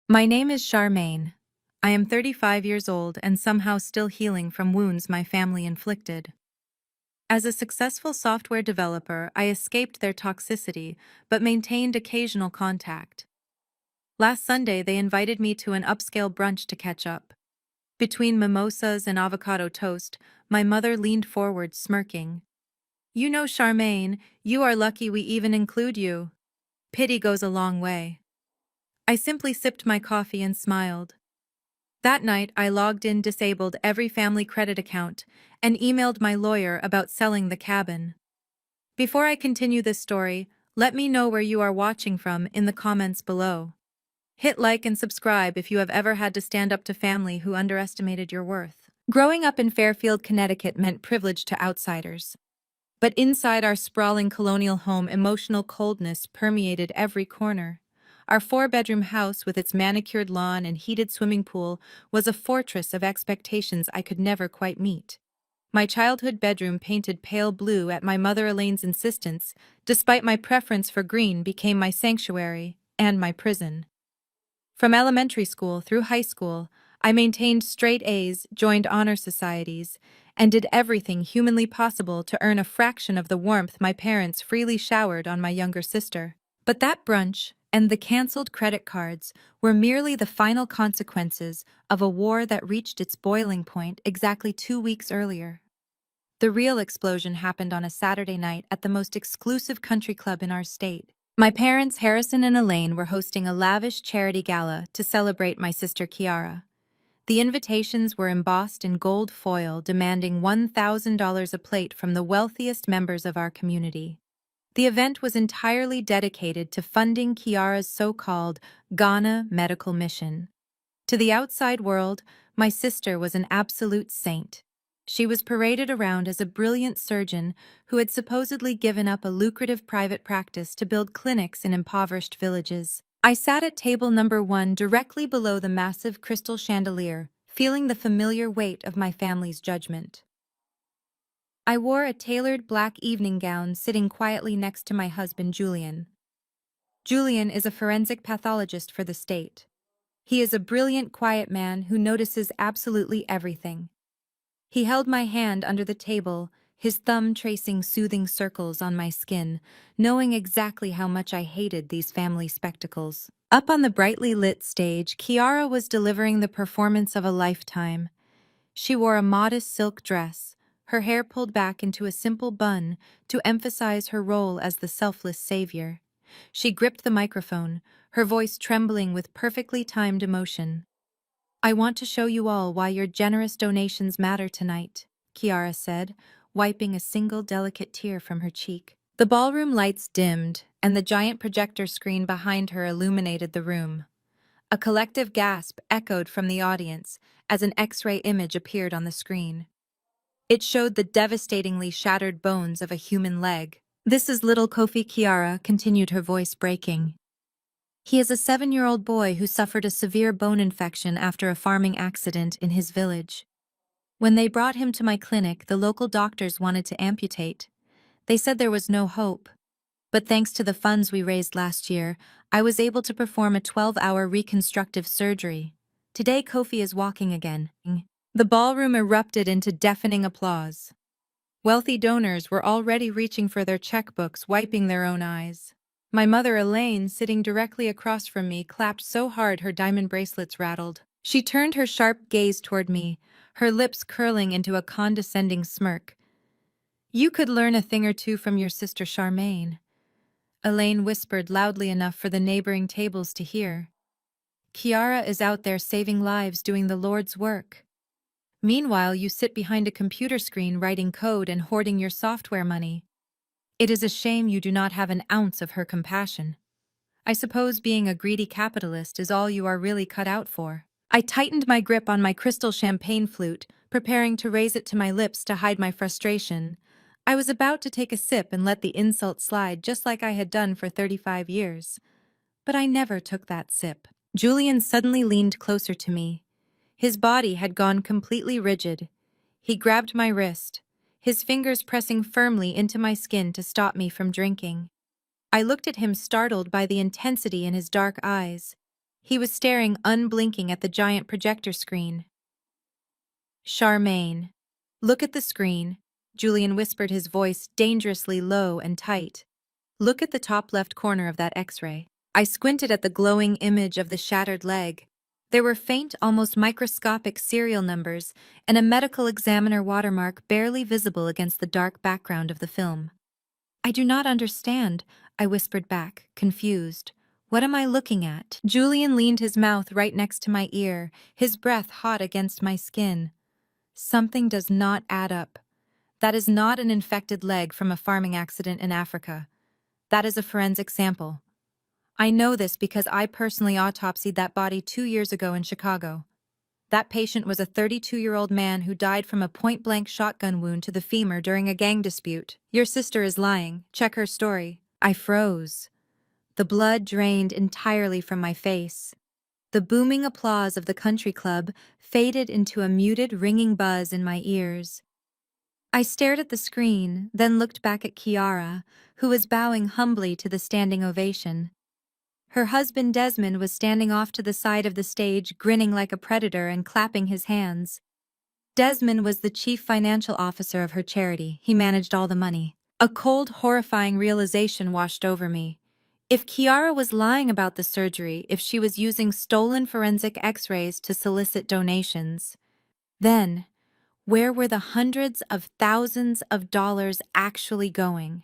My name is Charmaine. I am 35 years old and somehow still healing from wounds my family inflicted. As a successful software developer, I escaped their toxicity but maintained occasional contact. Last Sunday, they invited me to an upscale brunch to catch up. Between mimosas and avocado toast, my mother leaned forward, smirking. You know, Charmaine, you are lucky we even include you. Pity goes a long way. I simply sipped my coffee and smiled. That night, I logged in, disabled every family credit account, and emailed my lawyer about selling the cabin. Before I continue this story, let me know where you are watching from in the comments below. Hit like and subscribe if you have ever had to stand up to family who underestimated your worth. Growing up in Fairfield, Connecticut meant privilege to outsiders. But inside our sprawling colonial home, emotional coldness permeated every corner. Our four-bedroom house with its manicured lawn and heated swimming pool was a fortress of expectations I could never quite meet. My childhood bedroom, painted pale blue at my mother Elaine's insistence, despite my preference for green, became my sanctuary and my prison. From elementary school through high school, I maintained straight A's, joined honor societies, and did everything humanly possible to earn a fraction of the warmth my parents freely showered on my younger sister. But that brunch and the canceled credit cards were merely the final consequences of a war that reached its boiling point exactly 2 weeks earlier. The real explosion happened on a Saturday night at the most exclusive country club in our state. My parents, Harrison and Elaine, were hosting a lavish charity gala to celebrate my sister Kiara. The invitations were embossed in gold foil, demanding $1,000 a plate from the wealthiest members of our community. The event was entirely dedicated to funding Kiara's so-called Ghana medical mission. To the outside world, my sister was an absolute saint. She was paraded around as a brilliant surgeon who had supposedly given up a lucrative private practice to build clinics in impoverished villages. I sat at table number 1 directly below the massive crystal chandelier, feeling the familiar weight of my family's judgment. I wore a tailored black evening gown, sitting quietly next to my husband, Julian. Julian is a forensic pathologist for the state. He is a brilliant, quiet man who notices absolutely everything. He held my hand under the table, his thumb tracing soothing circles on my skin, knowing exactly how much I hated these family spectacles. Up on the brightly lit stage, Kiara was delivering the performance of a lifetime. She wore a modest silk dress, her hair pulled back into a simple bun to emphasize her role as the selfless savior. She gripped the microphone, her voice trembling with perfectly timed emotion. I want to show you all why your generous donations matter tonight, Kiara said, wiping a single delicate tear from her cheek. The ballroom lights dimmed, and the giant projector screen behind her illuminated the room. A collective gasp echoed from the audience as an X-ray image appeared on the screen. It showed the devastatingly shattered bones of a human leg. This is little Kofi, Kiara continued, her voice breaking. He is a 7-year-old boy who suffered a severe bone infection after a farming accident in his village. When they brought him to my clinic, the local doctors wanted to amputate. They said there was no hope. But thanks to the funds we raised last year, I was able to perform a 12-hour reconstructive surgery. Today, Kofi is walking again. The ballroom erupted into deafening applause. Wealthy donors were already reaching for their checkbooks, wiping their own eyes. My mother, Elaine, sitting directly across from me, clapped so hard her diamond bracelets rattled. She turned her sharp gaze toward me, her lips curling into a condescending smirk. You could learn a thing or two from your sister Charmaine, Elaine whispered loudly enough for the neighboring tables to hear. Kiara is out there saving lives, doing the Lord's work. Meanwhile, you sit behind a computer screen writing code and hoarding your software money. It is a shame you do not have an ounce of her compassion. I suppose being a greedy capitalist is all you are really cut out for. I tightened my grip on my crystal champagne flute, preparing to raise it to my lips to hide my frustration. I was about to take a sip and let the insult slide just like I had done for 35 years. But I never took that sip. Julian suddenly leaned closer to me. His body had gone completely rigid. He grabbed my wrist, his fingers pressing firmly into my skin to stop me from drinking. I looked at him, startled by the intensity in his dark eyes. He was staring unblinking at the giant projector screen. Charmaine. Look at the screen, Julian whispered, his voice dangerously low and tight. Look at the top left corner of that X-ray. I squinted at the glowing image of the shattered leg. There were faint, almost microscopic serial numbers and a medical examiner watermark barely visible against the dark background of the film. I do not understand, I whispered back, confused. What am I looking at? Julian leaned his mouth right next to my ear, his breath hot against my skin. Something does not add up. That is not an infected leg from a farming accident in Africa. That is a forensic sample. I know this because I personally autopsied that body 2 years ago in Chicago. That patient was a 32-year-old man who died from a point-blank shotgun wound to the femur during a gang dispute. Your sister is lying. Check her story. I froze. The blood drained entirely from my face. The booming applause of the country club faded into a muted, ringing buzz in my ears. I stared at the screen, then looked back at Kiara, who was bowing humbly to the standing ovation. Her husband Desmond was standing off to the side of the stage, grinning like a predator and clapping his hands. Desmond was the chief financial officer of her charity. He managed all the money. A cold, horrifying realization washed over me. If Kiara was lying about the surgery, if she was using stolen forensic X-rays to solicit donations, then where were the hundreds of thousands of dollars actually going?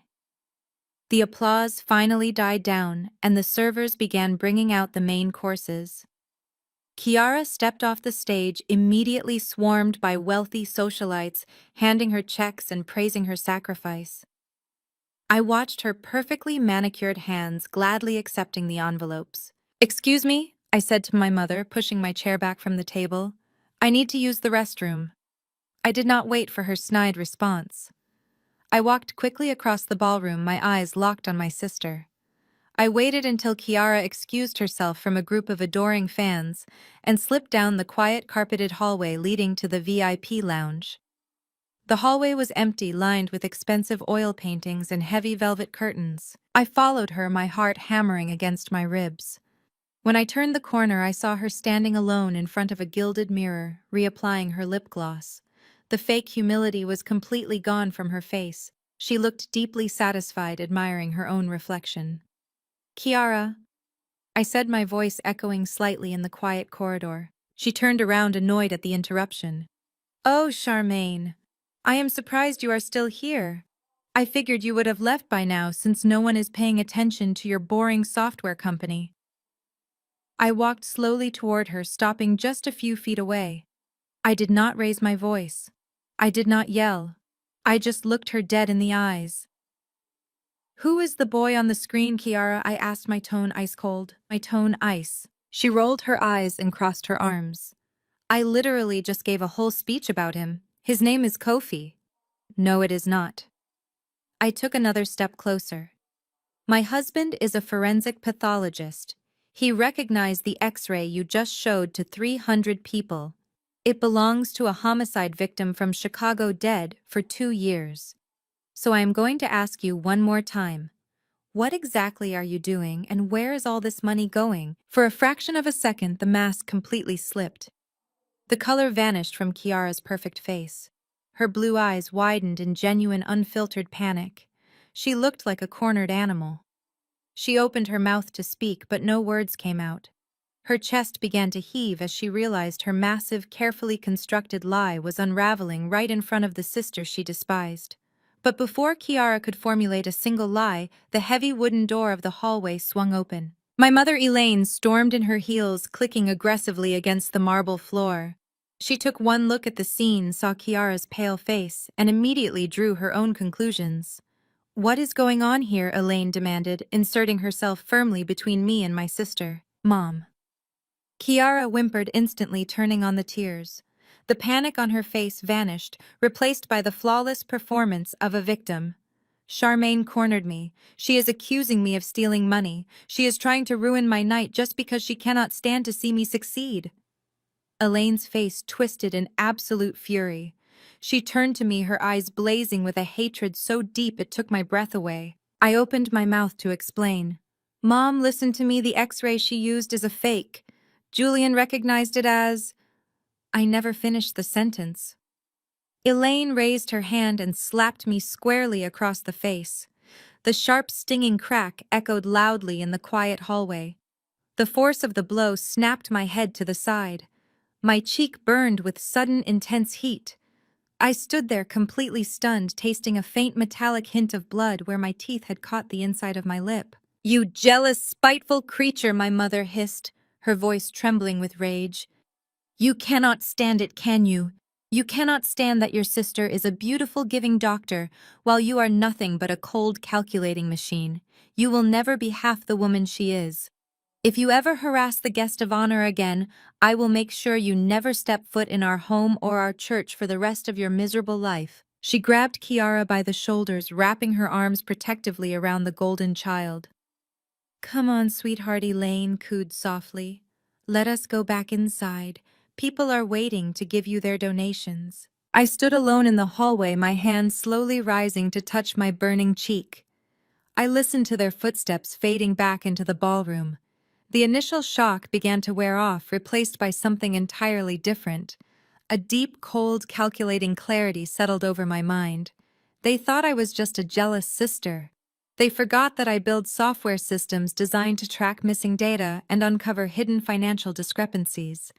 The applause finally died down, and the servers began bringing out the main courses. Kiara stepped off the stage, immediately swarmed by wealthy socialites, handing her checks and praising her sacrifice. I watched her perfectly manicured hands gladly accepting the envelopes. "Excuse me," I said to my mother, pushing my chair back from the table. "I need to use the restroom." I did not wait for her snide response. I walked quickly across the ballroom, my eyes locked on my sister. I waited until Kiara excused herself from a group of adoring fans and slipped down the quiet carpeted hallway leading to the VIP lounge. The hallway was empty, lined with expensive oil paintings and heavy velvet curtains. I followed her, my heart hammering against my ribs. When I turned the corner, I saw her standing alone in front of a gilded mirror, reapplying her lip gloss. The fake humility was completely gone from her face. She looked deeply satisfied, admiring her own reflection. "Kiara," I said, my voice echoing slightly in the quiet corridor. She turned around, annoyed at the interruption. "Oh, Charmaine. I am surprised you are still here. I figured you would have left by now since no one is paying attention to your boring software company." I walked slowly toward her, stopping just a few feet away. I did not raise my voice. I did not yell. I just looked her dead in the eyes. "Who is the boy on the screen, Kiara?" I asked, my tone ice cold. My tone ice. She rolled her eyes and crossed her arms. "I literally just gave a whole speech about him. His name is Kofi." "No, it is not." I took another step closer. "My husband is a forensic pathologist. He recognized the X-ray you just showed to 300 people. It belongs to a homicide victim from Chicago, dead for 2 years. So I am going to ask you one more time. What exactly are you doing, and where is all this money going?" For a fraction of a second, the mask completely slipped. The color vanished from Kiara's perfect face. Her blue eyes widened in genuine, unfiltered panic. She looked like a cornered animal. She opened her mouth to speak, but no words came out. Her chest began to heave as she realized her massive, carefully constructed lie was unraveling right in front of the sister she despised. But before Kiara could formulate a single lie, the heavy wooden door of the hallway swung open. My mother Elaine stormed in, her heels clicking aggressively against the marble floor. She took one look at the scene, saw Kiara's pale face, and immediately drew her own conclusions. "What is going on here?" Elaine demanded, inserting herself firmly between me and my sister. "Mom." Kiara whimpered, instantly turning on the tears. The panic on her face vanished, replaced by the flawless performance of a victim. "Charmaine cornered me. She is accusing me of stealing money. She is trying to ruin my night just because she cannot stand to see me succeed." Elaine's face twisted in absolute fury. She turned to me, her eyes blazing with a hatred so deep it took my breath away. I opened my mouth to explain. "Mom, listen to me. The X-ray she used is a fake. Julian recognized it as, I never finished the sentence. Elaine raised her hand and slapped me squarely across the face. The sharp, stinging crack echoed loudly in the quiet hallway. The force of the blow snapped my head to the side. My cheek burned with sudden, intense heat. I stood there completely stunned, tasting a faint metallic hint of blood where my teeth had caught the inside of my lip. "You jealous, spiteful creature," my mother hissed, her voice trembling with rage. "You cannot stand it, can you? You cannot stand that your sister is a beautiful, giving doctor, while you are nothing but a cold, calculating machine. You will never be half the woman she is. If you ever harass the guest of honor again, I will make sure you never step foot in our home or our church for the rest of your miserable life." She grabbed Kiara by the shoulders, wrapping her arms protectively around the golden child. "Come on, sweetheart," Elaine cooed softly. "Let us go back inside. People are waiting to give you their donations." I stood alone in the hallway, my hand slowly rising to touch my burning cheek. I listened to their footsteps fading back into the ballroom. The initial shock began to wear off, replaced by something entirely different. A deep, cold, calculating clarity settled over my mind. They thought I was just a jealous sister. They forgot that I build software systems designed to track missing data and uncover hidden financial discrepancies.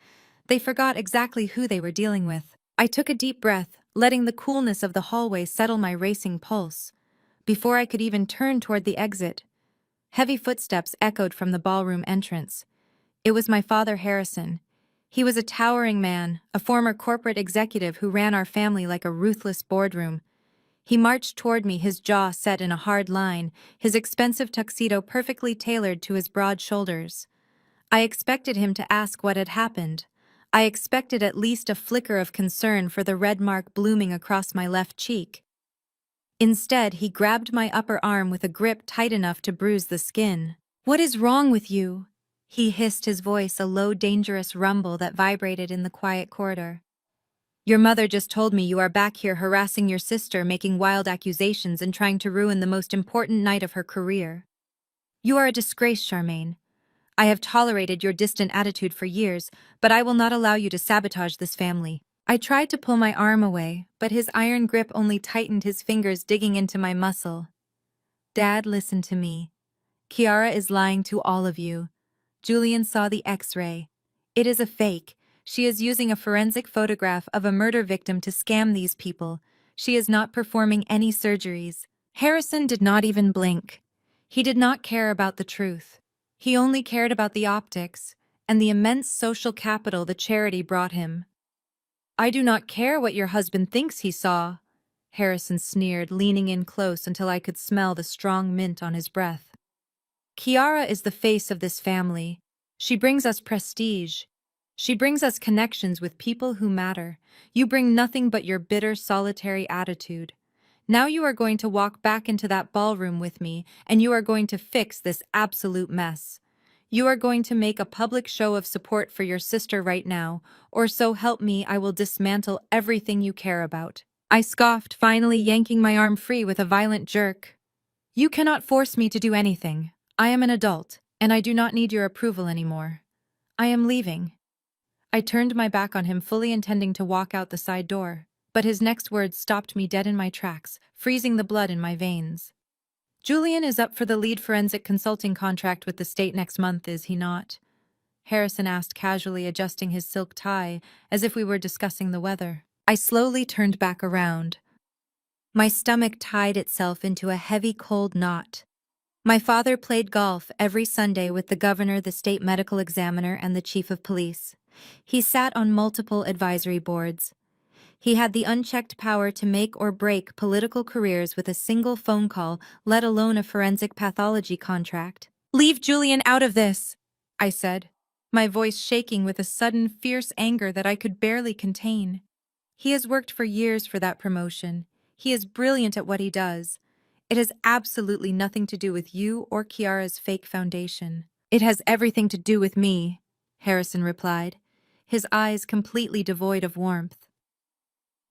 They forgot exactly who they were dealing with. I took a deep breath, letting the coolness of the hallway settle my racing pulse. Before I could even turn toward the exit, heavy footsteps echoed from the ballroom entrance. It was my father, Harrison. He was a towering man, a former corporate executive who ran our family like a ruthless boardroom. He marched toward me, his jaw set in a hard line, his expensive tuxedo perfectly tailored to his broad shoulders. I expected him to ask what had happened. I expected at least a flicker of concern for the red mark blooming across my left cheek. Instead, he grabbed my upper arm with a grip tight enough to bruise the skin. "What is wrong with you?" he hissed, his voice a low, dangerous rumble that vibrated in the quiet corridor. "Your mother just told me you are back here harassing your sister, making wild accusations and trying to ruin the most important night of her career. You are a disgrace, Charmaine. I have tolerated your distant attitude for years, but I will not allow you to sabotage this family." I tried to pull my arm away, but his iron grip only tightened, his fingers digging into my muscle. "Dad, listen to me. Kiara is lying to all of you. Julian saw the X-ray. It is a fake. She is using a forensic photograph of a murder victim to scam these people. She is not performing any surgeries." Harrison did not even blink. He did not care about the truth. He only cared about the optics and the immense social capital the charity brought him. "I do not care what your husband thinks he saw," Harrison sneered, leaning in close until I could smell the strong mint on his breath. "Kiara is the face of this family. She brings us prestige. She brings us connections with people who matter. You bring nothing but your bitter, solitary attitude. Now you are going to walk back into that ballroom with me, and you are going to fix this absolute mess. You are going to make a public show of support for your sister right now, or so help me, I will dismantle everything you care about." I scoffed, finally yanking my arm free with a violent jerk. "You cannot force me to do anything. I am an adult, and I do not need your approval anymore. I am leaving." I turned my back on him, fully intending to walk out the side door, but his next words stopped me dead in my tracks, freezing the blood in my veins. "Julian is up for the lead forensic consulting contract with the state next month, is he not?" Harrison asked casually, adjusting his silk tie, as if we were discussing the weather. I slowly turned back around. My stomach tied itself into a heavy, cold knot. My father played golf every Sunday with the governor, the state medical examiner, and the chief of police. He sat on multiple advisory boards. He had the unchecked power to make or break political careers with a single phone call, let alone a forensic pathology contract. "Leave Julian out of this," I said, my voice shaking with a sudden, fierce anger that I could barely contain. "He has worked for years for that promotion. He is brilliant at what he does. It has absolutely nothing to do with you or Kiara's fake foundation." "It has everything to do with me," Harrison replied, his eyes completely devoid of warmth.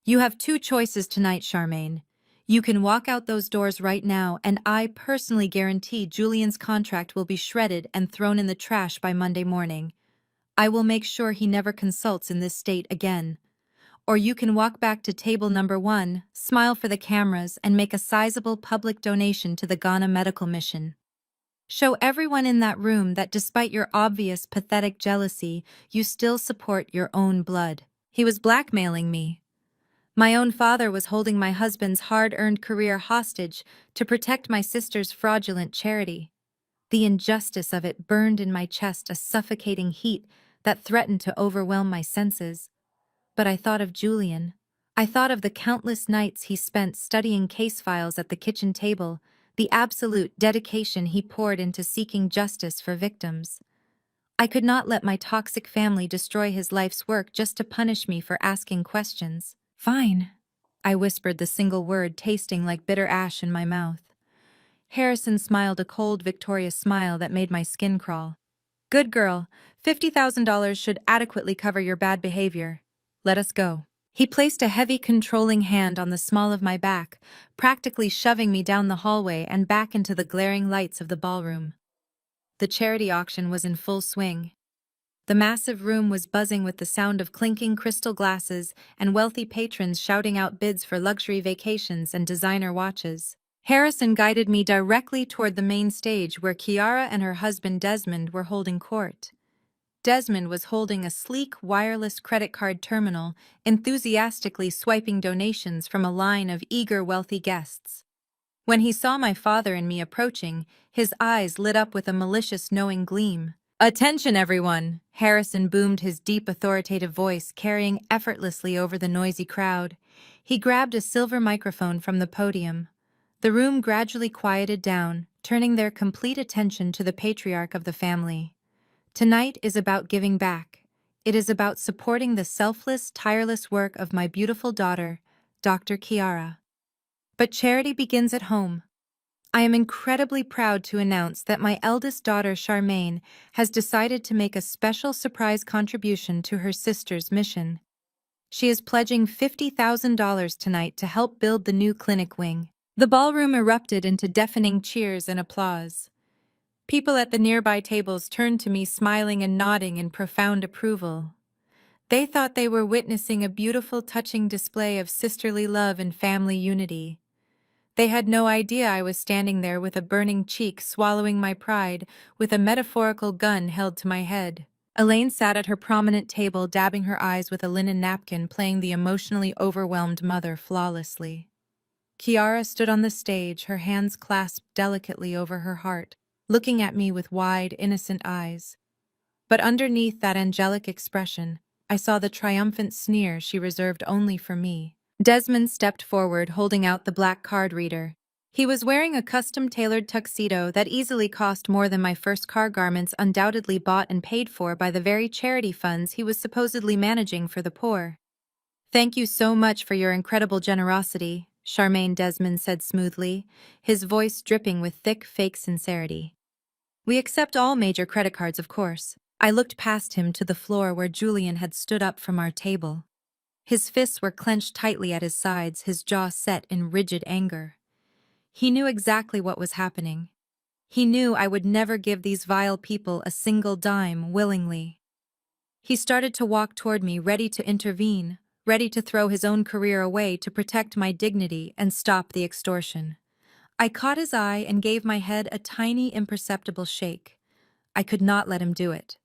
"You have two choices tonight, Charmaine. You can walk out those doors right now, and I personally guarantee Julian's contract will be shredded and thrown in the trash by Monday morning. I will make sure he never consults in this state again. Or you can walk back to table number 1, smile for the cameras, and make a sizable public donation to the Ghana medical mission. Show everyone in that room that despite your obvious pathetic jealousy, you still support your own blood. He was blackmailing me. My own father was holding my husband's hard-earned career hostage to protect my sister's fraudulent charity. The injustice of it burned in my chest a suffocating heat that threatened to overwhelm my senses. But I thought of Julian. I thought of the countless nights he spent studying case files at the kitchen table, the absolute dedication he poured into seeking justice for victims. I could not let my toxic family destroy his life's work just to punish me for asking questions. Fine, I whispered the single word, tasting like bitter ash in my mouth. Harrison smiled a cold, victorious smile that made my skin crawl. Good girl, $50,000 should adequately cover your bad behavior. Let us go. He placed a heavy, controlling hand on the small of my back, practically shoving me down the hallway and back into the glaring lights of the ballroom. The charity auction was in full swing. The massive room was buzzing with the sound of clinking crystal glasses and wealthy patrons shouting out bids for luxury vacations and designer watches. Harrison guided me directly toward the main stage where Kiara and her husband Desmond were holding court. Desmond was holding a sleek, wireless credit card terminal, enthusiastically swiping donations from a line of eager, wealthy guests. When he saw my father and me approaching, his eyes lit up with a malicious, knowing gleam. Attention, everyone! Harrison boomed, his deep, authoritative voice carrying effortlessly over the noisy crowd. He grabbed a silver microphone from the podium. The room gradually quieted down, turning their complete attention to the patriarch of the family. Tonight is about giving back. It is about supporting the selfless, tireless work of my beautiful daughter, Dr. Kiara. But charity begins at home. I am incredibly proud to announce that my eldest daughter, Charmaine, has decided to make a special surprise contribution to her sister's mission. She is pledging $50,000 tonight to help build the new clinic wing. The ballroom erupted into deafening cheers and applause. People at the nearby tables turned to me, smiling and nodding in profound approval. They thought they were witnessing a beautiful, touching display of sisterly love and family unity. They had no idea I was standing there with a burning cheek, swallowing my pride, with a metaphorical gun held to my head. Elaine sat at her prominent table, dabbing her eyes with a linen napkin, playing the emotionally overwhelmed mother flawlessly. Kiara stood on the stage, her hands clasped delicately over her heart, looking at me with wide, innocent eyes. But underneath that angelic expression, I saw the triumphant sneer she reserved only for me. Desmond stepped forward, holding out the black card reader. He was wearing a custom-tailored tuxedo that easily cost more than my first car garments, undoubtedly bought and paid for by the very charity funds he was supposedly managing for the poor. Thank you so much for your incredible generosity, Charmaine, Desmond said smoothly, his voice dripping with thick, fake sincerity. We accept all major credit cards, of course. I looked past him to the floor where Julian had stood up from our table. His fists were clenched tightly at his sides, his jaw set in rigid anger. He knew exactly what was happening. He knew I would never give these vile people a single dime willingly. He started to walk toward me, ready to intervene, ready to throw his own career away to protect my dignity and stop the extortion. I caught his eye and gave my head a tiny, imperceptible shake. I could not let him do it.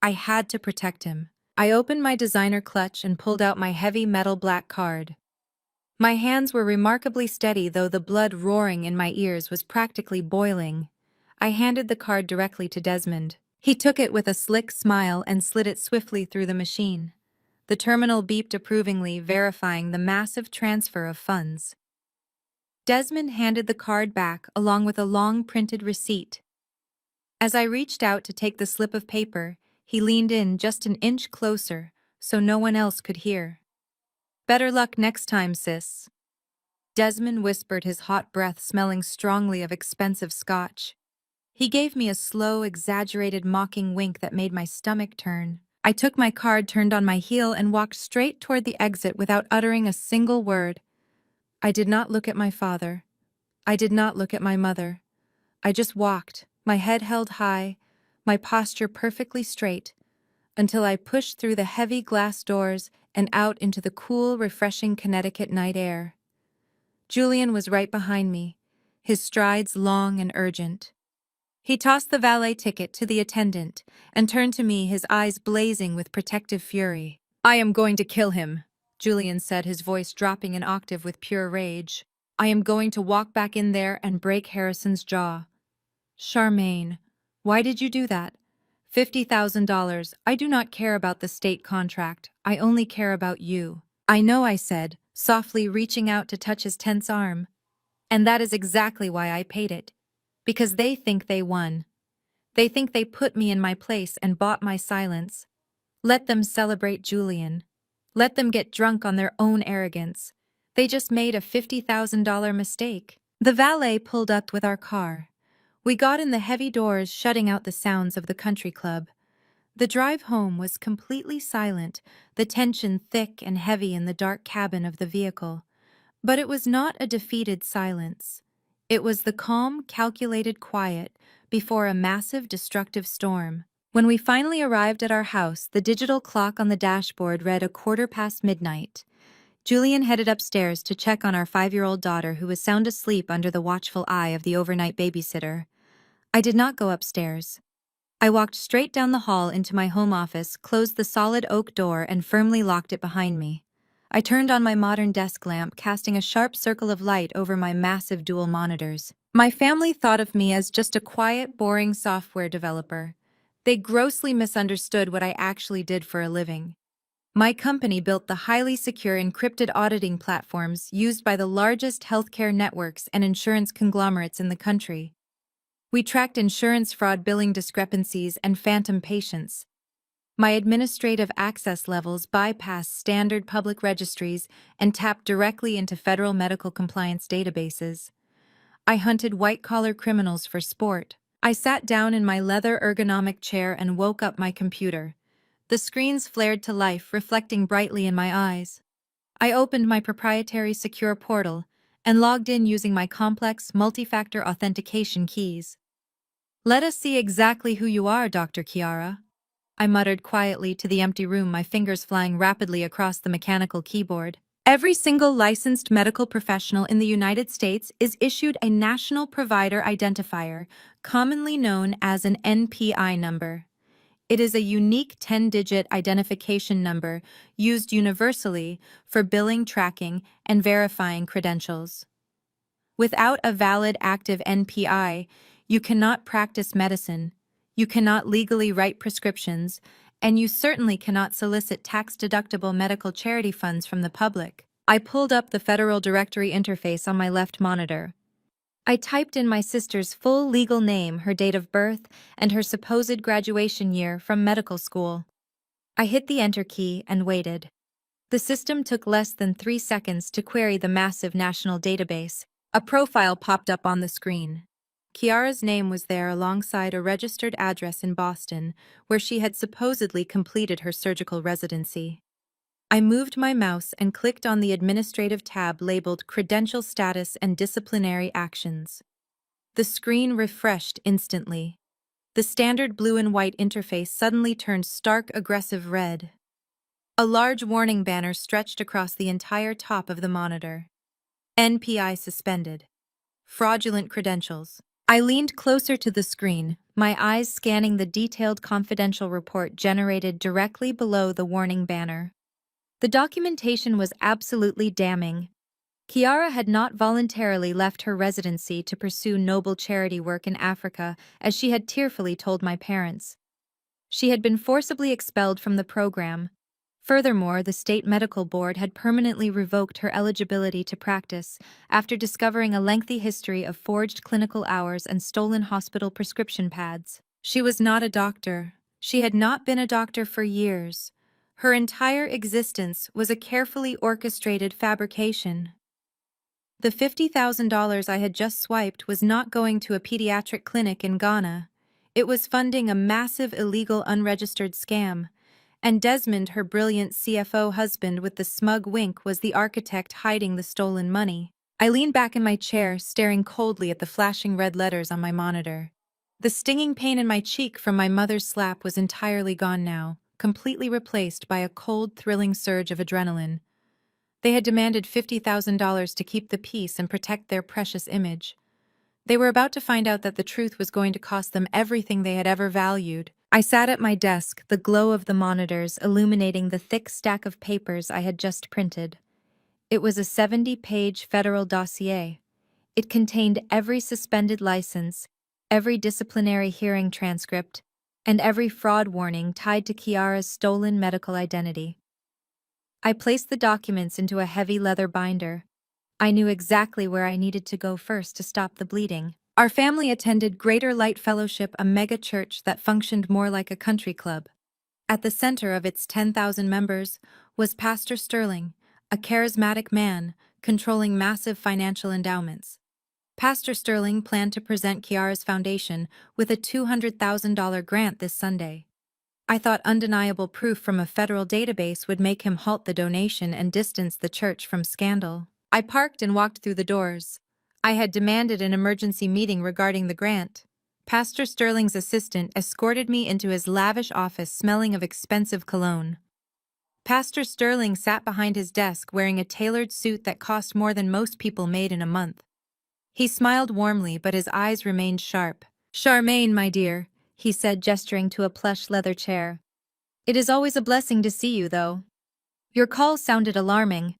I had to protect him. I opened my designer clutch and pulled out my heavy metal black card. My hands were remarkably steady, though the blood roaring in my ears was practically boiling. I handed the card directly to Desmond. He took it with a slick smile and slid it swiftly through the machine. The terminal beeped approvingly, verifying the massive transfer of funds. Desmond handed the card back along with a long printed receipt. As I reached out to take the slip of paper, he leaned in just an inch closer so no one else could hear. Better luck next time, sis. Desmond whispered, his hot breath smelling strongly of expensive scotch. He gave me a slow, exaggerated, mocking wink that made my stomach turn. I took my card, turned on my heel, and walked straight toward the exit without uttering a single word. I did not look at my father. I did not look at my mother. I just walked, my head held high, my posture perfectly straight, until I pushed through the heavy glass doors and out into the cool, refreshing Connecticut night air. Julian was right behind me, his strides long and urgent. He tossed the valet ticket to the attendant and turned to me, his eyes blazing with protective fury. "I am going to kill him," Julian said, his voice dropping an octave with pure rage. "I am going to walk back in there and break Harrison's jaw." "Charmaine, why did you do that? $50,000. I do not care about the state contract. I only care about you." "I know," I said, softly reaching out to touch his tense arm. "And that is exactly why I paid it. Because they think they won. They think they put me in my place and bought my silence. Let them celebrate, Julian. Let them get drunk on their own arrogance. They just made a $50,000 mistake." The valet pulled up with our car. We got in the heavy doors, shutting out the sounds of the country club. The drive home was completely silent, the tension thick and heavy in the dark cabin of the vehicle. But it was not a defeated silence. It was the calm, calculated quiet before a massive, destructive storm. When we finally arrived at our house, the digital clock on the dashboard read midnight. Julian headed upstairs to check on our 5-year-old daughter, who was sound asleep under the watchful eye of the overnight babysitter. I did not go upstairs. I walked straight down the hall into my home office, closed the solid oak door, and firmly locked it behind me. I turned on my modern desk lamp, casting a sharp circle of light over my massive dual monitors. My family thought of me as just a quiet, boring software developer. They grossly misunderstood what I actually did for a living. My company built the highly secure encrypted auditing platforms used by the largest healthcare networks and insurance conglomerates in the country. We tracked insurance fraud, billing discrepancies, and phantom patients. My administrative access levels bypassed standard public registries and tapped directly into federal medical compliance databases. I hunted white-collar criminals for sport. I sat down in my leather ergonomic chair and woke up my computer. The screens flared to life, reflecting brightly in my eyes. I opened my proprietary secure portal and logged in using my complex multi-factor authentication keys. "Let us see exactly who you are, Dr. Chiara," I muttered quietly to the empty room, my fingers flying rapidly across the mechanical keyboard. Every single licensed medical professional in the United States is issued a National Provider Identifier, commonly known as an NPI number. It is a unique 10-digit identification number used universally for billing, tracking, and verifying credentials. Without a valid active NPI, you cannot practice medicine, you cannot legally write prescriptions, and you certainly cannot solicit tax-deductible medical charity funds from the public. I pulled up the Federal Directory interface on my left monitor. I typed in my sister's full legal name, her date of birth, and her supposed graduation year from medical school. I hit the enter key and waited. The system took less than 3 seconds to query the massive national database. A profile popped up on the screen. Chiara's name was there alongside a registered address in Boston, where she had supposedly completed her surgical residency. I moved my mouse and clicked on the administrative tab labeled Credential Status and Disciplinary Actions. The screen refreshed instantly. The standard blue and white interface suddenly turned stark, aggressive red. A large warning banner stretched across the entire top of the monitor. NPI suspended. Fraudulent credentials. I leaned closer to the screen, my eyes scanning the detailed confidential report generated directly below the warning banner. The documentation was absolutely damning. Chiara had not voluntarily left her residency to pursue noble charity work in Africa, as she had tearfully told my parents. She had been forcibly expelled from the program. Furthermore, the state medical board had permanently revoked her eligibility to practice after discovering a lengthy history of forged clinical hours and stolen hospital prescription pads. She was not a doctor. She had not been a doctor for years. Her entire existence was a carefully orchestrated fabrication. The $50,000 I had just swiped was not going to a pediatric clinic in Ghana. It was funding a massive illegal unregistered scam. And Desmond, her brilliant CFO husband with the smug wink, was the architect hiding the stolen money. I leaned back in my chair, staring coldly at the flashing red letters on my monitor. The stinging pain in my cheek from my mother's slap was entirely gone now. completely replaced by a cold, thrilling surge of adrenaline. They had demanded $50,000 to keep the peace and protect their precious image. They were about to find out that the truth was going to cost them everything they had ever valued. I sat at my desk, the glow of the monitors illuminating the thick stack of papers I had just printed. It was a 70-page federal dossier. It contained every suspended license, every disciplinary hearing transcript, and every fraud warning tied to Kiara's stolen medical identity. I placed the documents into a heavy leather binder. I knew exactly where I needed to go first to stop the bleeding. Our family attended Greater Light Fellowship, a mega church that functioned more like a country club. At the center of its 10,000 members was Pastor Sterling, a charismatic man controlling massive financial endowments. Pastor Sterling planned to present Kiara's foundation with a $200,000 grant this Sunday. I thought undeniable proof from a federal database would make him halt the donation and distance the church from scandal. I parked and walked through the doors. I had demanded an emergency meeting regarding the grant. Pastor Sterling's assistant escorted me into his lavish office smelling of expensive cologne. Pastor Sterling sat behind his desk wearing a tailored suit that cost more than most people made in a month. He smiled warmly, but his eyes remained sharp. "Charmaine, my dear," he said, gesturing to a plush leather chair. "It is always a blessing to see you, though. Your call sounded alarming.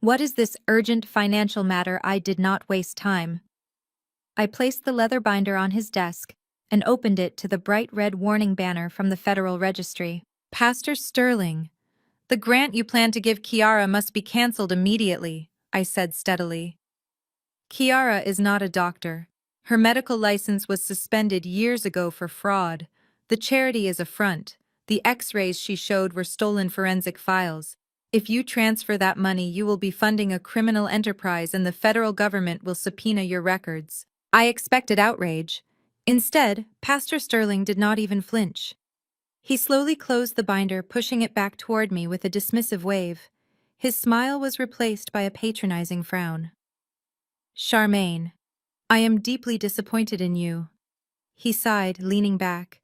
What is this urgent financial matter?" I did not waste time. I placed the leather binder on his desk and opened it to the bright red warning banner from the Federal Registry. "Pastor Sterling, the grant you plan to give Kiara must be canceled immediately," I said steadily. "Kiara is not a doctor. Her medical license was suspended years ago for fraud. The charity is a front. The X-rays she showed were stolen forensic files. If you transfer that money, you will be funding a criminal enterprise and the federal government will subpoena your records." I expected outrage. Instead, Pastor Sterling did not even flinch. He slowly closed the binder, pushing it back toward me with a dismissive wave. His smile was replaced by a patronizing frown. "Charmaine, I am deeply disappointed in you." He sighed, leaning back.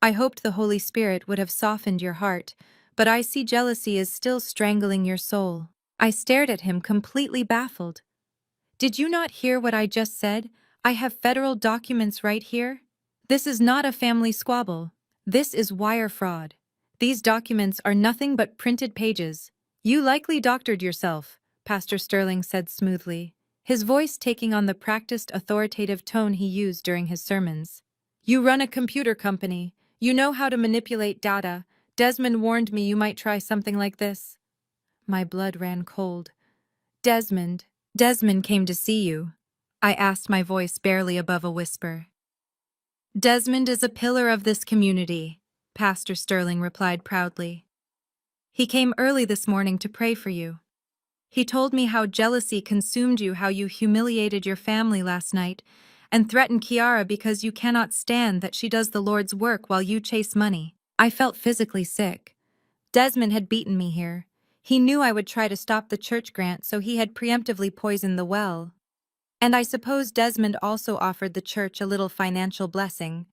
"I hoped the Holy Spirit would have softened your heart, but I see jealousy is still strangling your soul." I stared at him, completely baffled. "Did you not hear what I just said? I have federal documents right here. This is not a family squabble. This is wire fraud. These documents are nothing but printed pages." "You likely doctored yourself," Pastor Sterling said smoothly, his voice taking on the practiced, authoritative tone he used during his sermons. "You run a computer company. You know how to manipulate data. Desmond warned me you might try something like this." My blood ran cold. "Desmond came to see you," I asked, my voice barely above a whisper. "Desmond is a pillar of this community," Pastor Sterling replied proudly. "He came early this morning to pray for you. He told me how jealousy consumed you, how you humiliated your family last night, and threatened Kiara because you cannot stand that she does the Lord's work while you chase money." I felt physically sick. Desmond had beaten me here. He knew I would try to stop the church grant, so he had preemptively poisoned the well. And I suppose Desmond also offered the church a little financial blessing.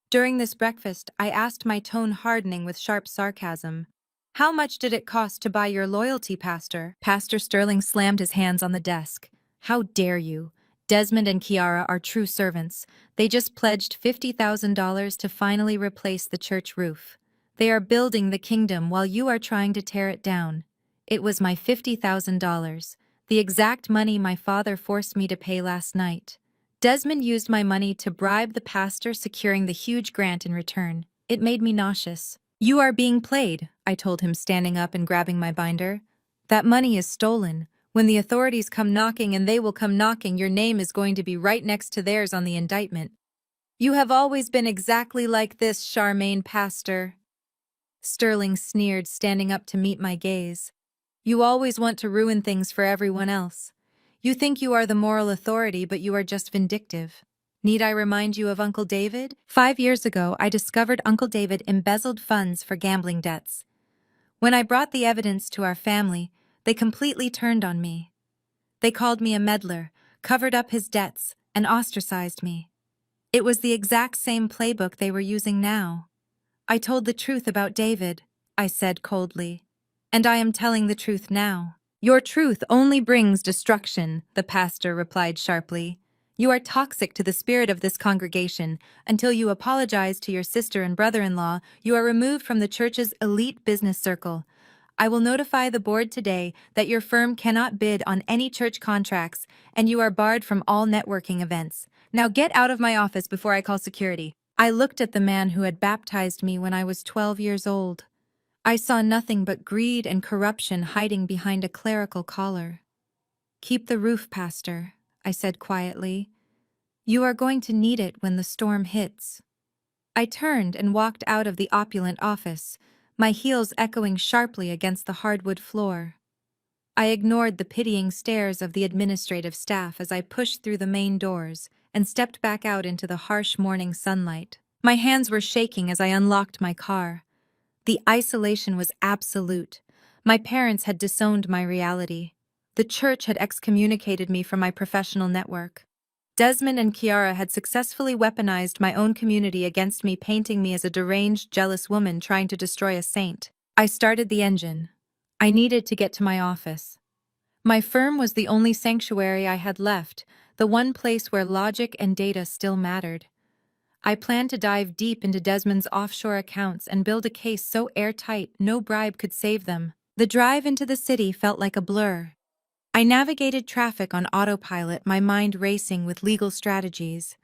During this breakfast, I asked, my tone hardening with sharp sarcasm, "How much did it cost to buy your loyalty, Pastor?" Pastor Sterling slammed his hands on the desk. "How dare you? Desmond and Kiara are true servants. They just pledged $50,000 to finally replace the church roof. They are building the kingdom while you are trying to tear it down. It was my $50,000, the exact money my father forced me to pay last night. Desmond used my money to bribe the pastor, securing the huge grant in return. It made me nauseous." "You are being played," I told him, standing up and grabbing my binder. "That money is stolen. When the authorities come knocking, and they will come knocking, your name is going to be right next to theirs on the indictment." "You have always been exactly like this, Charmaine, Pastor," Sterling sneered, standing up to meet my gaze. "You always want to ruin things for everyone else. You think you are the moral authority, but you are just vindictive. Need I remind you of Uncle David? 5 years ago, I discovered Uncle David embezzled funds for gambling debts. When I brought the evidence to our family, they completely turned on me. They called me a meddler, covered up his debts, and ostracized me. It was the exact same playbook they were using now. I told the truth about David. I said coldly. And I am telling the truth now. Your truth only brings destruction, the pastor replied sharply. You are toxic to the spirit of this congregation. Until you apologize to your sister and brother-in-law, you are removed from the church's elite business circle. I will notify the board today that your firm cannot bid on any church contracts, and you are barred from all networking events. Now get out of my office before I call security. I looked at the man who had baptized me when I was 12 years old. I saw nothing but greed and corruption hiding behind a clerical collar. Keep the roof, Pastor, I said quietly. You are going to need it when the storm hits. I turned and walked out of the opulent office, my heels echoing sharply against the hardwood floor. I ignored the pitying stares of the administrative staff as I pushed through the main doors and stepped back out into the harsh morning sunlight. My hands were shaking as I unlocked my car. The isolation was absolute. My parents had disowned my reality. The church had excommunicated me from my professional network. Desmond and Kiara had successfully weaponized my own community against me, painting me as a deranged, jealous woman trying to destroy a saint. I started the engine. I needed to get to my office. My firm was the only sanctuary I had left, the one place where logic and data still mattered. I planned to dive deep into Desmond's offshore accounts and build a case so airtight no bribe could save them. The drive into the city felt like a blur. I navigated traffic on autopilot, my mind racing with legal strategies.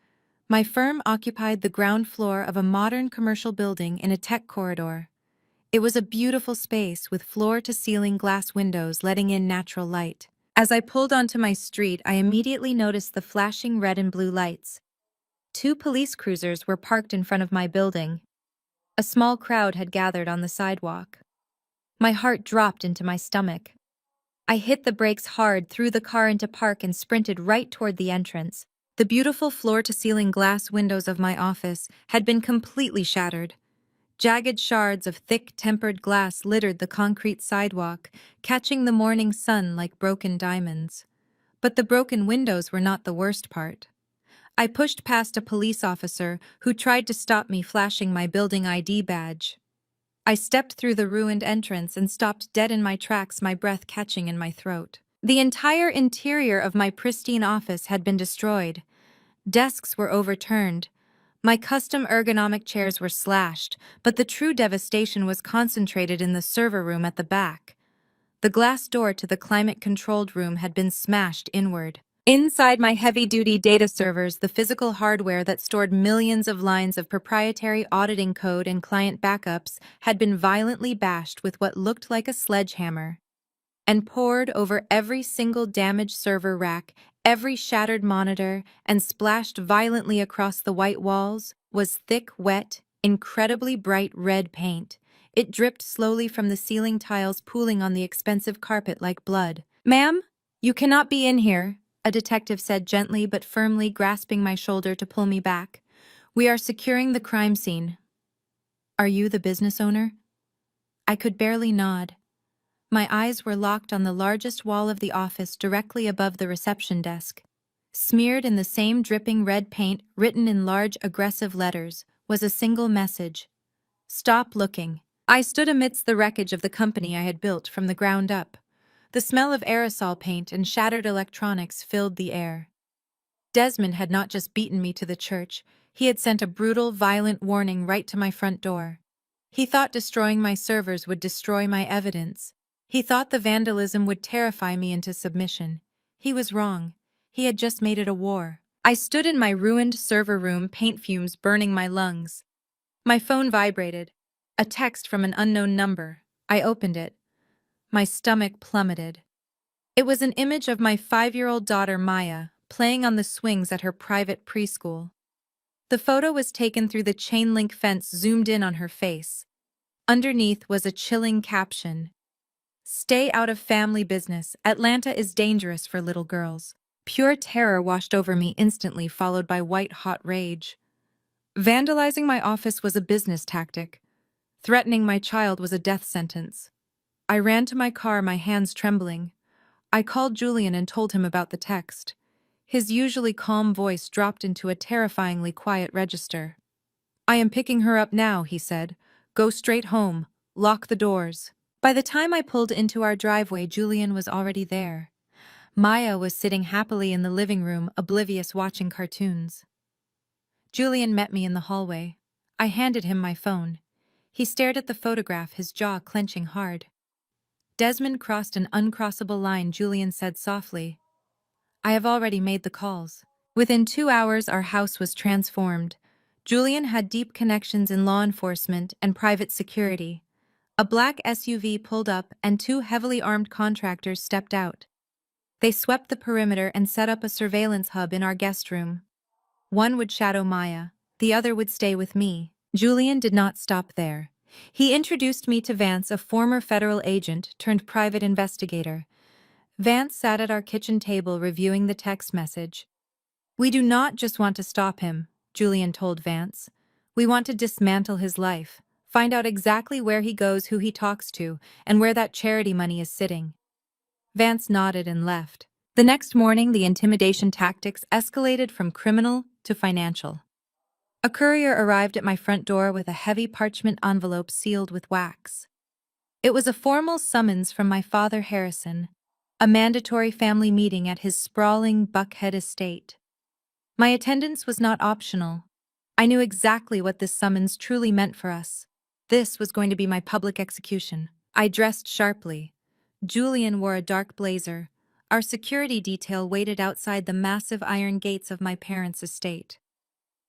My firm occupied the ground floor of a modern commercial building in a tech corridor. It was a beautiful space with floor-to-ceiling glass windows letting in natural light. As I pulled onto my street, I immediately noticed the flashing red and blue lights. 2 police cruisers were parked in front of my building. A small crowd had gathered on the sidewalk. My heart dropped into my stomach. I hit the brakes hard, threw the car into park, and sprinted right toward the entrance. The beautiful floor-to-ceiling glass windows of my office had been completely shattered. Jagged shards of thick, tempered glass littered the concrete sidewalk, catching the morning sun like broken diamonds. But the broken windows were not the worst part. I pushed past a police officer who tried to stop me, flashing my building ID badge. I stepped through the ruined entrance and stopped dead in my tracks, my breath catching in my throat. The entire interior of my pristine office had been destroyed. Desks were overturned. My custom ergonomic chairs were slashed, but the true devastation was concentrated in the server room at the back. The glass door to the climate-controlled room had been smashed inward. Inside my heavy-duty data servers, the physical hardware that stored millions of lines of proprietary auditing code and client backups had been violently bashed with what looked like a sledgehammer. And poured over every single damaged server rack, every shattered monitor, and splashed violently across the white walls was thick, wet, incredibly bright red paint. It dripped slowly from the ceiling tiles, pooling on the expensive carpet like blood. "Ma'am, you cannot be in here," a detective said gently but firmly, grasping my shoulder to pull me back. "We are securing the crime scene." "Are you the business owner?" I could barely nod. My eyes were locked on the largest wall of the office directly above the reception desk. Smeared in the same dripping red paint, written in large, aggressive letters, was a single message: "Stop looking." I stood amidst the wreckage of the company I had built from the ground up. The smell of aerosol paint and shattered electronics filled the air. Desmond had not just beaten me to the church, he had sent a brutal, violent warning right to my front door. He thought destroying my servers would destroy my evidence. He thought the vandalism would terrify me into submission. He was wrong. He had just made it a war. I stood in my ruined server room, paint fumes burning my lungs. My phone vibrated. A text from an unknown number. I opened it. My stomach plummeted. It was an image of my 5-year-old daughter, Maya, playing on the swings at her private preschool. The photo was taken through the chain-link fence, zoomed in on her face. Underneath was a chilling caption: "Stay out of family business. Atlanta is dangerous for little girls." Pure terror washed over me instantly, followed by white-hot rage. Vandalizing my office was a business tactic. Threatening my child was a death sentence. I ran to my car, my hands trembling. I called Julian and told him about the text. His usually calm voice dropped into a terrifyingly quiet register. "I am picking her up now," he said. "Go straight home. Lock the doors. By the time I pulled into our driveway, Julian was already there. Maya was sitting happily in the living room, oblivious watching cartoons. Julian met me in the hallway. I handed him my phone. He stared at the photograph, his jaw clenching hard. Desmond crossed an uncrossable line, Julian said softly. I have already made the calls. Within 2 hours, our house was transformed. Julian had deep connections in law enforcement and private security. A black SUV pulled up and two heavily armed contractors stepped out. They swept the perimeter and set up a surveillance hub in our guest room. One would shadow Maya, the other would stay with me. Julian did not stop there. He introduced me to Vance, a former federal agent turned private investigator. Vance sat at our kitchen table reviewing the text message. We do not just want to stop him, Julian told Vance. We want to dismantle his life, find out exactly where he goes, who he talks to, and where that charity money is sitting. Vance nodded and left. The next morning, the intimidation tactics escalated from criminal to financial. A courier arrived at my front door with a heavy parchment envelope sealed with wax. It was a formal summons from my father Harrison, a mandatory family meeting at his sprawling Buckhead estate. My attendance was not optional. I knew exactly what this summons truly meant for us. This was going to be my public execution. I dressed sharply. Julian wore a dark blazer. Our security detail waited outside the massive iron gates of my parents' estate.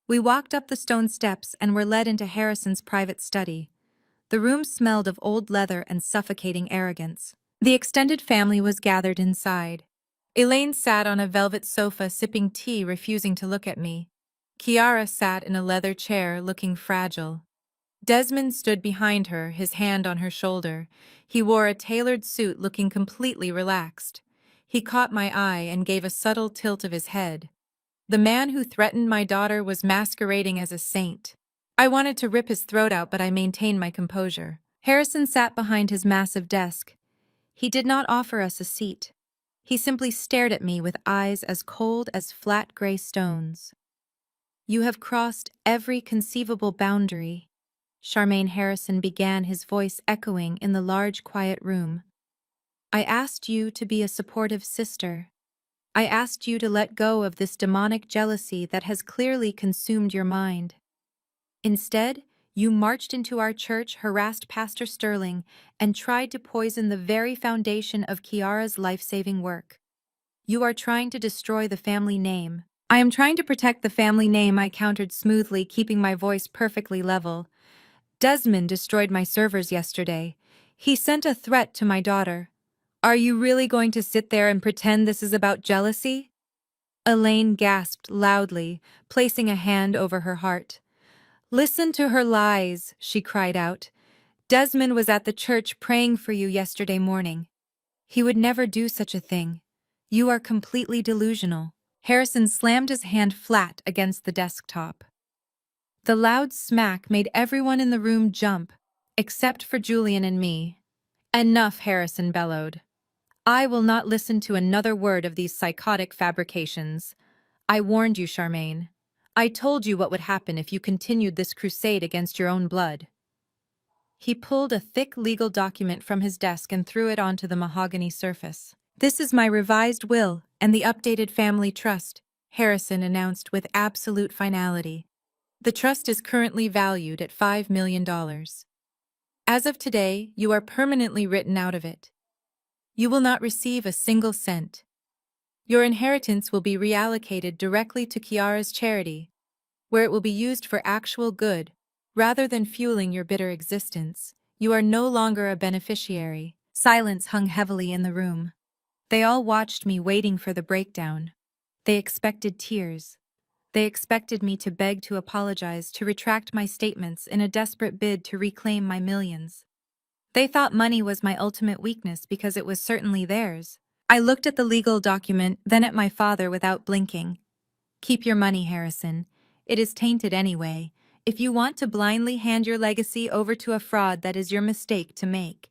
We walked up the stone steps and were led into Harrison's private study. The room smelled of old leather and suffocating arrogance. The extended family was gathered inside. Elaine sat on a velvet sofa sipping tea, refusing to look at me. Kiara sat in a leather chair, looking fragile. Desmond stood behind her, his hand on her shoulder. He wore a tailored suit, looking completely relaxed. He caught my eye and gave a subtle tilt of his head. The man who threatened my daughter was masquerading as a saint. I wanted to rip his throat out, but I maintained my composure. Harrison sat behind his massive desk. He did not offer us a seat. He simply stared at me with eyes as cold as flat gray stones. You have crossed every conceivable boundary. Charmaine Harrison began, his voice echoing in the large, quiet room. I asked you to be a supportive sister. I asked you to let go of this demonic jealousy that has clearly consumed your mind. Instead, you marched into our church, harassed Pastor Sterling, and tried to poison the very foundation of Kiara's life-saving work. You are trying to destroy the family name. I am trying to protect the family name, I countered smoothly, keeping my voice perfectly level. Desmond destroyed my servers yesterday. He sent a threat to my daughter. Are you really going to sit there and pretend this is about jealousy? Elaine gasped loudly, placing a hand over her heart. Listen to her lies, she cried out. Desmond was at the church praying for you yesterday morning. He would never do such a thing. You are completely delusional. Harrison slammed his hand flat against the desktop. The loud smack made everyone in the room jump, except for Julian and me. Enough, Harrison bellowed. I will not listen to another word of these psychotic fabrications. I warned you, Charmaine. I told you what would happen if you continued this crusade against your own blood. He pulled a thick legal document from his desk and threw it onto the mahogany surface. This is my revised will and the updated family trust, Harrison announced with absolute finality. The trust is currently valued at $5 million. As of today, you are permanently written out of it. You will not receive a single cent. Your inheritance will be reallocated directly to Kiara's charity, where it will be used for actual good, rather than fueling your bitter existence. You are no longer a beneficiary. Silence hung heavily in the room. They all watched me, waiting for the breakdown. They expected tears. They expected me to beg, to apologize, to retract my statements in a desperate bid to reclaim my millions. They thought money was my ultimate weakness because it was certainly theirs. I looked at the legal document, then at my father without blinking. Keep your money, Harrison. It is tainted anyway. If you want to blindly hand your legacy over to a fraud, that is your mistake to make.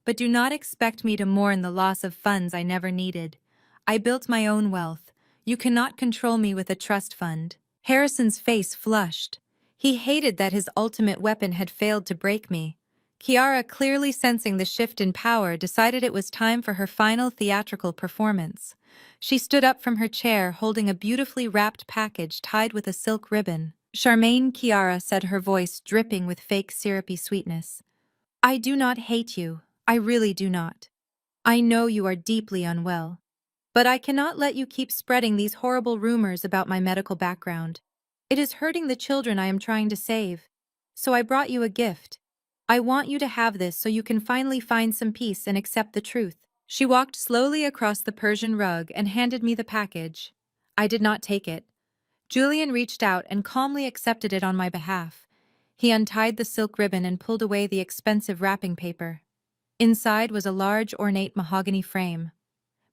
But do not expect me to mourn the loss of funds I never needed. I built my own wealth. You cannot control me with a trust fund. Harrison's face flushed. He hated that his ultimate weapon had failed to break me. Kiara, clearly sensing the shift in power, decided it was time for her final theatrical performance. She stood up from her chair holding a beautifully wrapped package tied with a silk ribbon. Charmaine, Kiara said, her voice dripping with fake syrupy sweetness. I do not hate you. I really do not. I know you are deeply unwell. But I cannot let you keep spreading these horrible rumors about my medical background. It is hurting the children I am trying to save. So I brought you a gift. I want you to have this so you can finally find some peace and accept the truth. She walked slowly across the Persian rug and handed me the package. I did not take it. Julian reached out and calmly accepted it on my behalf. He untied the silk ribbon and pulled away the expensive wrapping paper. Inside was a large, ornate mahogany frame.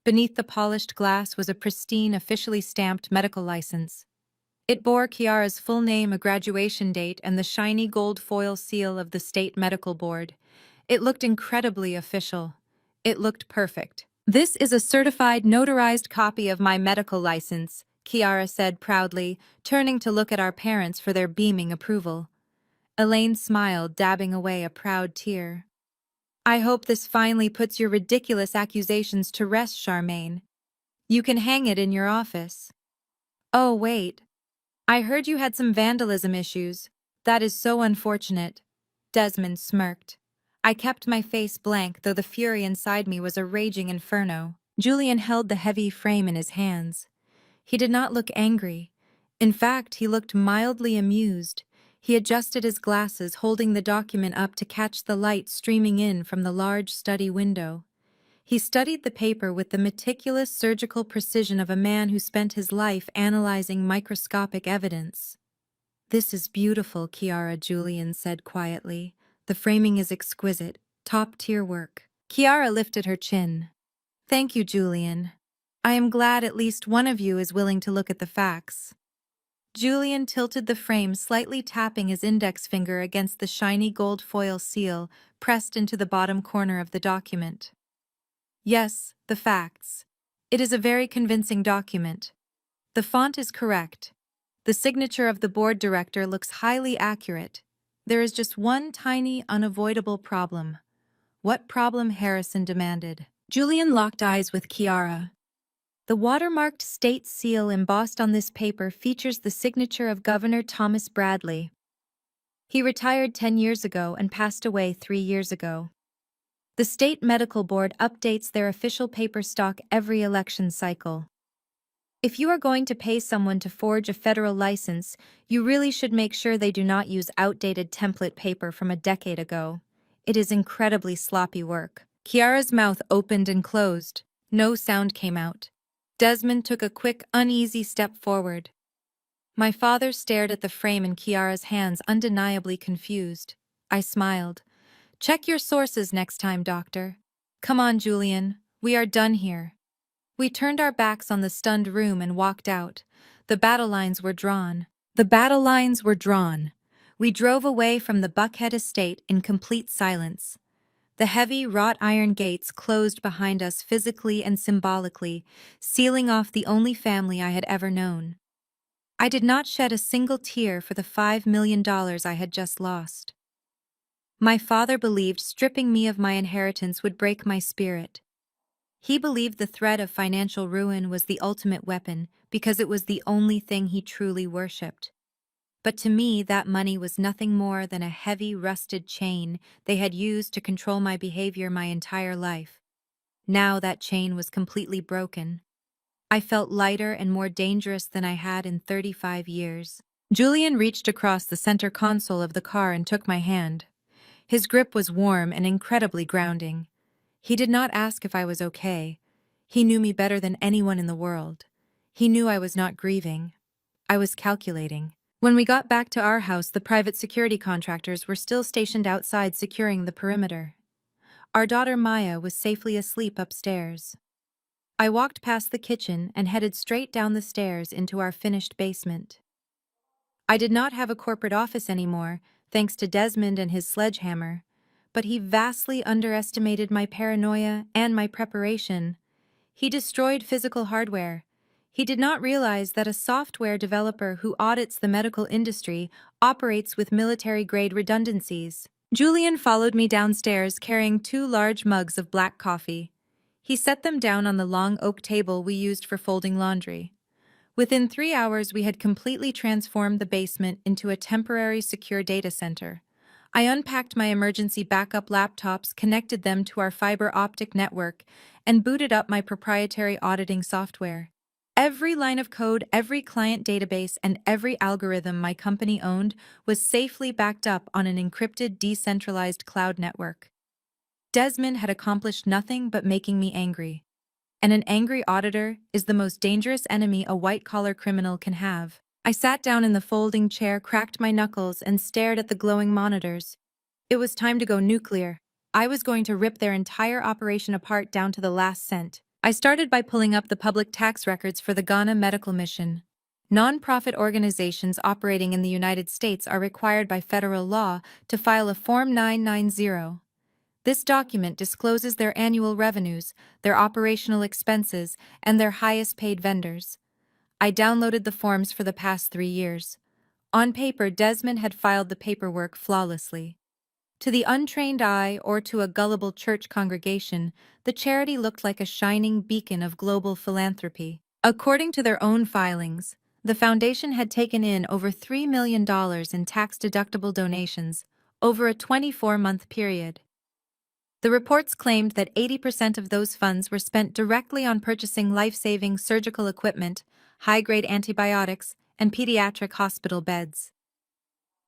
Beneath the polished glass was a pristine, officially stamped medical license. It bore Kiara's full name, a graduation date, and the shiny gold foil seal of the State Medical Board. It looked incredibly official. It looked perfect. This is a certified, notarized copy of my medical license, Kiara said proudly, turning to look at our parents for their beaming approval. Elaine smiled, dabbing away a proud tear. I hope this finally puts your ridiculous accusations to rest, Charmaine. You can hang it in your office. Oh, wait. I heard you had some vandalism issues. That is so unfortunate. Desmond smirked. I kept my face blank, though the fury inside me was a raging inferno. Julian held the heavy frame in his hands. He did not look angry. In fact, he looked mildly amused. He adjusted his glasses, holding the document up to catch the light streaming in from the large study window. He studied the paper with the meticulous surgical precision of a man who spent his life analyzing microscopic evidence. This is beautiful, Kiara, Julian said quietly. The framing is exquisite, top-tier work. Kiara lifted her chin. Thank you, Julian. I am glad at least one of you is willing to look at the facts. Julian tilted the frame, slightly tapping his index finger against the shiny gold foil seal pressed into the bottom corner of the document. Yes, the facts. It is a very convincing document. The font is correct. The signature of the board director looks highly accurate. There is just one tiny, unavoidable problem. What problem? Harrison demanded. Julian locked eyes with Kiara. The watermarked state seal embossed on this paper features the signature of Governor Thomas Bradley. He retired 10 years ago and passed away 3 years ago. The State Medical Board updates their official paper stock every election cycle. If you are going to pay someone to forge a federal license, you really should make sure they do not use outdated template paper from a decade ago. It is incredibly sloppy work. Kiara's mouth opened and closed. No sound came out. Desmond took a quick, uneasy step forward. My father stared at the frame in Kiara's hands, undeniably confused. I smiled. Check your sources next time, Doctor. Come on, Julian. We are done here. We turned our backs on the stunned room and walked out. The battle lines were drawn. We drove away from the Buckhead estate in complete silence. The heavy wrought iron gates closed behind us physically and symbolically, sealing off the only family I had ever known. I did not shed a single tear for the $5 million I had just lost. My father believed stripping me of my inheritance would break my spirit. He believed the threat of financial ruin was the ultimate weapon because it was the only thing he truly worshipped. But to me, that money was nothing more than a heavy, rusted chain they had used to control my behavior my entire life. Now that chain was completely broken. I felt lighter and more dangerous than I had in 35 years. Julian reached across the center console of the car and took my hand. His grip was warm and incredibly grounding. He did not ask if I was okay. He knew me better than anyone in the world. He knew I was not grieving. I was calculating. When we got back to our house, the private security contractors were still stationed outside securing the perimeter. Our daughter Maya was safely asleep upstairs. I walked past the kitchen and headed straight down the stairs into our finished basement. I did not have a corporate office anymore, thanks to Desmond and his sledgehammer, but he vastly underestimated my paranoia and my preparation. He destroyed physical hardware. He did not realize that a software developer who audits the medical industry operates with military-grade redundancies. Julian followed me downstairs carrying 2 large mugs of black coffee. He set them down on the long oak table we used for folding laundry. Within 3 hours, we had completely transformed the basement into a temporary secure data center. I unpacked my emergency backup laptops, connected them to our fiber optic network, and booted up my proprietary auditing software. Every line of code, every client database, and every algorithm my company owned was safely backed up on an encrypted, decentralized cloud network. Desmond had accomplished nothing but making me angry. And an angry auditor is the most dangerous enemy a white-collar criminal can have. I sat down in the folding chair, cracked my knuckles, and stared at the glowing monitors. It was time to go nuclear. I was going to rip their entire operation apart down to the last cent. I started by pulling up the public tax records for the Ghana Medical Mission. Non-profit organizations operating in the United States are required by federal law to file a Form 990. This document discloses their annual revenues, their operational expenses, and their highest-paid vendors. I downloaded the forms for the past 3 years. On paper, Desmond had filed the paperwork flawlessly. To the untrained eye or to a gullible church congregation, the charity looked like a shining beacon of global philanthropy. According to their own filings, the foundation had taken in over $3 million in tax-deductible donations over a 24-month period. The reports claimed that 80% of those funds were spent directly on purchasing life-saving surgical equipment, high-grade antibiotics, and pediatric hospital beds.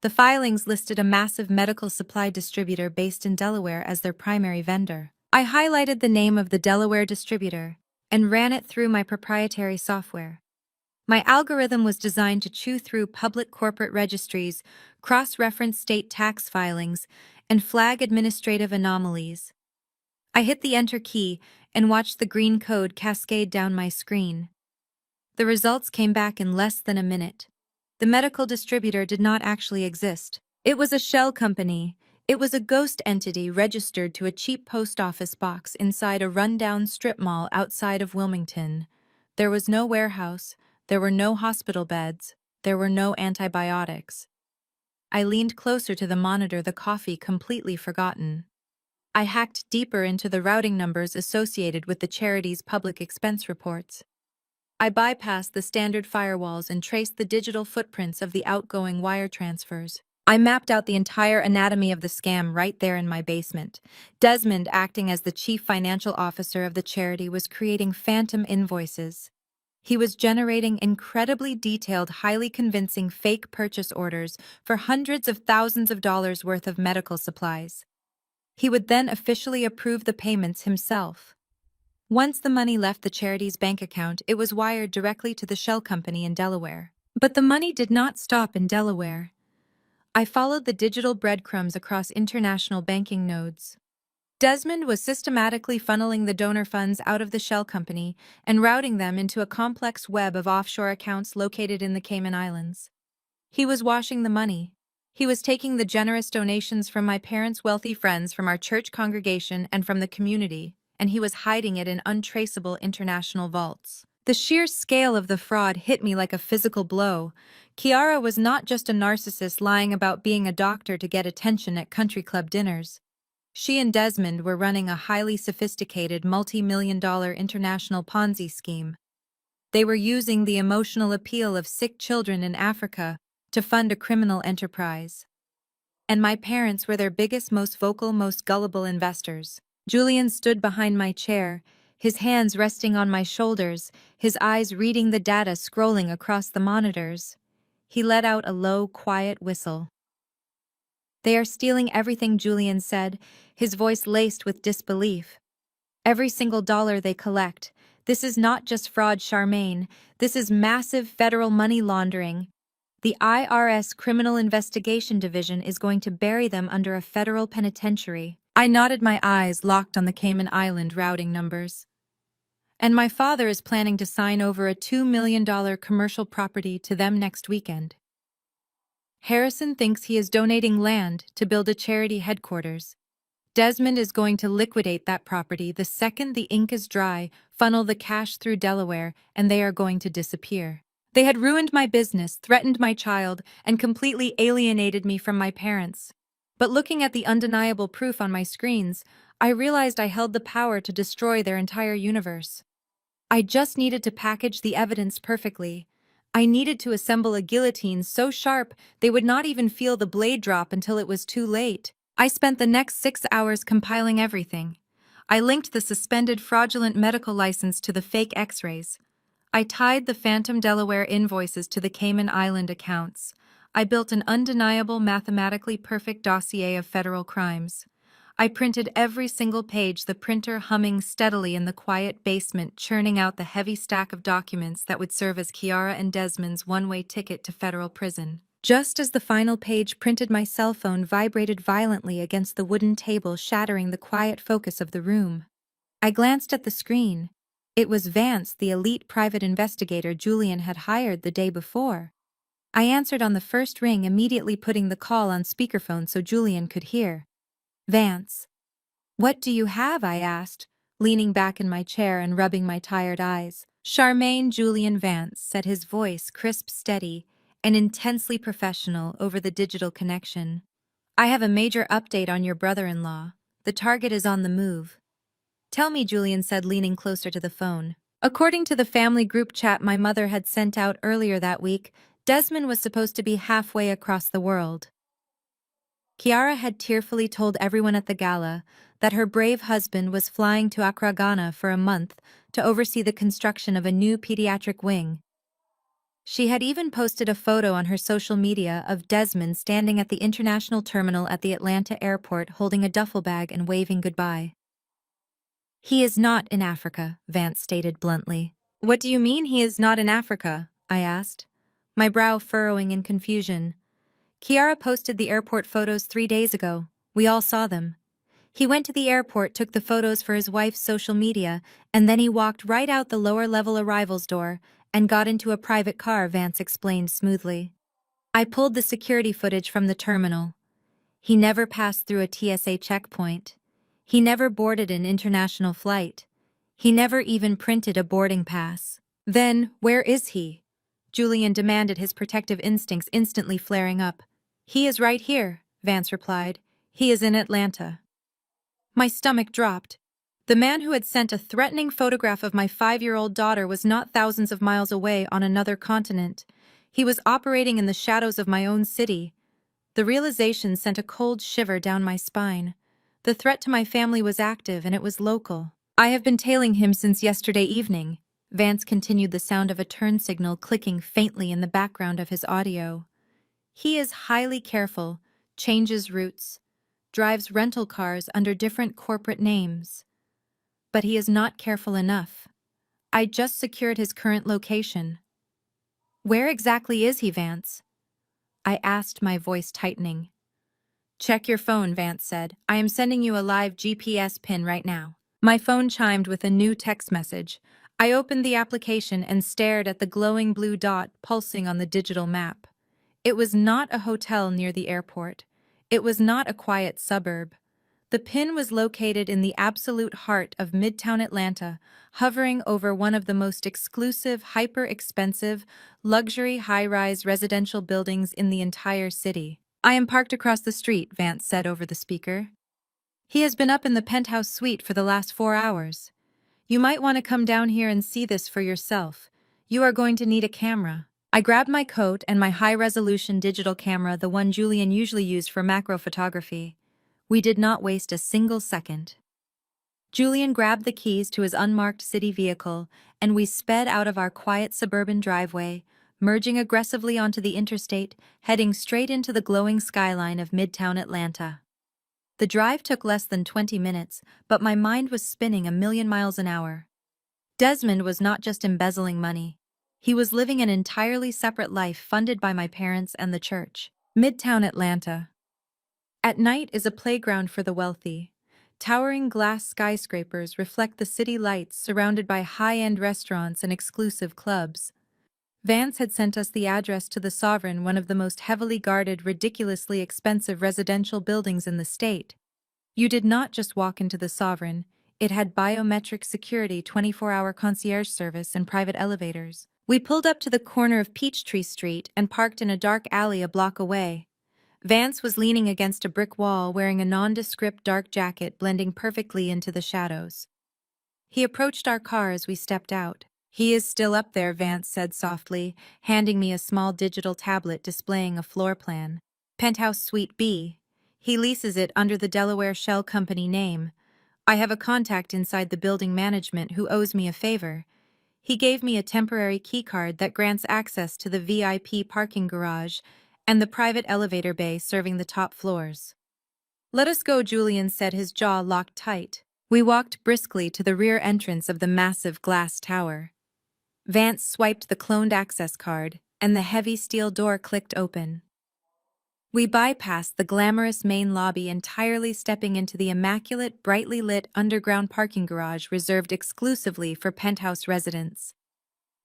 The filings listed a massive medical supply distributor based in Delaware as their primary vendor. I highlighted the name of the Delaware distributor and ran it through my proprietary software. My algorithm was designed to chew through public corporate registries, cross-reference state tax filings, and flag administrative anomalies. I hit the Enter key and watched the green code cascade down my screen. The results came back in less than a minute. The medical distributor did not actually exist. It was a shell company. It was a ghost entity registered to a cheap post office box inside a rundown strip mall outside of Wilmington. There was no warehouse. There were no hospital beds. There were no antibiotics. I leaned closer to the monitor, the coffee completely forgotten. I hacked deeper into the routing numbers associated with the charity's public expense reports. I bypassed the standard firewalls and traced the digital footprints of the outgoing wire transfers. I mapped out the entire anatomy of the scam right there in my basement. Desmond, acting as the chief financial officer of the charity, was creating phantom invoices. He was generating incredibly detailed, highly convincing fake purchase orders for hundreds of thousands of dollars worth of medical supplies. He would then officially approve the payments himself. Once the money left the charity's bank account, it was wired directly to the shell company in Delaware. But the money did not stop in Delaware. I followed the digital breadcrumbs across international banking nodes. Desmond was systematically funneling the donor funds out of the shell company and routing them into a complex web of offshore accounts located in the Cayman Islands. He was washing the money. He was taking the generous donations from my parents' wealthy friends, from our church congregation, and from the community, and he was hiding it in untraceable international vaults. The sheer scale of the fraud hit me like a physical blow. Kiara was not just a narcissist lying about being a doctor to get attention at country club dinners. She and Desmond were running a highly sophisticated, multi-million-dollar international Ponzi scheme. They were using the emotional appeal of sick children in Africa to fund a criminal enterprise. And my parents were their biggest, most vocal, most gullible investors. Julian stood behind my chair, his hands resting on my shoulders, his eyes reading the data scrolling across the monitors. He let out a low, quiet whistle. "They are stealing everything," Julian said, his voice laced with disbelief. "Every single dollar they collect. This is not just fraud, Charmaine. This is massive federal money laundering. The IRS Criminal Investigation Division is going to bury them under a federal penitentiary." I nodded, my eyes locked on the Cayman Island routing numbers. "And my father is planning to sign over a $2 million commercial property to them next weekend. Harrison thinks he is donating land to build a charity headquarters. Desmond is going to liquidate that property the second the ink is dry, funnel the cash through Delaware, and they are going to disappear. They had ruined my business, threatened my child, and completely alienated me from my parents. But looking at the undeniable proof on my screens, I realized I held the power to destroy their entire universe. I just needed to package the evidence perfectly. I needed to assemble a guillotine so sharp they would not even feel the blade drop until it was too late. I spent the next 6 hours compiling everything. I linked the suspended fraudulent medical license to the fake x-rays. I tied the phantom Delaware invoices to the Cayman Island accounts. I built an undeniable, mathematically perfect dossier of federal crimes. I printed every single page, the printer humming steadily in the quiet basement, churning out the heavy stack of documents that would serve as Kiara and Desmond's one-way ticket to federal prison. Just as the final page printed, my cell phone vibrated violently against the wooden table, shattering the quiet focus of the room. I glanced at the screen. It was Vance, the elite private investigator Julian had hired the day before. I answered on the first ring, immediately putting the call on speakerphone so Julian could hear. Vance. What do you have? I asked, leaning back in my chair and rubbing my tired eyes. Charmaine, Julian Vance said, his voice crisp, steady, and intensely professional over the digital connection. I have a major update on your brother-in-law. The target is on the move. Tell me, Julian said, leaning closer to the phone. According to the family group chat my mother had sent out earlier that week, Desmond was supposed to be halfway across the world. Kiara had tearfully told everyone at the gala that her brave husband was flying to Accra, Ghana for a month to oversee the construction of a new pediatric wing. She had even posted a photo on her social media of Desmond standing at the international terminal at the Atlanta airport holding a duffel bag and waving goodbye. He is not in Africa, Vance stated bluntly. What do you mean he is not in Africa? I asked, my brow furrowing in confusion. Kiara posted the airport photos 3 days ago. We all saw them. He went to the airport, took the photos for his wife's social media, and then he walked right out the lower-level arrivals door and got into a private car, Vance explained smoothly. I pulled the security footage from the terminal. He never passed through a TSA checkpoint. He never boarded an international flight. He never even printed a boarding pass. Then, where is he? Julian demanded, his protective instincts instantly flaring up. He is right here, Vance replied. He is in Atlanta. My stomach dropped. The man who had sent a threatening photograph of my 5-year-old daughter was not thousands of miles away on another continent. He was operating in the shadows of my own city. The realization sent a cold shiver down my spine. The threat to my family was active, and it was local. I have been tailing him since yesterday evening, Vance continued, the sound of a turn signal clicking faintly in the background of his audio. He is highly careful, changes routes, drives rental cars under different corporate names. But he is not careful enough. I just secured his current location. Where exactly is he, Vance? I asked, my voice tightening. Check your phone, Vance said. I am sending you a live GPS pin right now. My phone chimed with a new text message. I opened the application and stared at the glowing blue dot pulsing on the digital map. It was not a hotel near the airport. It was not a quiet suburb. The pin was located in the absolute heart of Midtown Atlanta, hovering over one of the most exclusive, hyper-expensive, luxury high-rise residential buildings in the entire city. I am parked across the street, Vance said over the speaker. He has been up in the penthouse suite for the last 4 hours. You might want to come down here and see this for yourself. You are going to need a camera. I grabbed my coat and my high-resolution digital camera, the one Julian usually used for macro photography. We did not waste a single second. Julian grabbed the keys to his unmarked city vehicle, and we sped out of our quiet suburban driveway, merging aggressively onto the interstate, heading straight into the glowing skyline of Midtown Atlanta. The drive took less than 20 minutes, but my mind was spinning a million miles an hour. Desmond was not just embezzling money. He was living an entirely separate life funded by my parents and the church. Midtown Atlanta. At night is a playground for the wealthy. Towering glass skyscrapers reflect the city lights, surrounded by high-end restaurants and exclusive clubs. Vance had sent us the address to the Sovereign, one of the most heavily guarded, ridiculously expensive residential buildings in the state. You did not just walk into the Sovereign. It had biometric security, 24-hour concierge service, and private elevators. We pulled up to the corner of Peachtree Street and parked in a dark alley a block away. Vance was leaning against a brick wall wearing a nondescript dark jacket blending perfectly into the shadows. He approached our car as we stepped out. "He is still up there," Vance said softly, handing me a small digital tablet displaying a floor plan. "Penthouse Suite B. He leases it under the Delaware Shell Company name. I have a contact inside the building management who owes me a favor." He gave me a temporary keycard that grants access to the VIP parking garage and the private elevator bay serving the top floors. "Let us go," Julian said, his jaw locked tight. We walked briskly to the rear entrance of the massive glass tower. Vance swiped the cloned access card, and the heavy steel door clicked open. We bypassed the glamorous main lobby, entirely stepping into the immaculate, brightly lit underground parking garage reserved exclusively for penthouse residents.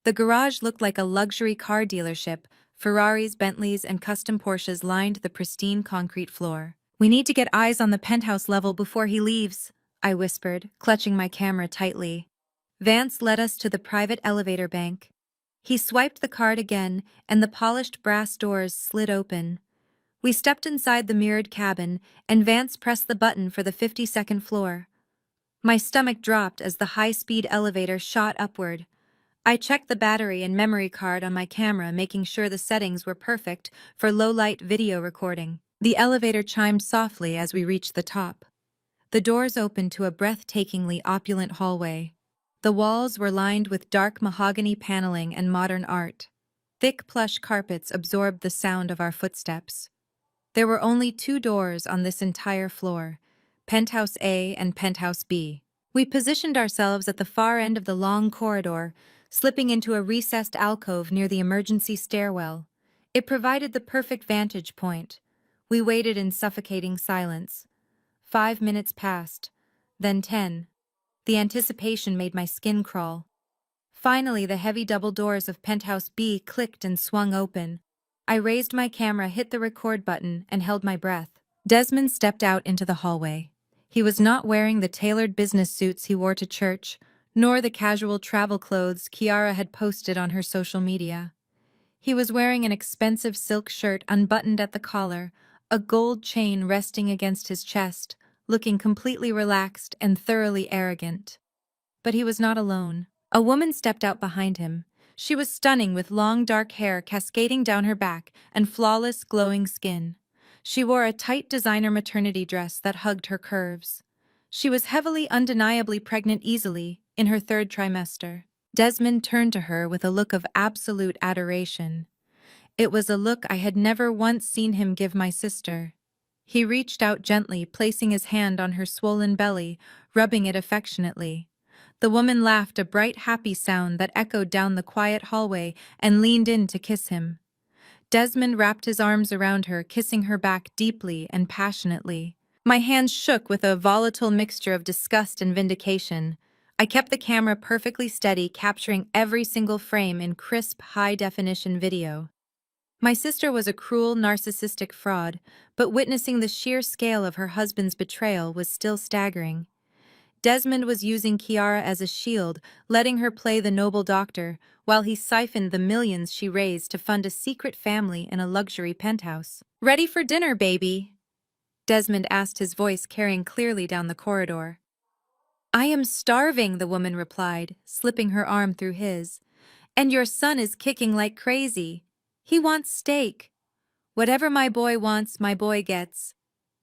The garage looked like a luxury car dealership. Ferraris, Bentleys, and custom Porsches lined the pristine concrete floor. "We need to get eyes on the penthouse level before he leaves," I whispered, clutching my camera tightly. Vance led us to the private elevator bank. He swiped the card again, and the polished brass doors slid open. We stepped inside the mirrored cabin, and Vance pressed the button for the 52nd floor. My stomach dropped as the high-speed elevator shot upward. I checked the battery and memory card on my camera, making sure the settings were perfect for low-light video recording. The elevator chimed softly as we reached the top. The doors opened to a breathtakingly opulent hallway. The walls were lined with dark mahogany paneling and modern art. Thick plush carpets absorbed the sound of our footsteps. There were only 2 doors on this entire floor, Penthouse A and Penthouse B. We positioned ourselves at the far end of the long corridor, slipping into a recessed alcove near the emergency stairwell. It provided the perfect vantage point. We waited in suffocating silence. 5 minutes passed, then 10. The anticipation made my skin crawl. Finally, the heavy double doors of Penthouse B clicked and swung open. I raised my camera, hit the record button, and held my breath. Desmond stepped out into the hallway. He was not wearing the tailored business suits he wore to church, nor the casual travel clothes Kiara had posted on her social media. He was wearing an expensive silk shirt unbuttoned at the collar, a gold chain resting against his chest, looking completely relaxed and thoroughly arrogant. But he was not alone. A woman stepped out behind him. She was stunning, with long dark hair cascading down her back and flawless glowing skin. She wore a tight designer maternity dress that hugged her curves. She was heavily, undeniably pregnant, easily in her 3rd trimester. Desmond turned to her with a look of absolute adoration. It was a look I had never once seen him give my sister. He reached out gently, placing his hand on her swollen belly, rubbing it affectionately. The woman laughed, a bright, happy sound that echoed down the quiet hallway, and leaned in to kiss him. Desmond wrapped his arms around her, kissing her back deeply and passionately. My hands shook with a volatile mixture of disgust and vindication. I kept the camera perfectly steady, capturing every single frame in crisp, high-definition video. My sister was a cruel, narcissistic fraud, but witnessing the sheer scale of her husband's betrayal was still staggering. Desmond was using Kiara as a shield, letting her play the noble doctor, while he siphoned the millions she raised to fund a secret family in a luxury penthouse. "Ready for dinner, baby?" Desmond asked, his voice carrying clearly down the corridor. "I am starving," the woman replied, slipping her arm through his. "And your son is kicking like crazy. He wants steak." "Whatever my boy wants, my boy gets."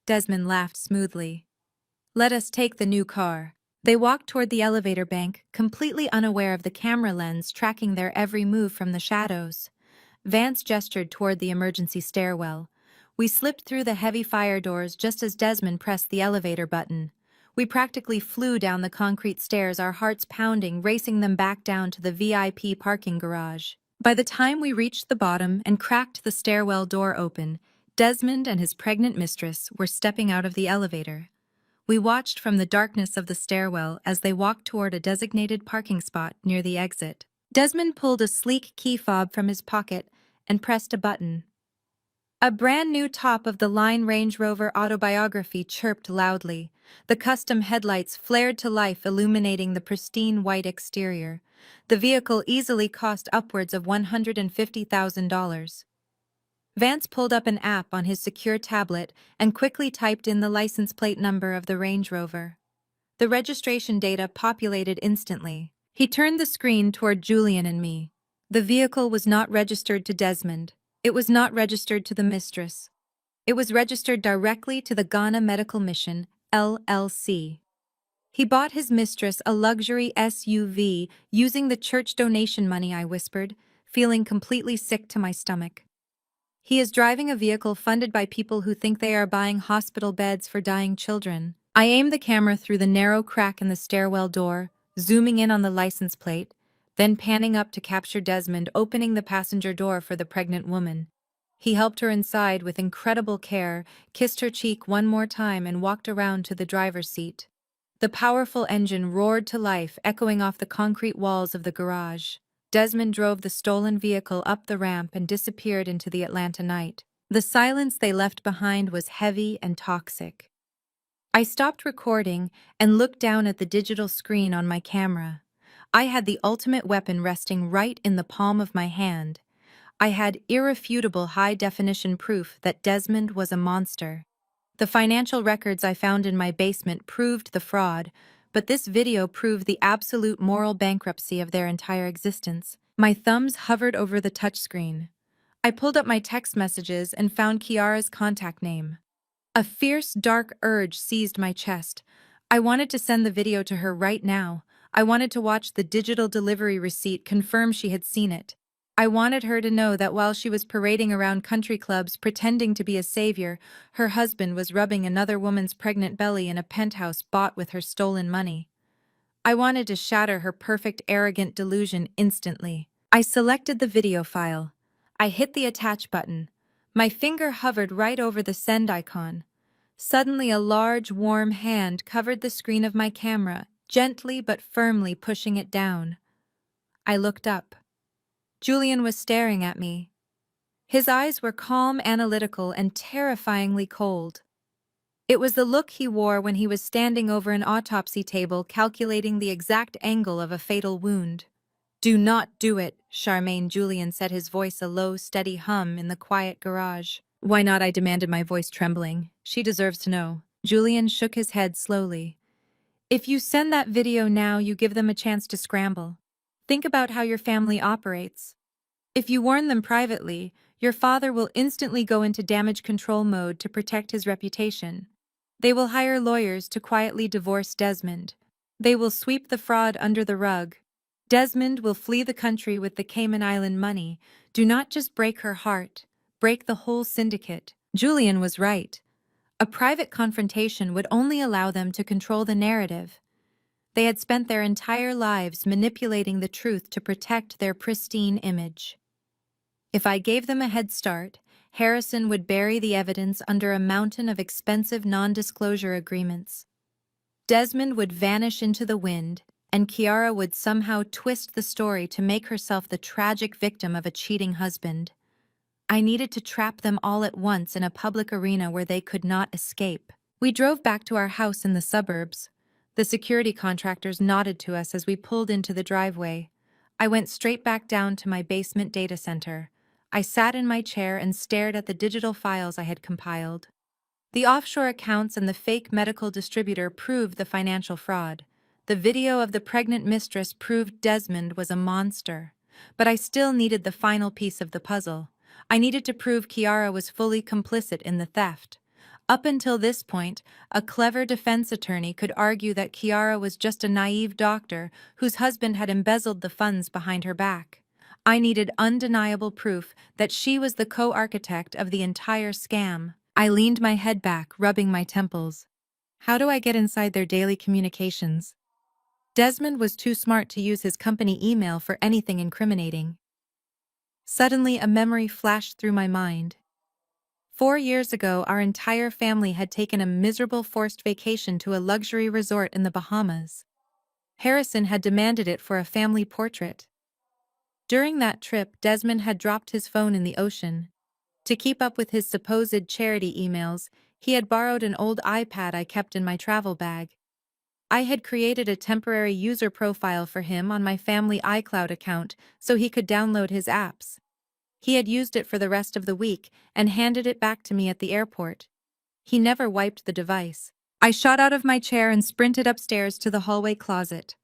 Desmond laughed smoothly. "Let us take the new car." They walked toward the elevator bank, completely unaware of the camera lens tracking their every move from the shadows. Vance gestured toward the emergency stairwell. We slipped through the heavy fire doors just as Desmond pressed the elevator button. We practically flew down the concrete stairs, our hearts pounding, racing them back down to the VIP parking garage. By the time we reached the bottom and cracked the stairwell door open, Desmond and his pregnant mistress were stepping out of the elevator. We watched from the darkness of the stairwell as they walked toward a designated parking spot near the exit. Desmond pulled a sleek key fob from his pocket and pressed a button. A brand new top-of-the-line Range Rover Autobiography chirped loudly. The custom headlights flared to life, illuminating the pristine white exterior. The vehicle easily cost upwards of $150,000. Vance pulled up an app on his secure tablet and quickly typed in the license plate number of the Range Rover. The registration data populated instantly. He turned the screen toward Julian and me. The vehicle was not registered to Desmond. It was not registered to the mistress. It was registered directly to the Ghana Medical Mission, LLC. He bought his mistress a luxury SUV using the church donation money, I whispered, feeling completely sick to my stomach. He is driving a vehicle funded by people who think they are buying hospital beds for dying children. I aimed the camera through the narrow crack in the stairwell door, zooming in on the license plate, then panning up to capture Desmond opening the passenger door for the pregnant woman. He helped her inside with incredible care, kissed her cheek one more time and walked around to the driver's seat. The powerful engine roared to life, echoing off the concrete walls of the garage. Desmond drove the stolen vehicle up the ramp and disappeared into the Atlanta night. The silence they left behind was heavy and toxic. I stopped recording and looked down at the digital screen on my camera. I had the ultimate weapon resting right in the palm of my hand. I had irrefutable high-definition proof that Desmond was a monster. The financial records I found in my basement proved the fraud, but this video proved the absolute moral bankruptcy of their entire existence. My thumbs hovered over the touchscreen. I pulled up my text messages and found Kiara's contact name. A fierce, dark urge seized my chest. I wanted to send the video to her right now. I wanted to watch the digital delivery receipt confirm she had seen it. I wanted her to know that while she was parading around country clubs pretending to be a savior, her husband was rubbing another woman's pregnant belly in a penthouse bought with her stolen money. I wanted to shatter her perfect, arrogant delusion instantly. I selected the video file. I hit the attach button. My finger hovered right over the send icon. Suddenly, a large, warm hand covered the screen of my camera, gently but firmly pushing it down. I looked up. Julian was staring at me. His eyes were calm, analytical, and terrifyingly cold. It was the look he wore when he was standing over an autopsy table calculating the exact angle of a fatal wound. "Do not do it," Charmaine, Julian said, his voice a low, steady hum in the quiet garage. "Why not?" I demanded, my voice trembling. "She deserves to know." Julian shook his head slowly. "If you send that video now, you give them a chance to scramble. Think about how your family operates. If you warn them privately, your father will instantly go into damage control mode to protect his reputation. They will hire lawyers to quietly divorce Desmond. They will sweep the fraud under the rug. Desmond will flee the country with the Cayman Island money. Do not just break her heart, break the whole syndicate." Julian was right. A private confrontation would only allow them to control the narrative. They had spent their entire lives manipulating the truth to protect their pristine image. If I gave them a head start, Harrison would bury the evidence under a mountain of expensive non-disclosure agreements. Desmond would vanish into the wind, and Kiara would somehow twist the story to make herself the tragic victim of a cheating husband. I needed to trap them all at once in a public arena where they could not escape. We drove back to our house in the suburbs. The security contractors nodded to us as we pulled into the driveway. I went straight back down to my basement data center. I sat in my chair and stared at the digital files I had compiled. The offshore accounts and the fake medical distributor proved the financial fraud. The video of the pregnant mistress proved Desmond was a monster. But I still needed the final piece of the puzzle. I needed to prove Kiara was fully complicit in the theft. Up until this point, a clever defense attorney could argue that Kiara was just a naive doctor whose husband had embezzled the funds behind her back. I needed undeniable proof that she was the co-architect of the entire scam. I leaned my head back, rubbing my temples. How do I get inside their daily communications? Desmond was too smart to use his company email for anything incriminating. Suddenly, a memory flashed through my mind. 4 years ago, our entire family had taken a miserable forced vacation to a luxury resort in the Bahamas. Harrison had demanded it for a family portrait. During that trip, Desmond had dropped his phone in the ocean. To keep up with his supposed charity emails, he had borrowed an old iPad I kept in my travel bag. I had created a temporary user profile for him on my family iCloud account so he could download his apps. He had used it for the rest of the week and handed it back to me at the airport. He never wiped the device. I shot out of my chair and sprinted upstairs to the hallway closet.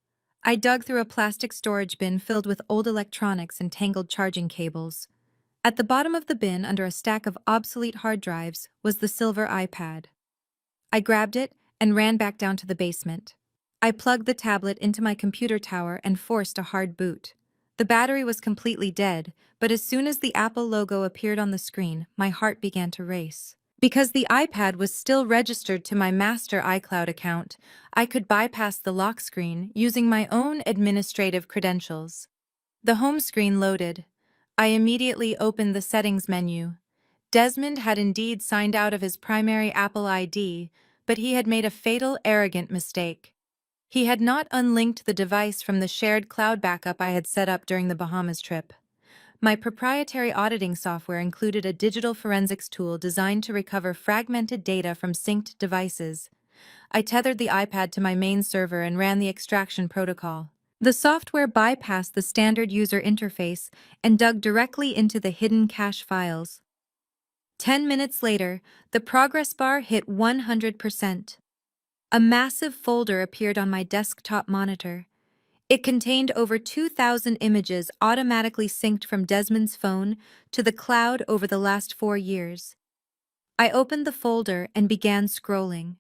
I dug through a plastic storage bin filled with old electronics and tangled charging cables. At the bottom of the bin, under a stack of obsolete hard drives, was the silver iPad. I grabbed it and ran back down to the basement. I plugged the tablet into my computer tower and forced a hard boot. The battery was completely dead, but as soon as the Apple logo appeared on the screen, my heart began to race. Because the iPad was still registered to my master iCloud account, I could bypass the lock screen using my own administrative credentials. The home screen loaded. I immediately opened the settings menu. Desmond had indeed signed out of his primary Apple ID, but he had made a fatal, arrogant mistake. He had not unlinked the device from the shared cloud backup I had set up during the Bahamas trip. My proprietary auditing software included a digital forensics tool designed to recover fragmented data from synced devices. I tethered the iPad to my main server and ran the extraction protocol. The software bypassed the standard user interface and dug directly into the hidden cache files. 10 minutes later, the progress bar hit 100%. A massive folder appeared on my desktop monitor. It contained over 2,000 images automatically synced from Desmond's phone to the cloud over the last 4 years. I opened the folder and began scrolling.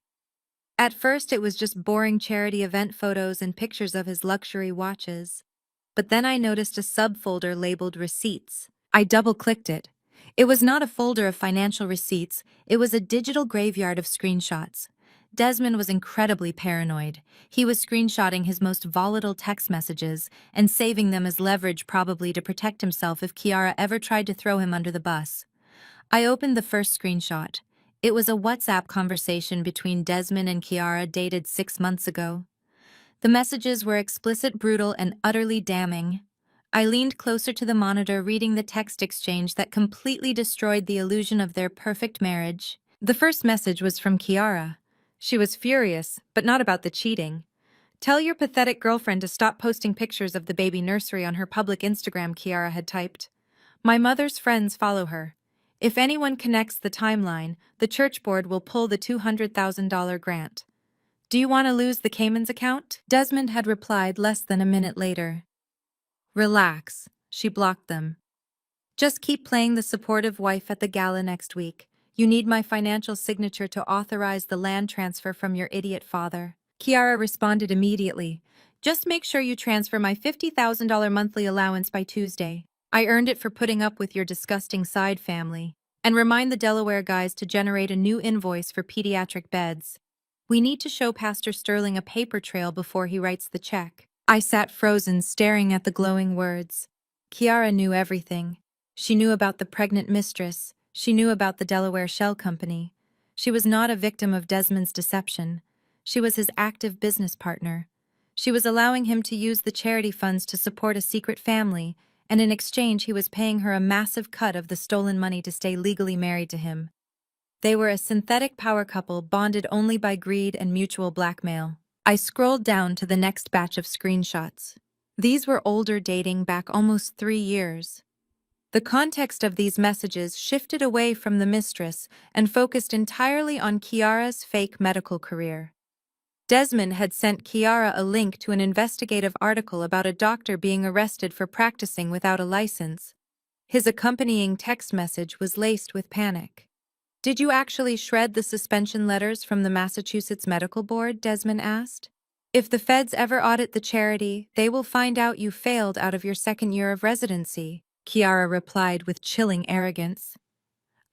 At first, it was just boring charity event photos and pictures of his luxury watches. But then I noticed a subfolder labeled Receipts. I double-clicked it. It was not a folder of financial receipts, it was a digital graveyard of screenshots. Desmond was incredibly paranoid. He was screenshotting his most volatile text messages and saving them as leverage, probably to protect himself if Kiara ever tried to throw him under the bus. I opened the first screenshot. It was a WhatsApp conversation between Desmond and Kiara dated 6 months ago. The messages were explicit, brutal, and utterly damning. I leaned closer to the monitor, reading the text exchange that completely destroyed the illusion of their perfect marriage. The first message was from Kiara. She was furious, but not about the cheating. "Tell your pathetic girlfriend to stop posting pictures of the baby nursery on her public Instagram," Kiara had typed. "My mother's friends follow her. If anyone connects the timeline, the church board will pull the $200,000 grant. Do you want to lose the Cayman's account?" Desmond had replied less than a minute later. "Relax," she blocked them. "Just keep playing the supportive wife at the gala next week. You need my financial signature to authorize the land transfer from your idiot father." Kiara responded immediately. "Just make sure you transfer my $50,000 monthly allowance by Tuesday. I earned it for putting up with your disgusting side family. And remind the Delaware guys to generate a new invoice for pediatric beds. We need to show Pastor Sterling a paper trail before he writes the check." I sat frozen, staring at the glowing words. Kiara knew everything. She knew about the pregnant mistress. She knew about the Delaware Shell Company. She was not a victim of Desmond's deception. She was his active business partner. She was allowing him to use the charity funds to support a secret family, and in exchange he was paying her a massive cut of the stolen money to stay legally married to him. They were a synthetic power couple bonded only by greed and mutual blackmail. I scrolled down to the next batch of screenshots. These were older, dating back almost 3 years. The context of these messages shifted away from the mistress and focused entirely on Kiara's fake medical career. Desmond had sent Kiara a link to an investigative article about a doctor being arrested for practicing without a license. His accompanying text message was laced with panic. "Did you actually shred the suspension letters from the Massachusetts Medical Board?" Desmond asked. "If the feds ever audit the charity, they will find out you failed out of your 2nd year of residency," Kiara replied with chilling arrogance.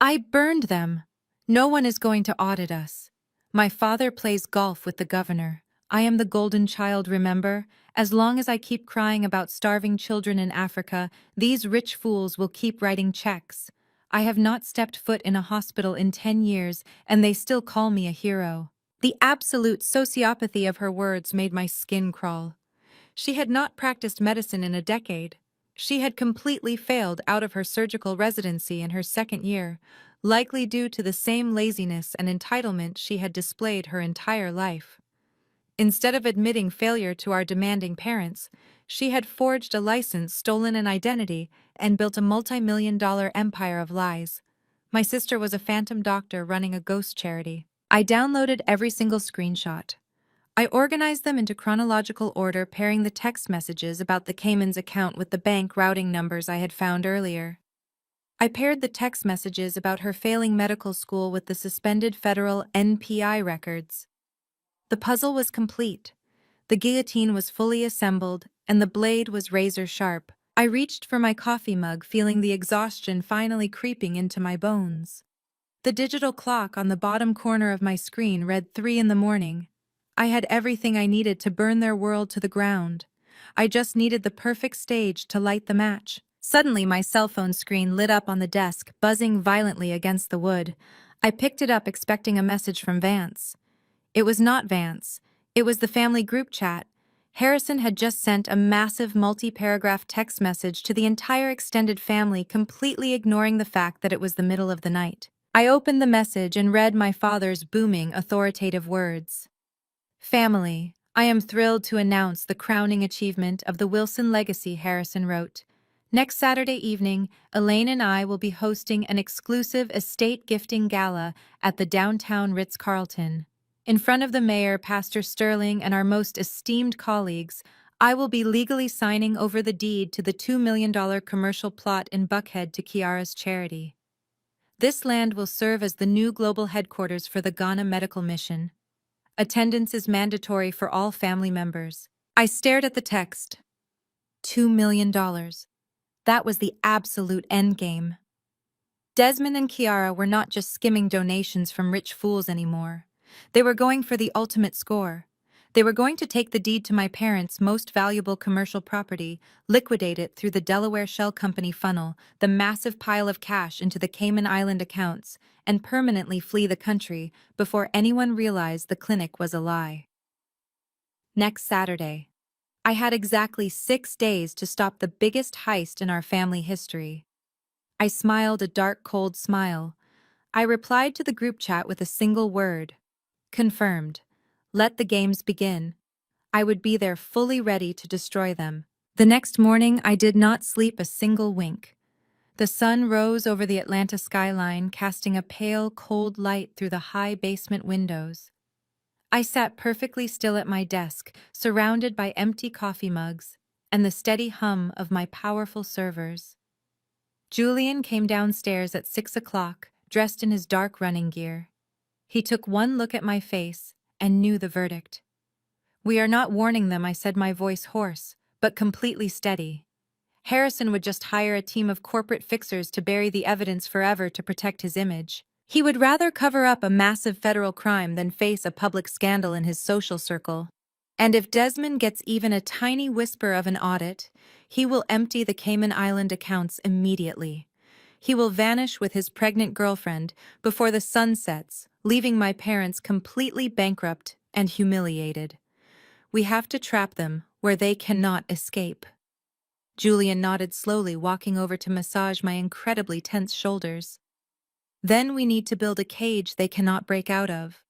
"I burned them. No one is going to audit us. My father plays golf with the governor. I am the golden child, remember? As long as I keep crying about starving children in Africa, these rich fools will keep writing checks. I have not stepped foot in a hospital in 10 years, and they still call me a hero." The absolute sociopathy of her words made my skin crawl. She had not practiced medicine in a decade. She had completely failed out of her surgical residency in her 2nd year, likely due to the same laziness and entitlement she had displayed her entire life. Instead of admitting failure to our demanding parents, she had forged a license, stolen an identity, and built a multi-million-dollar empire of lies. My sister was a phantom doctor running a ghost charity. I downloaded every single screenshot. I organized them into chronological order, pairing the text messages about the Cayman's account with the bank routing numbers I had found earlier. I paired the text messages about her failing medical school with the suspended federal NPI records. The puzzle was complete. The guillotine was fully assembled, and the blade was razor sharp. I reached for my coffee mug, feeling the exhaustion finally creeping into my bones. The digital clock on the bottom corner of my screen read 3 in the morning. I had everything I needed to burn their world to the ground. I just needed the perfect stage to light the match. Suddenly, my cell phone screen lit up on the desk, buzzing violently against the wood. I picked it up, expecting a message from Vance. It was not Vance. It was the family group chat. Harrison had just sent a massive multi-paragraph text message to the entire extended family, completely ignoring the fact that it was the middle of the night. I opened the message and read my father's booming, authoritative words. Family, I am thrilled to announce the crowning achievement of the Wilson legacy, Harrison wrote. Next Saturday evening, Elaine and I will be hosting an exclusive estate gifting gala at the downtown Ritz-Carlton. In front of the mayor, Pastor Sterling, and our most esteemed colleagues, I will be legally signing over the deed to the $2 million commercial plot in Buckhead to Kiara's charity. This land will serve as the new global headquarters for the Ghana Medical Mission. Attendance is mandatory for all family members. I stared at the text. $2 million. That was the absolute endgame. Desmond and Kiara were not just skimming donations from rich fools anymore. They were going for the ultimate score. They were going to take the deed to my parents' most valuable commercial property, liquidate it through the Delaware Shell Company funnel, the massive pile of cash into the Cayman Island accounts, and permanently flee the country before anyone realized the clinic was a lie. Next Saturday. I had exactly 6 days to stop the biggest heist in our family history. I smiled a dark, cold smile. I replied to the group chat with a single word. Confirmed. Let the games begin. I would be there fully ready to destroy them. The next morning, I did not sleep a single wink. The sun rose over the Atlanta skyline, casting a pale, cold light through the high basement windows. I sat perfectly still at my desk, surrounded by empty coffee mugs and the steady hum of my powerful servers. Julian came downstairs at 6 o'clock, dressed in his dark running gear. He took one look at my face and knew the verdict. "We are not warning them," I said, my voice hoarse, but completely steady. Harrison would just hire a team of corporate fixers to bury the evidence forever to protect his image. He would rather cover up a massive federal crime than face a public scandal in his social circle. And if Desmond gets even a tiny whisper of an audit, he will empty the Cayman Island accounts immediately. He will vanish with his pregnant girlfriend before the sun sets, leaving my parents completely bankrupt and humiliated. We have to trap them where they cannot escape. Julian nodded slowly, walking over to massage my incredibly tense shoulders. Then we need to build a cage they cannot break out of.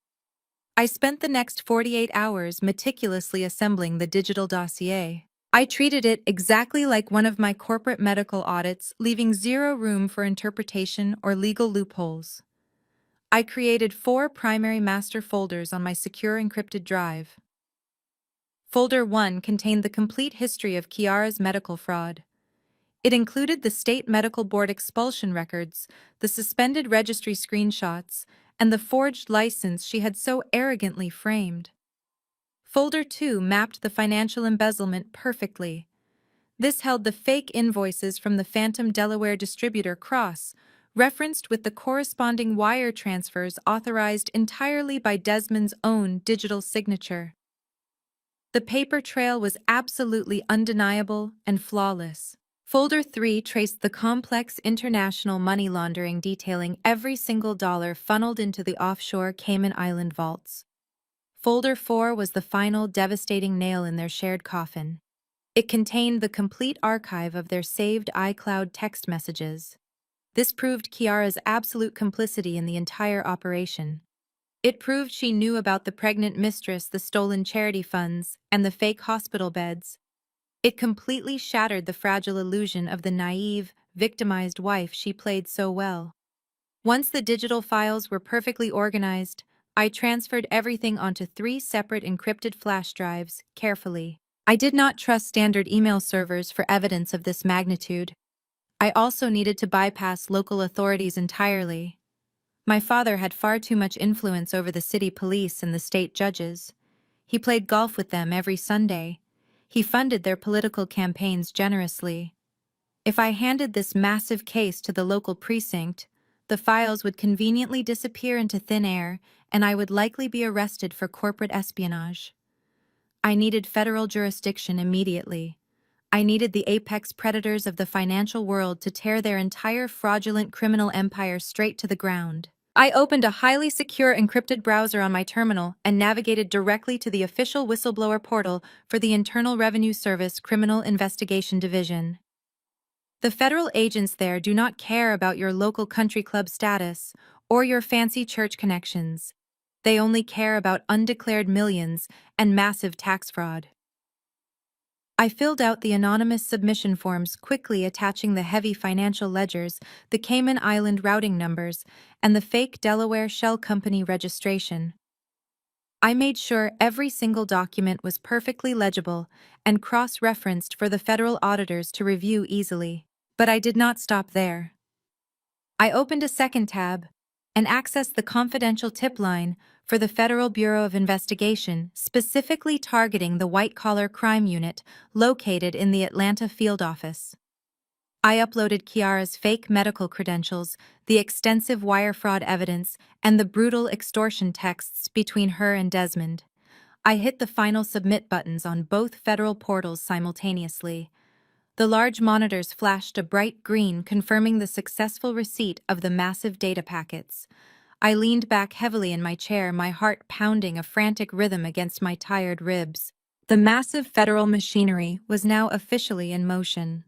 I spent the next 48 hours meticulously assembling the digital dossier. I treated it exactly like one of my corporate medical audits, leaving zero room for interpretation or legal loopholes. I created 4 primary master folders on my secure encrypted drive. Folder 1 contained the complete history of Kiara's medical fraud. It included the state medical board expulsion records, the suspended registry screenshots, and the forged license she had so arrogantly framed. Folder 2 mapped the financial embezzlement perfectly. This held the fake invoices from the phantom Delaware distributor Cross, referenced with the corresponding wire transfers authorized entirely by Desmond's own digital signature. The paper trail was absolutely undeniable and flawless. Folder 3 traced the complex international money laundering, detailing every single dollar funneled into the offshore Cayman Island vaults. Folder 4 was the final devastating nail in their shared coffin. It contained the complete archive of their saved iCloud text messages. This proved Kiara's absolute complicity in the entire operation. It proved she knew about the pregnant mistress, the stolen charity funds, and the fake hospital beds. It completely shattered the fragile illusion of the naive, victimized wife she played so well. Once the digital files were perfectly organized, I transferred everything onto 3 separate encrypted flash drives, carefully. I did not trust standard email servers for evidence of this magnitude. I also needed to bypass local authorities entirely. My father had far too much influence over the city police and the state judges. He played golf with them every Sunday. He funded their political campaigns generously. If I handed this massive case to the local precinct, the files would conveniently disappear into thin air, and I would likely be arrested for corporate espionage. I needed federal jurisdiction immediately. I needed the apex predators of the financial world to tear their entire fraudulent criminal empire straight to the ground. I opened a highly secure encrypted browser on my terminal and navigated directly to the official whistleblower portal for the Internal Revenue Service Criminal Investigation Division. The federal agents there do not care about your local country club status or your fancy church connections. They only care about undeclared millions and massive tax fraud. I filled out the anonymous submission forms, quickly attaching the heavy financial ledgers, the Cayman Island routing numbers, and the fake Delaware Shell Company registration. I made sure every single document was perfectly legible and cross-referenced for the federal auditors to review easily. But I did not stop there. I opened a second tab and accessed the confidential tip line for the Federal Bureau of Investigation, specifically targeting the white-collar crime unit located in the Atlanta field office. I uploaded Kiara's fake medical credentials, the extensive wire fraud evidence, and the brutal extortion texts between her and Desmond. I hit the final submit buttons on both federal portals simultaneously. The large monitors flashed a bright green, confirming the successful receipt of the massive data packets. I leaned back heavily in my chair, my heart pounding a frantic rhythm against my tired ribs. The massive federal machinery was now officially in motion.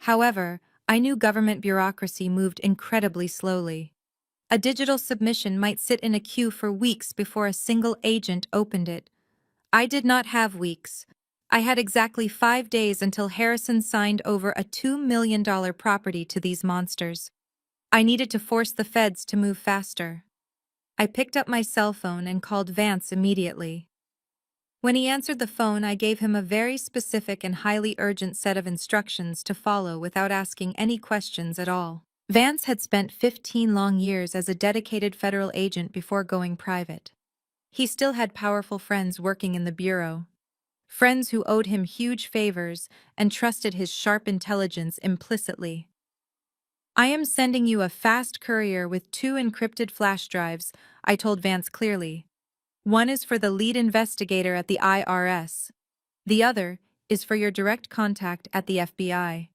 However, I knew government bureaucracy moved incredibly slowly. A digital submission might sit in a queue for weeks before a single agent opened it. I did not have weeks. I had exactly 5 days until Harrison signed over a $2 million property to these monsters. I needed to force the feds to move faster. I picked up my cell phone and called Vance immediately. When he answered the phone, I gave him a very specific and highly urgent set of instructions to follow without asking any questions at all. Vance had spent 15 long years as a dedicated federal agent before going private. He still had powerful friends working in the bureau. Friends who owed him huge favors and trusted his sharp intelligence implicitly. "I am sending you a fast courier with 2 encrypted flash drives," I told Vance clearly. "One is for the lead investigator at the IRS. The other is for your direct contact at the FBI.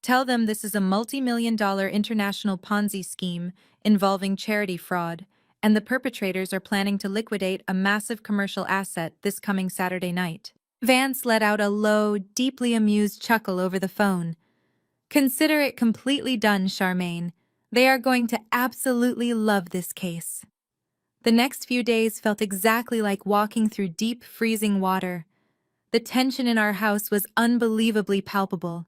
Tell them this is a multi-million-dollar international Ponzi scheme involving charity fraud, and the perpetrators are planning to liquidate a massive commercial asset this coming Saturday night." Vance let out a low, deeply amused chuckle over the phone. "Consider it completely done, Charmaine. They are going to absolutely love this case." The next few days felt exactly like walking through deep, freezing water. The tension in our house was unbelievably palpable.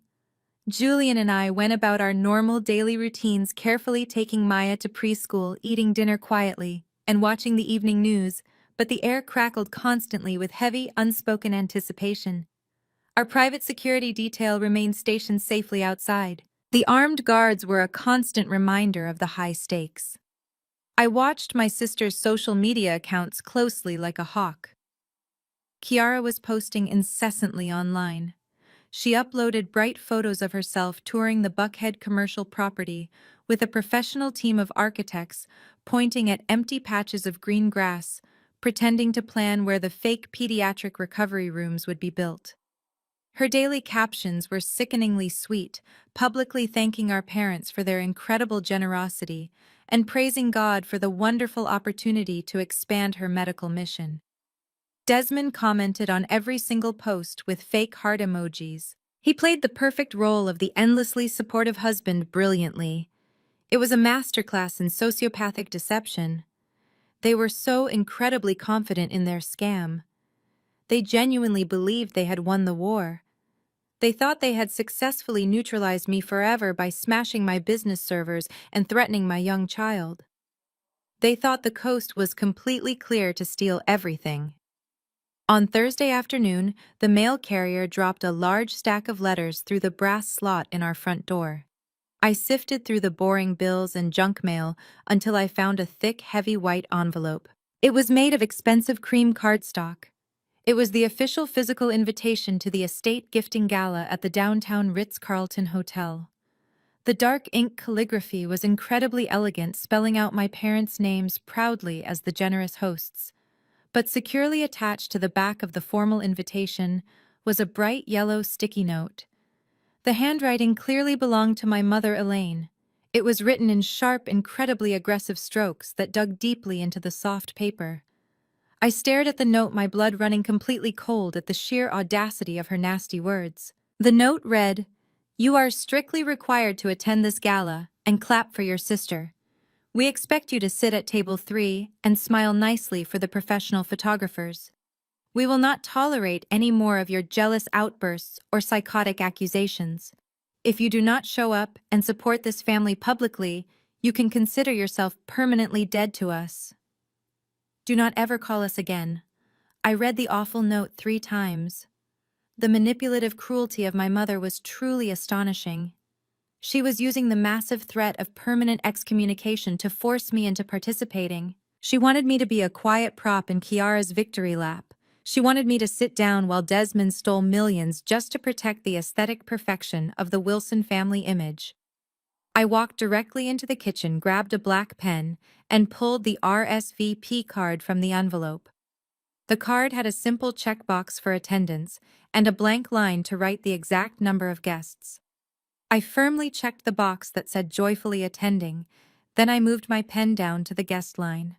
Julian and I went about our normal daily routines, carefully taking Maya to preschool, eating dinner quietly, and watching the evening news, but the air crackled constantly with heavy, unspoken anticipation. Our private security detail remained stationed safely outside. The armed guards were a constant reminder of the high stakes. I watched my sister's social media accounts closely like a hawk. Kiara was posting incessantly online. She uploaded bright photos of herself touring the Buckhead commercial property with a professional team of architects pointing at empty patches of green grass, pretending to plan where the fake pediatric recovery rooms would be built. Her daily captions were sickeningly sweet, publicly thanking our parents for their incredible generosity and praising God for the wonderful opportunity to expand her medical mission. Desmond commented on every single post with fake heart emojis. He played the perfect role of the endlessly supportive husband brilliantly. It was a masterclass in sociopathic deception. They were so incredibly confident in their scam. They genuinely believed they had won the war. They thought they had successfully neutralized me forever by smashing my business servers and threatening my young child. They thought the coast was completely clear to steal everything. On Thursday afternoon, the mail carrier dropped a large stack of letters through the brass slot in our front door. I sifted through the boring bills and junk mail until I found a thick, heavy white envelope. It was made of expensive cream cardstock. It was the official physical invitation to the estate gifting gala at the downtown Ritz-Carlton Hotel. The dark ink calligraphy was incredibly elegant, spelling out my parents' names proudly as the generous hosts. But securely attached to the back of the formal invitation was a bright yellow sticky note. The handwriting clearly belonged to my mother, Elaine. It was written in sharp, incredibly aggressive strokes that dug deeply into the soft paper. I stared at the note, my blood running completely cold at the sheer audacity of her nasty words. The note read, "You are strictly required to attend this gala and clap for your sister. We expect you to sit at table 3 and smile nicely for the professional photographers. We will not tolerate any more of your jealous outbursts or psychotic accusations. If you do not show up and support this family publicly, you can consider yourself permanently dead to us. Do not ever call us again." I read the awful note 3 times. The manipulative cruelty of my mother was truly astonishing. She was using the massive threat of permanent excommunication to force me into participating. She wanted me to be a quiet prop in Kiara's victory lap. She wanted me to sit down while Desmond stole millions just to protect the aesthetic perfection of the Wilson family image. I walked directly into the kitchen, grabbed a black pen, and pulled the RSVP card from the envelope. The card had a simple checkbox for attendance and a blank line to write the exact number of guests. I firmly checked the box that said joyfully attending, then I moved my pen down to the guest line.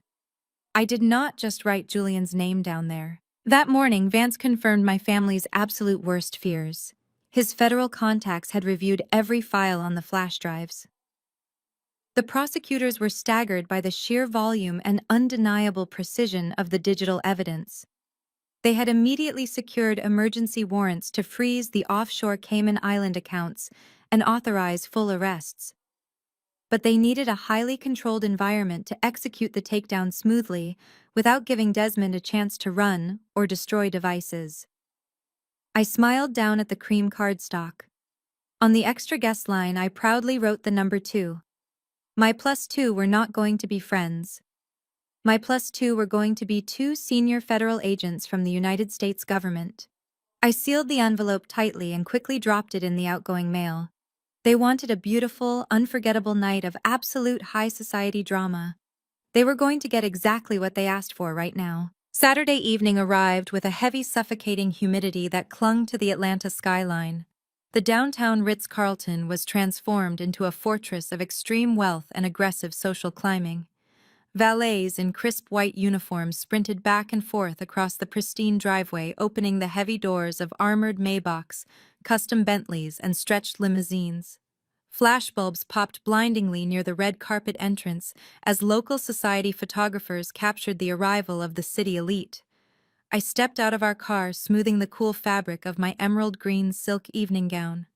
I did not just write Julian's name down there. That morning, Vance confirmed my family's absolute worst fears. His federal contacts had reviewed every file on the flash drives. The prosecutors were staggered by the sheer volume and undeniable precision of the digital evidence. They had immediately secured emergency warrants to freeze the offshore Cayman Island accounts and authorize full arrests. But they needed a highly controlled environment to execute the takedown smoothly without giving Desmond a chance to run or destroy devices. I smiled down at the cream cardstock. On the extra guest line, I proudly wrote the number 2. My +2 were not going to be friends. My +2 were going to be 2 senior federal agents from the United States government. I sealed the envelope tightly and quickly dropped it in the outgoing mail. They wanted a beautiful, unforgettable night of absolute high society drama. They were going to get exactly what they asked for right now. Saturday evening arrived with a heavy, suffocating humidity that clung to the Atlanta skyline. The downtown Ritz-Carlton was transformed into a fortress of extreme wealth and aggressive social climbing. Valets in crisp white uniforms sprinted back and forth across the pristine driveway, opening the heavy doors of armored Maybachs, custom Bentleys, and stretched limousines. Flashbulbs popped blindingly near the red carpet entrance as local society photographers captured the arrival of the city elite. I stepped out of our car, smoothing the cool fabric of my emerald green silk evening gown.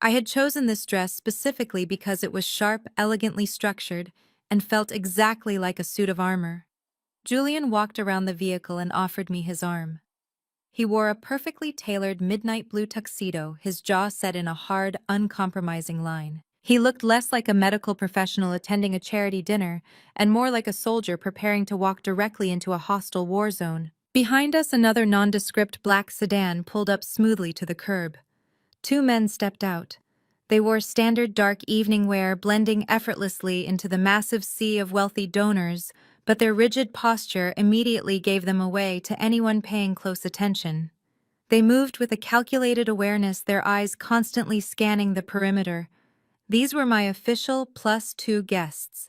I had chosen this dress specifically because it was sharp, elegantly structured, and felt exactly like a suit of armor. Julian walked around the vehicle and offered me his arm. He wore a perfectly tailored midnight blue tuxedo, his jaw set in a hard, uncompromising line. He looked less like a medical professional attending a charity dinner and more like a soldier preparing to walk directly into a hostile war zone. Behind us, another nondescript black sedan pulled up smoothly to the curb. 2 men stepped out. They wore standard dark evening wear, blending effortlessly into the massive sea of wealthy donors, but their rigid posture immediately gave them away to anyone paying close attention. They moved with a calculated awareness, their eyes constantly scanning the perimeter. These were my official +2 guests.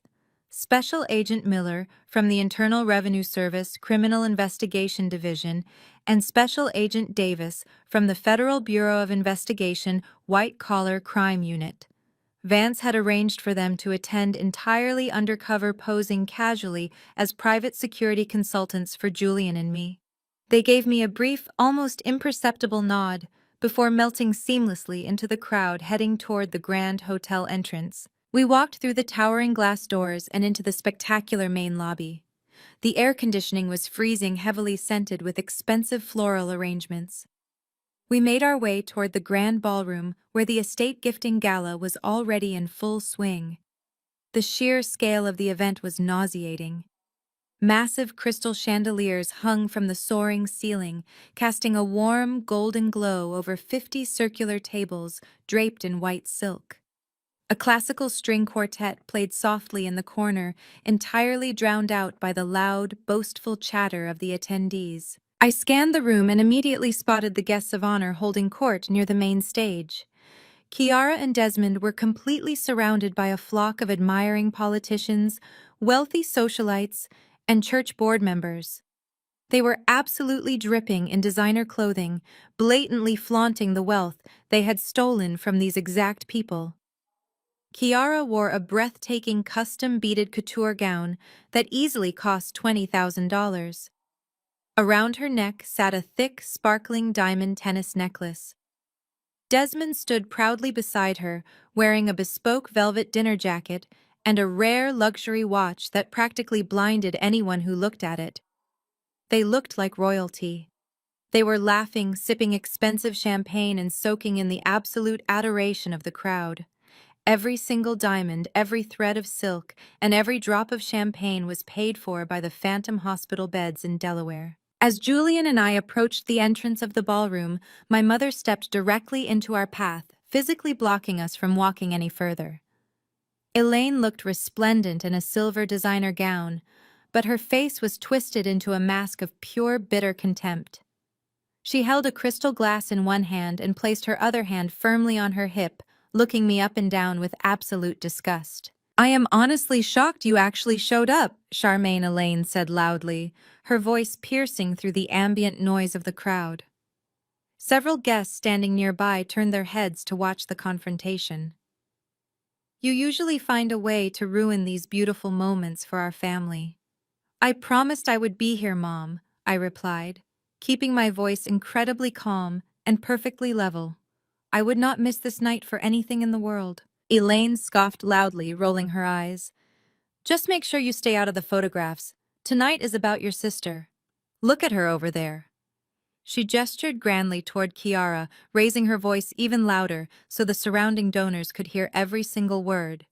Special Agent Miller from the Internal Revenue Service Criminal Investigation Division and Special Agent Davis from the Federal Bureau of Investigation White Collar Crime Unit. Vance had arranged for them to attend entirely undercover, posing casually as private security consultants for Julian and me. They gave me a brief, almost imperceptible nod before melting seamlessly into the crowd heading toward the grand hotel entrance. We walked through the towering glass doors and into the spectacular main lobby. The air conditioning was freezing, heavily scented with expensive floral arrangements. We made our way toward the grand ballroom where the estate gifting gala was already in full swing. The sheer scale of the event was nauseating. Massive crystal chandeliers hung from the soaring ceiling, casting a warm, golden glow over 50 circular tables draped in white silk. A classical string quartet played softly in the corner, entirely drowned out by the loud, boastful chatter of the attendees. I scanned the room and immediately spotted the guests of honor holding court near the main stage. Kiara and Desmond were completely surrounded by a flock of admiring politicians, wealthy socialites, and church board members. They were absolutely dripping in designer clothing, blatantly flaunting the wealth they had stolen from these exact people. Kiara wore a breathtaking custom-beaded couture gown that easily cost $20,000. Around her neck sat a thick, sparkling diamond tennis necklace. Desmond stood proudly beside her, wearing a bespoke velvet dinner jacket and a rare luxury watch that practically blinded anyone who looked at it. They looked like royalty. They were laughing, sipping expensive champagne, and soaking in the absolute adoration of the crowd. Every single diamond, every thread of silk, and every drop of champagne was paid for by the Phantom Hospital beds in Delaware. As Julian and I approached the entrance of the ballroom, my mother stepped directly into our path, physically blocking us from walking any further. Elaine looked resplendent in a silver designer gown, but her face was twisted into a mask of pure, bitter contempt. She held a crystal glass in one hand and placed her other hand firmly on her hip, looking me up and down with absolute disgust. "I am honestly shocked you actually showed up," Charmaine Elaine said loudly, her voice piercing through the ambient noise of the crowd. Several guests standing nearby turned their heads to watch the confrontation. "You usually find a way to ruin these beautiful moments for our family." "I promised I would be here, Mom," I replied, keeping my voice incredibly calm and perfectly level. "I would not miss this night for anything in the world." Elaine scoffed loudly, rolling her eyes. "Just make sure you stay out of the photographs. Tonight is about your sister. Look at her over there." She gestured grandly toward Kiara, raising her voice even louder so the surrounding donors could hear every single word.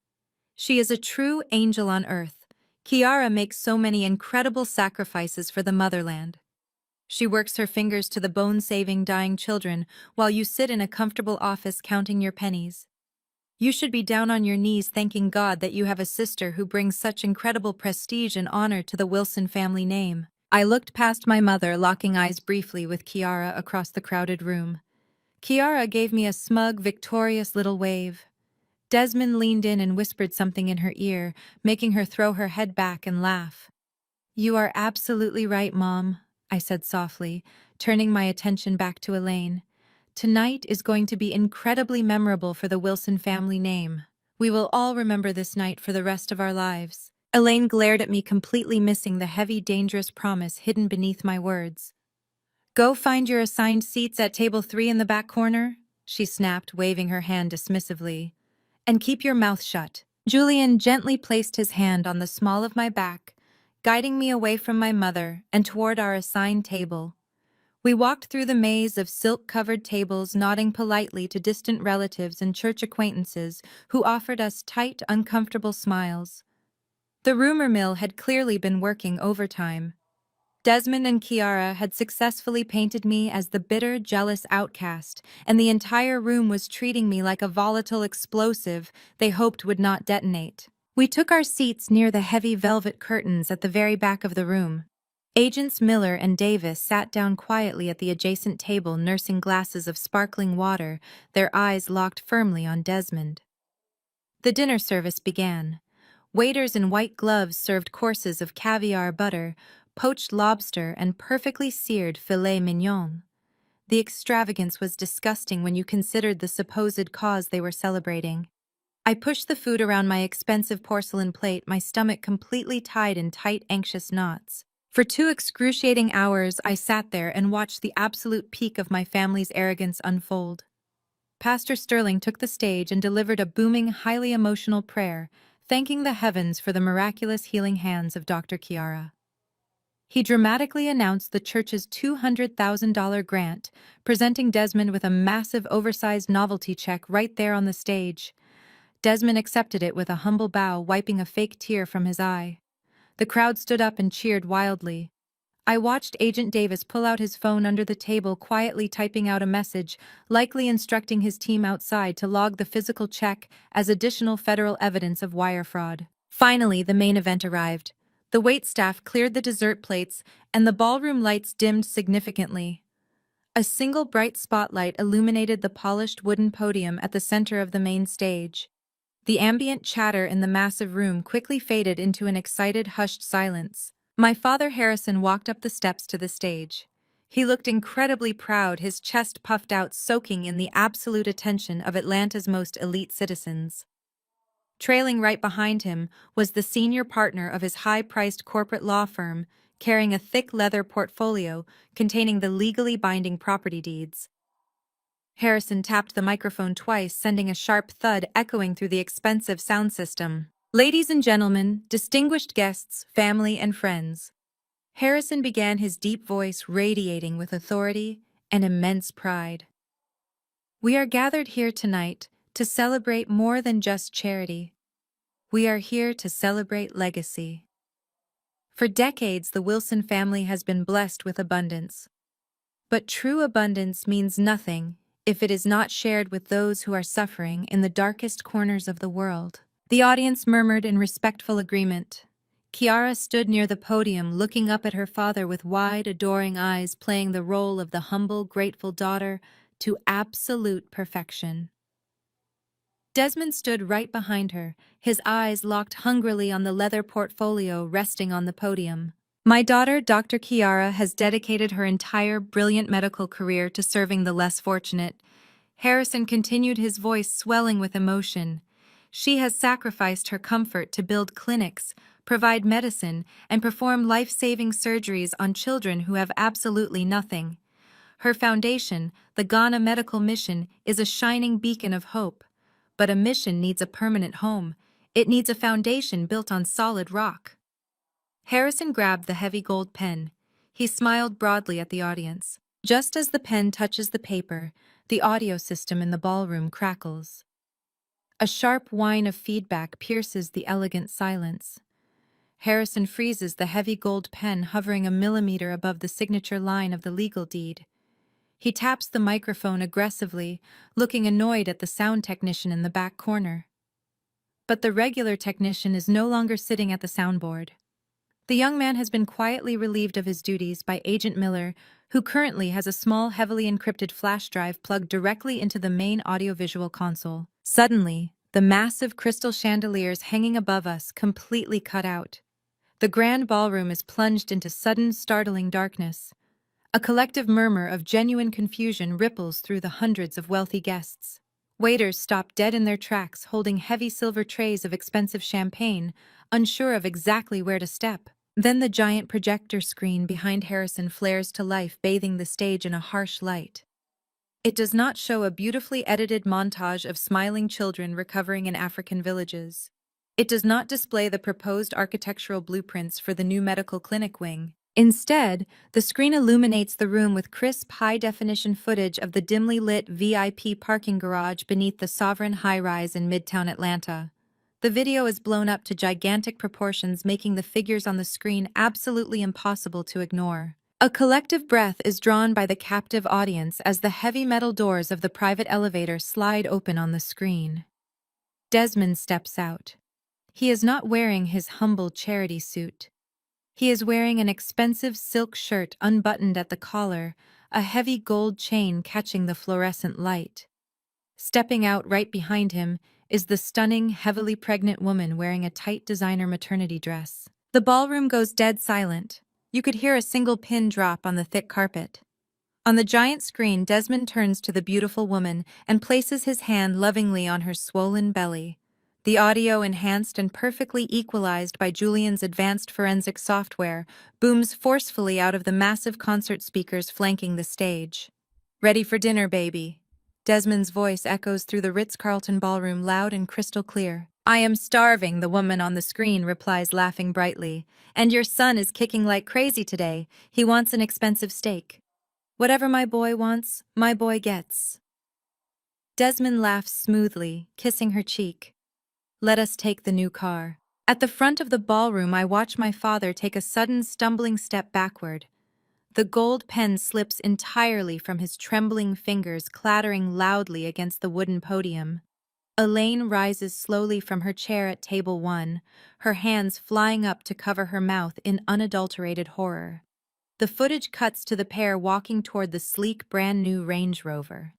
"She is a true angel on earth. Kiara makes so many incredible sacrifices for the motherland. She works her fingers to the bone saving dying children while you sit in a comfortable office counting your pennies. You should be down on your knees thanking God that you have a sister who brings such incredible prestige and honor to the Wilson family name." I looked past my mother, locking eyes briefly with Kiara across the crowded room. Kiara gave me a smug, victorious little wave. Desmond leaned in and whispered something in her ear, making her throw her head back and laugh. "You are absolutely right, Mom," I said softly, turning my attention back to Elaine. "Tonight is going to be incredibly memorable for the Wilson family name. We will all remember this night for the rest of our lives." Elaine glared at me, completely missing the heavy, dangerous promise hidden beneath my words. "Go find your assigned seats at table 3 in the back corner," she snapped, waving her hand dismissively. "And keep your mouth shut." Julian gently placed his hand on the small of my back, guiding me away from my mother and toward our assigned table. We walked through the maze of silk-covered tables, nodding politely to distant relatives and church acquaintances who offered us tight, uncomfortable smiles. The rumor mill had clearly been working overtime. Desmond and Kiara had successfully painted me as the bitter, jealous outcast, and the entire room was treating me like a volatile explosive they hoped would not detonate. We took our seats near the heavy velvet curtains at the very back of the room. Agents Miller and Davis sat down quietly at the adjacent table, nursing glasses of sparkling water, their eyes locked firmly on Desmond. The dinner service began. Waiters in white gloves served courses of caviar butter, poached lobster, and perfectly seared filet mignon. The extravagance was disgusting when you considered the supposed cause they were celebrating. I pushed the food around my expensive porcelain plate, my stomach completely tied in tight, anxious knots. For 2 excruciating hours, I sat there and watched the absolute peak of my family's arrogance unfold. Pastor Sterling took the stage and delivered a booming, highly emotional prayer, thanking the heavens for the miraculous healing hands of Dr. Chiara. He dramatically announced the church's $200,000 grant, presenting Desmond with a massive, oversized novelty check right there on the stage. Desmond accepted it with a humble bow, wiping a fake tear from his eye. The crowd stood up and cheered wildly. I watched Agent Davis pull out his phone under the table, quietly typing out a message, likely instructing his team outside to log the physical check as additional federal evidence of wire fraud. Finally, the main event arrived. The waitstaff cleared the dessert plates, and the ballroom lights dimmed significantly. A single bright spotlight illuminated the polished wooden podium at the center of the main stage. The ambient chatter in the massive room quickly faded into an excited, hushed silence. My father Harrison walked up the steps to the stage. He looked incredibly proud, his chest puffed out, soaking in the absolute attention of Atlanta's most elite citizens. Trailing right behind him was the senior partner of his high-priced corporate law firm, carrying a thick leather portfolio containing the legally binding property deeds. Harrison tapped the microphone twice, sending a sharp thud echoing through the expensive sound system. "Ladies and gentlemen, distinguished guests, family and friends." Harrison began, his deep voice radiating with authority and immense pride. "We are gathered here tonight to celebrate more than just charity. We are here to celebrate legacy. For decades, the Wilson family has been blessed with abundance. But true abundance means nothing if it is not shared with those who are suffering in the darkest corners of the world." The audience murmured in respectful agreement. Chiara stood near the podium, looking up at her father with wide, adoring eyes, playing the role of the humble, grateful daughter to absolute perfection. Desmond stood right behind her, his eyes locked hungrily on the leather portfolio resting on the podium. "My daughter, Dr. Chiara, has dedicated her entire brilliant medical career to serving the less fortunate." Harrison continued, his voice swelling with emotion. "She has sacrificed her comfort to build clinics, provide medicine, and perform life-saving surgeries on children who have absolutely nothing. Her foundation, the Ghana Medical Mission, is a shining beacon of hope. But a mission needs a permanent home. It needs a foundation built on solid rock." Harrison grabbed the heavy gold pen. He smiled broadly at the audience. Just as the pen touches the paper, the audio system in the ballroom crackles. A sharp whine of feedback pierces the elegant silence. Harrison freezes the heavy gold pen, hovering a millimeter above the signature line of the legal deed. He taps the microphone aggressively, looking annoyed at the sound technician in the back corner. But the regular technician is no longer sitting at the soundboard. The young man has been quietly relieved of his duties by Agent Miller, who currently has a small, heavily encrypted flash drive plugged directly into the main audiovisual console. Suddenly, the massive crystal chandeliers hanging above us completely cut out. The grand ballroom is plunged into sudden, startling darkness. A collective murmur of genuine confusion ripples through the hundreds of wealthy guests. Waiters stop dead in their tracks, holding heavy silver trays of expensive champagne, unsure of exactly where to step. Then the giant projector screen behind Harrison flares to life, bathing the stage in a harsh light. It does not show a beautifully edited montage of smiling children recovering in African villages. It does not display the proposed architectural blueprints for the new medical clinic wing. Instead, the screen illuminates the room with crisp, high-definition footage of the dimly lit VIP parking garage beneath the Sovereign high-rise in Midtown Atlanta. The video is blown up to gigantic proportions, making the figures on the screen absolutely impossible to ignore. A collective breath is drawn by the captive audience as the heavy metal doors of the private elevator slide open on the screen. Desmond steps out. He is not wearing his humble charity suit. He is wearing an expensive silk shirt unbuttoned at the collar, a heavy gold chain catching the fluorescent light. Stepping out right behind him is the stunning, heavily pregnant woman wearing a tight designer maternity dress. The ballroom goes dead silent. You could hear a single pin drop on the thick carpet. On the giant screen, Desmond turns to the beautiful woman and places his hand lovingly on her swollen belly. The audio, enhanced and perfectly equalized by Julian's advanced forensic software, booms forcefully out of the massive concert speakers flanking the stage. "Ready for dinner, baby." Desmond's voice echoes through the Ritz-Carlton ballroom loud and crystal clear. "I am starving," the woman on the screen replies, laughing brightly. "And your son is kicking like crazy today. He wants an expensive steak." "Whatever my boy wants, my boy gets." Desmond laughs smoothly, kissing her cheek. "Let us take the new car." At the front of the ballroom, I watch my father take a sudden stumbling step backward. The gold pen slips entirely from his trembling fingers, clattering loudly against the wooden podium. Elaine rises slowly from her chair at table 1, her hands flying up to cover her mouth in unadulterated horror. The footage cuts to the pair walking toward the sleek, brand-new Range Rover.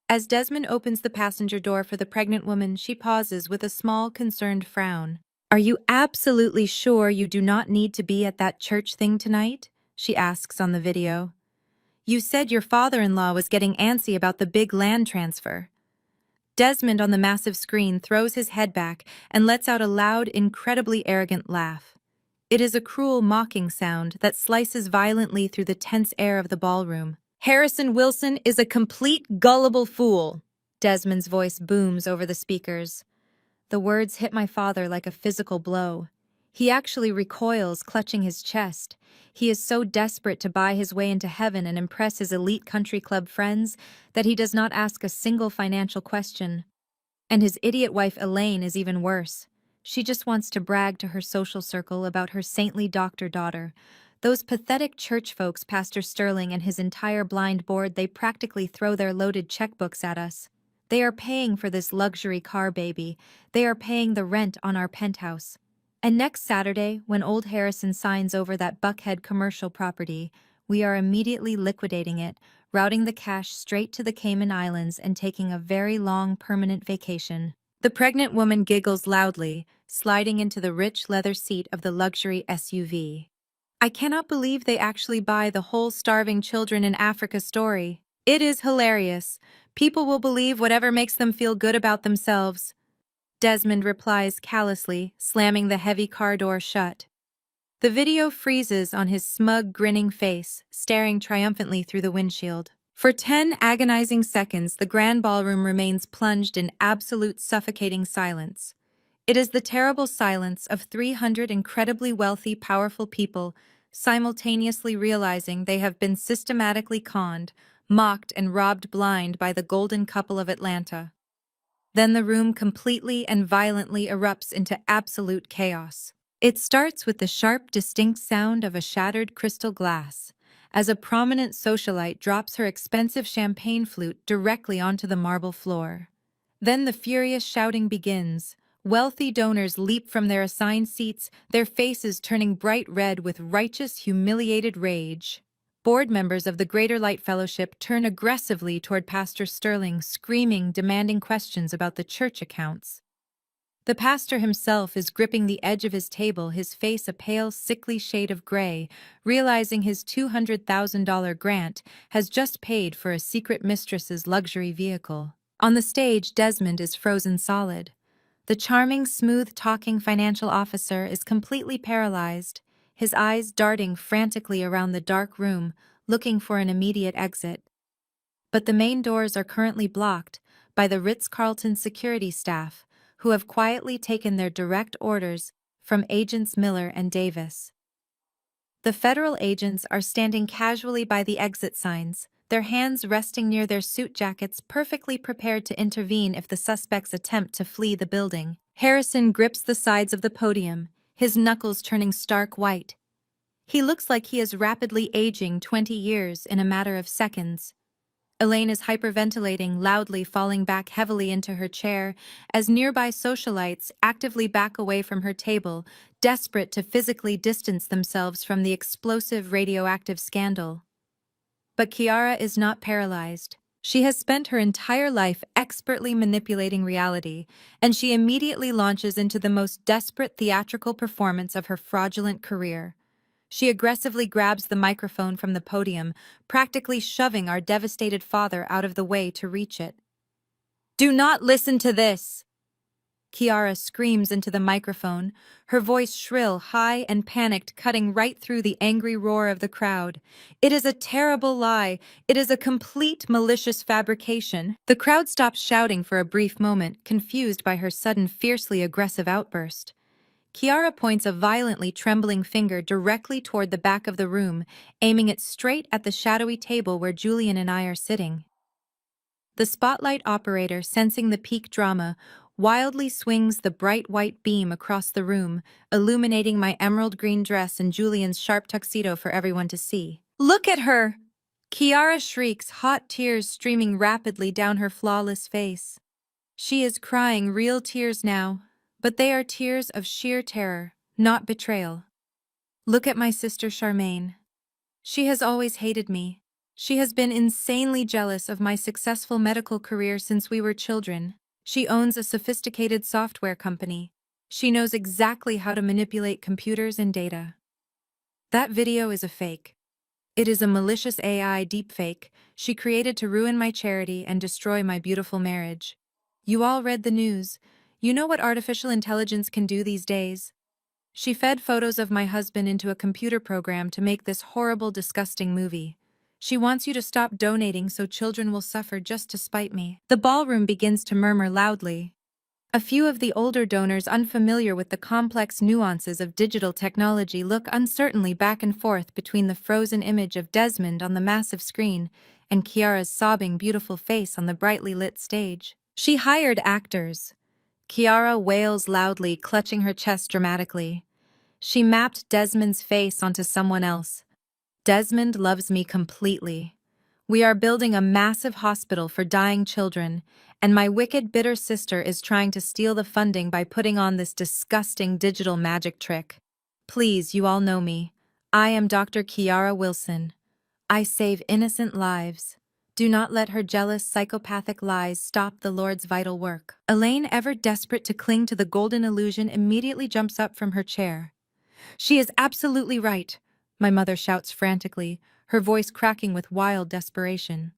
As Desmond opens the passenger door for the pregnant woman, she pauses with a small, concerned frown. "Are you absolutely sure you do not need to be at that church thing tonight?" she asks on the video. "You said your father-in-law was getting antsy about the big land transfer." Desmond on the massive screen throws his head back and lets out a loud, incredibly arrogant laugh. It is a cruel, mocking sound that slices violently through the tense air of the ballroom. "Harrison Wilson is a complete gullible fool," Desmond's voice booms over the speakers. The words hit my father like a physical blow. He actually recoils, clutching his chest. He is so desperate to buy his way into heaven and impress his elite country club friends that he does not ask a single financial question. And his idiot wife Elaine is even worse. She just wants to brag to her social circle about her saintly doctor daughter. Those pathetic church folks, Pastor Sterling and his entire blind board, they practically throw their loaded checkbooks at us. They are paying for this luxury car, baby. They are paying the rent on our penthouse. And next Saturday, when old Harrison signs over that Buckhead commercial property, we are immediately liquidating it, routing the cash straight to the Cayman Islands and taking a very long permanent vacation. The pregnant woman giggles loudly, sliding into the rich leather seat of the luxury SUV. "I cannot believe they actually buy the whole starving children in Africa story. It is hilarious. People will believe whatever makes them feel good about themselves." Desmond replies callously, slamming the heavy car door shut. The video freezes on his smug, grinning face, staring triumphantly through the windshield. For 10 agonizing seconds, the grand ballroom remains plunged in absolute suffocating silence. It is the terrible silence of 300 incredibly wealthy, powerful people simultaneously realizing they have been systematically conned, mocked, and robbed blind by the golden couple of Atlanta. Then the room completely and violently erupts into absolute chaos. It starts with the sharp, distinct sound of a shattered crystal glass, as a prominent socialite drops her expensive champagne flute directly onto the marble floor. Then the furious shouting begins. Wealthy donors leap from their assigned seats, their faces turning bright red with righteous, humiliated rage. Board members of the Greater Light Fellowship turn aggressively toward Pastor Sterling, screaming, demanding questions about the church accounts. The pastor himself is gripping the edge of his table, his face a pale, sickly shade of gray, realizing his $200,000 grant has just paid for a secret mistress's luxury vehicle. On the stage, Desmond is frozen solid. The charming, smooth-talking financial officer is completely paralyzed, his eyes darting frantically around the dark room, looking for an immediate exit. But the main doors are currently blocked by the Ritz-Carlton security staff, who have quietly taken their direct orders from Agents Miller and Davis. The federal agents are standing casually by the exit signs, their hands resting near their suit jackets, perfectly prepared to intervene if the suspects attempt to flee the building. Harrison grips the sides of the podium, his knuckles turning stark white. He looks like he is rapidly aging 20 years in a matter of seconds. Elaine is hyperventilating, loudly falling back heavily into her chair as nearby socialites actively back away from her table, desperate to physically distance themselves from the explosive radioactive scandal. But Kiara is not paralyzed. She has spent her entire life expertly manipulating reality, and she immediately launches into the most desperate theatrical performance of her fraudulent career. She aggressively grabs the microphone from the podium, practically shoving our devastated father out of the way to reach it. "Do not listen to this!" Kiara screams into the microphone, her voice shrill, high, and panicked, cutting right through the angry roar of the crowd. It is a terrible lie. It is a complete malicious fabrication. The crowd stops shouting for a brief moment, confused by her sudden, fiercely aggressive outburst. Kiara points a violently trembling finger directly toward the back of the room, aiming it straight at the shadowy table where Julian and I are sitting. The spotlight operator, sensing the peak drama, wildly swings the bright white beam across the room, illuminating my emerald green dress and Julian's sharp tuxedo for everyone to see. "Look at her!" Kiara shrieks, hot tears streaming rapidly down her flawless face. She is crying real tears now, but they are tears of sheer terror, not betrayal. "Look at my sister Charmaine. She has always hated me. She has been insanely jealous of my successful medical career since we were children. She owns a sophisticated software company. She knows exactly how to manipulate computers and data. That video is a fake. It is a malicious AI deepfake she created to ruin my charity and destroy my beautiful marriage. You all read the news. You know what artificial intelligence can do these days. She fed photos of my husband into a computer program to make this horrible, disgusting movie. She wants you to stop donating so children will suffer just to spite me." The ballroom begins to murmur loudly. A few of the older donors, unfamiliar with the complex nuances of digital technology, look uncertainly back and forth between the frozen image of Desmond on the massive screen and Kiara's sobbing, beautiful face on the brightly lit stage. "She hired actors." Kiara wails loudly, clutching her chest dramatically. "She mapped Desmond's face onto someone else. Desmond loves me completely. We are building a massive hospital for dying children, and my wicked, bitter sister is trying to steal the funding by putting on this disgusting digital magic trick. Please, you all know me. I am Dr. Kiara Wilson. I save innocent lives. Do not let her jealous, psychopathic lies stop the Lord's vital work." Elaine, ever desperate to cling to the golden illusion, immediately jumps up from her chair. "She is absolutely right," my mother shouts frantically, her voice cracking with wild desperation.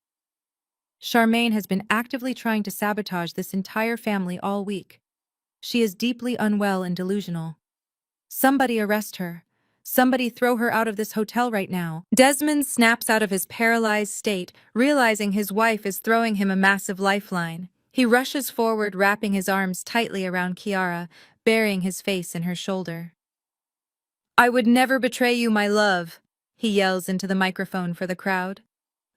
"Charmaine has been actively trying to sabotage this entire family all week. She is deeply unwell and delusional. Somebody arrest her. Somebody throw her out of this hotel right now." Desmond snaps out of his paralyzed state, realizing his wife is throwing him a massive lifeline. He rushes forward, wrapping his arms tightly around Kiara, burying his face in her shoulder. "I would never betray you, my love," he yells into the microphone for the crowd.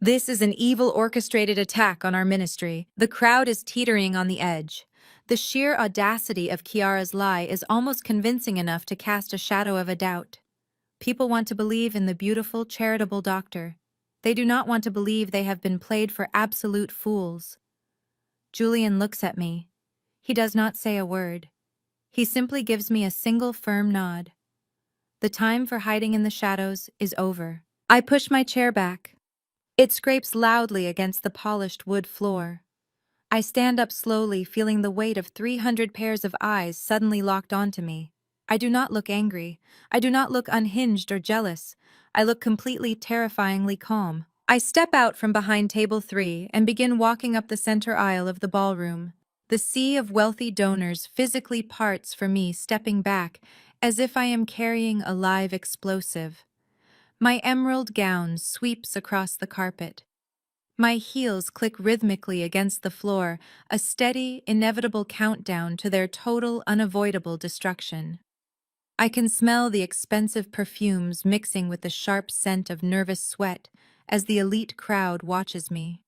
"This is an evil orchestrated attack on our ministry." The crowd is teetering on the edge. The sheer audacity of Kiara's lie is almost convincing enough to cast a shadow of a doubt. People want to believe in the beautiful, charitable doctor. They do not want to believe they have been played for absolute fools. Julian looks at me. He does not say a word. He simply gives me a single firm nod. The time for hiding in the shadows is over. I push my chair back. It scrapes loudly against the polished wood floor. I stand up slowly, feeling the weight of 300 pairs of eyes suddenly locked onto me. I do not look angry. I do not look unhinged or jealous. I look completely, terrifyingly calm. I step out from behind table 3 and begin walking up the center aisle of the ballroom. The sea of wealthy donors physically parts for me, stepping back, as if I am carrying a live explosive. My emerald gown sweeps across the carpet. My heels click rhythmically against the floor, a steady, inevitable countdown to their total, unavoidable destruction. I can smell the expensive perfumes mixing with the sharp scent of nervous sweat as the elite crowd watches me.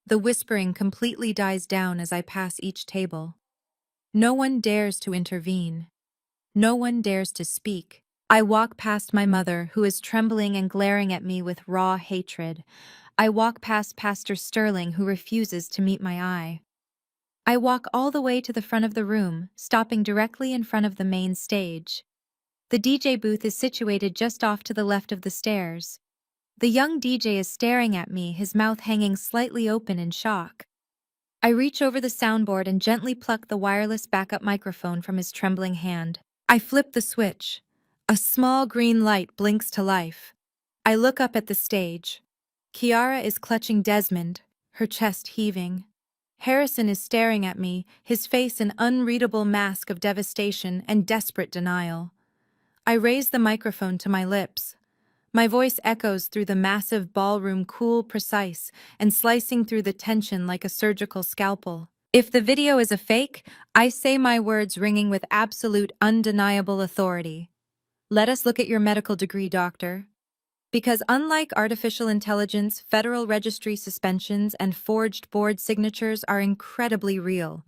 The whispering completely dies down as I pass each table. No one dares to intervene. No one dares to speak. I walk past my mother, who is trembling and glaring at me with raw hatred. I walk past Pastor Sterling, who refuses to meet my eye. I walk all the way to the front of the room, stopping directly in front of the main stage. The DJ booth is situated just off to the left of the stairs. The young DJ is staring at me, his mouth hanging slightly open in shock. I reach over the soundboard and gently pluck the wireless backup microphone from his trembling hand. I flip the switch. A small green light blinks to life. I look up at the stage. Kiara is clutching Desmond, her chest heaving. Harrison is staring at me, his face an unreadable mask of devastation and desperate denial. I raise the microphone to my lips. My voice echoes through the massive ballroom, cool, precise, and slicing through the tension like a surgical scalpel. If the video is a fake, I say my words ringing with absolute, undeniable authority. Let us look at your medical degree, doctor. Because unlike artificial intelligence, federal registry suspensions and forged board signatures are incredibly real.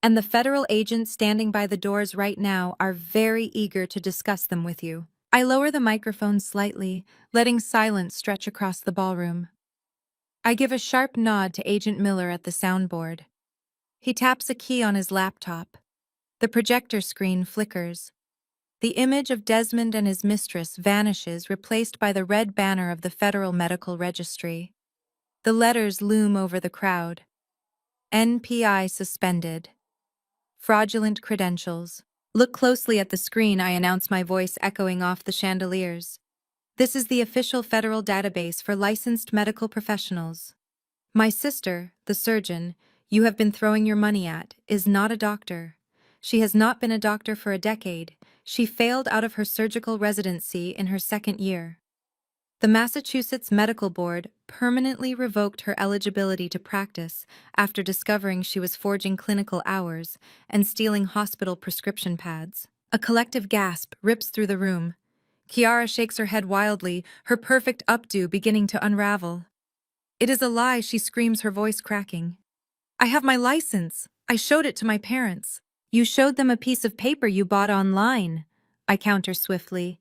And the federal agents standing by the doors right now are very eager to discuss them with you. I lower the microphone slightly, letting silence stretch across the ballroom. I give a sharp nod to Agent Miller at the soundboard. He taps a key on his laptop. The projector screen flickers. The image of Desmond and his mistress vanishes, replaced by the red banner of the Federal Medical Registry. The letters loom over the crowd. NPI suspended. Fraudulent credentials. Look closely at the screen, I announce, my voice echoing off the chandeliers. This is the official federal database for licensed medical professionals. My sister, the surgeon, you have been throwing your money at, is not a doctor. She has not been a doctor for a decade. She failed out of her surgical residency in her second year. The Massachusetts Medical Board permanently revoked her eligibility to practice after discovering she was forging clinical hours and stealing hospital prescription pads. A collective gasp rips through the room. Kiara shakes her head wildly, her perfect updo beginning to unravel. It is a lie, she screams, her voice cracking. I have my license. I showed it to my parents. You showed them a piece of paper you bought online, I counter swiftly.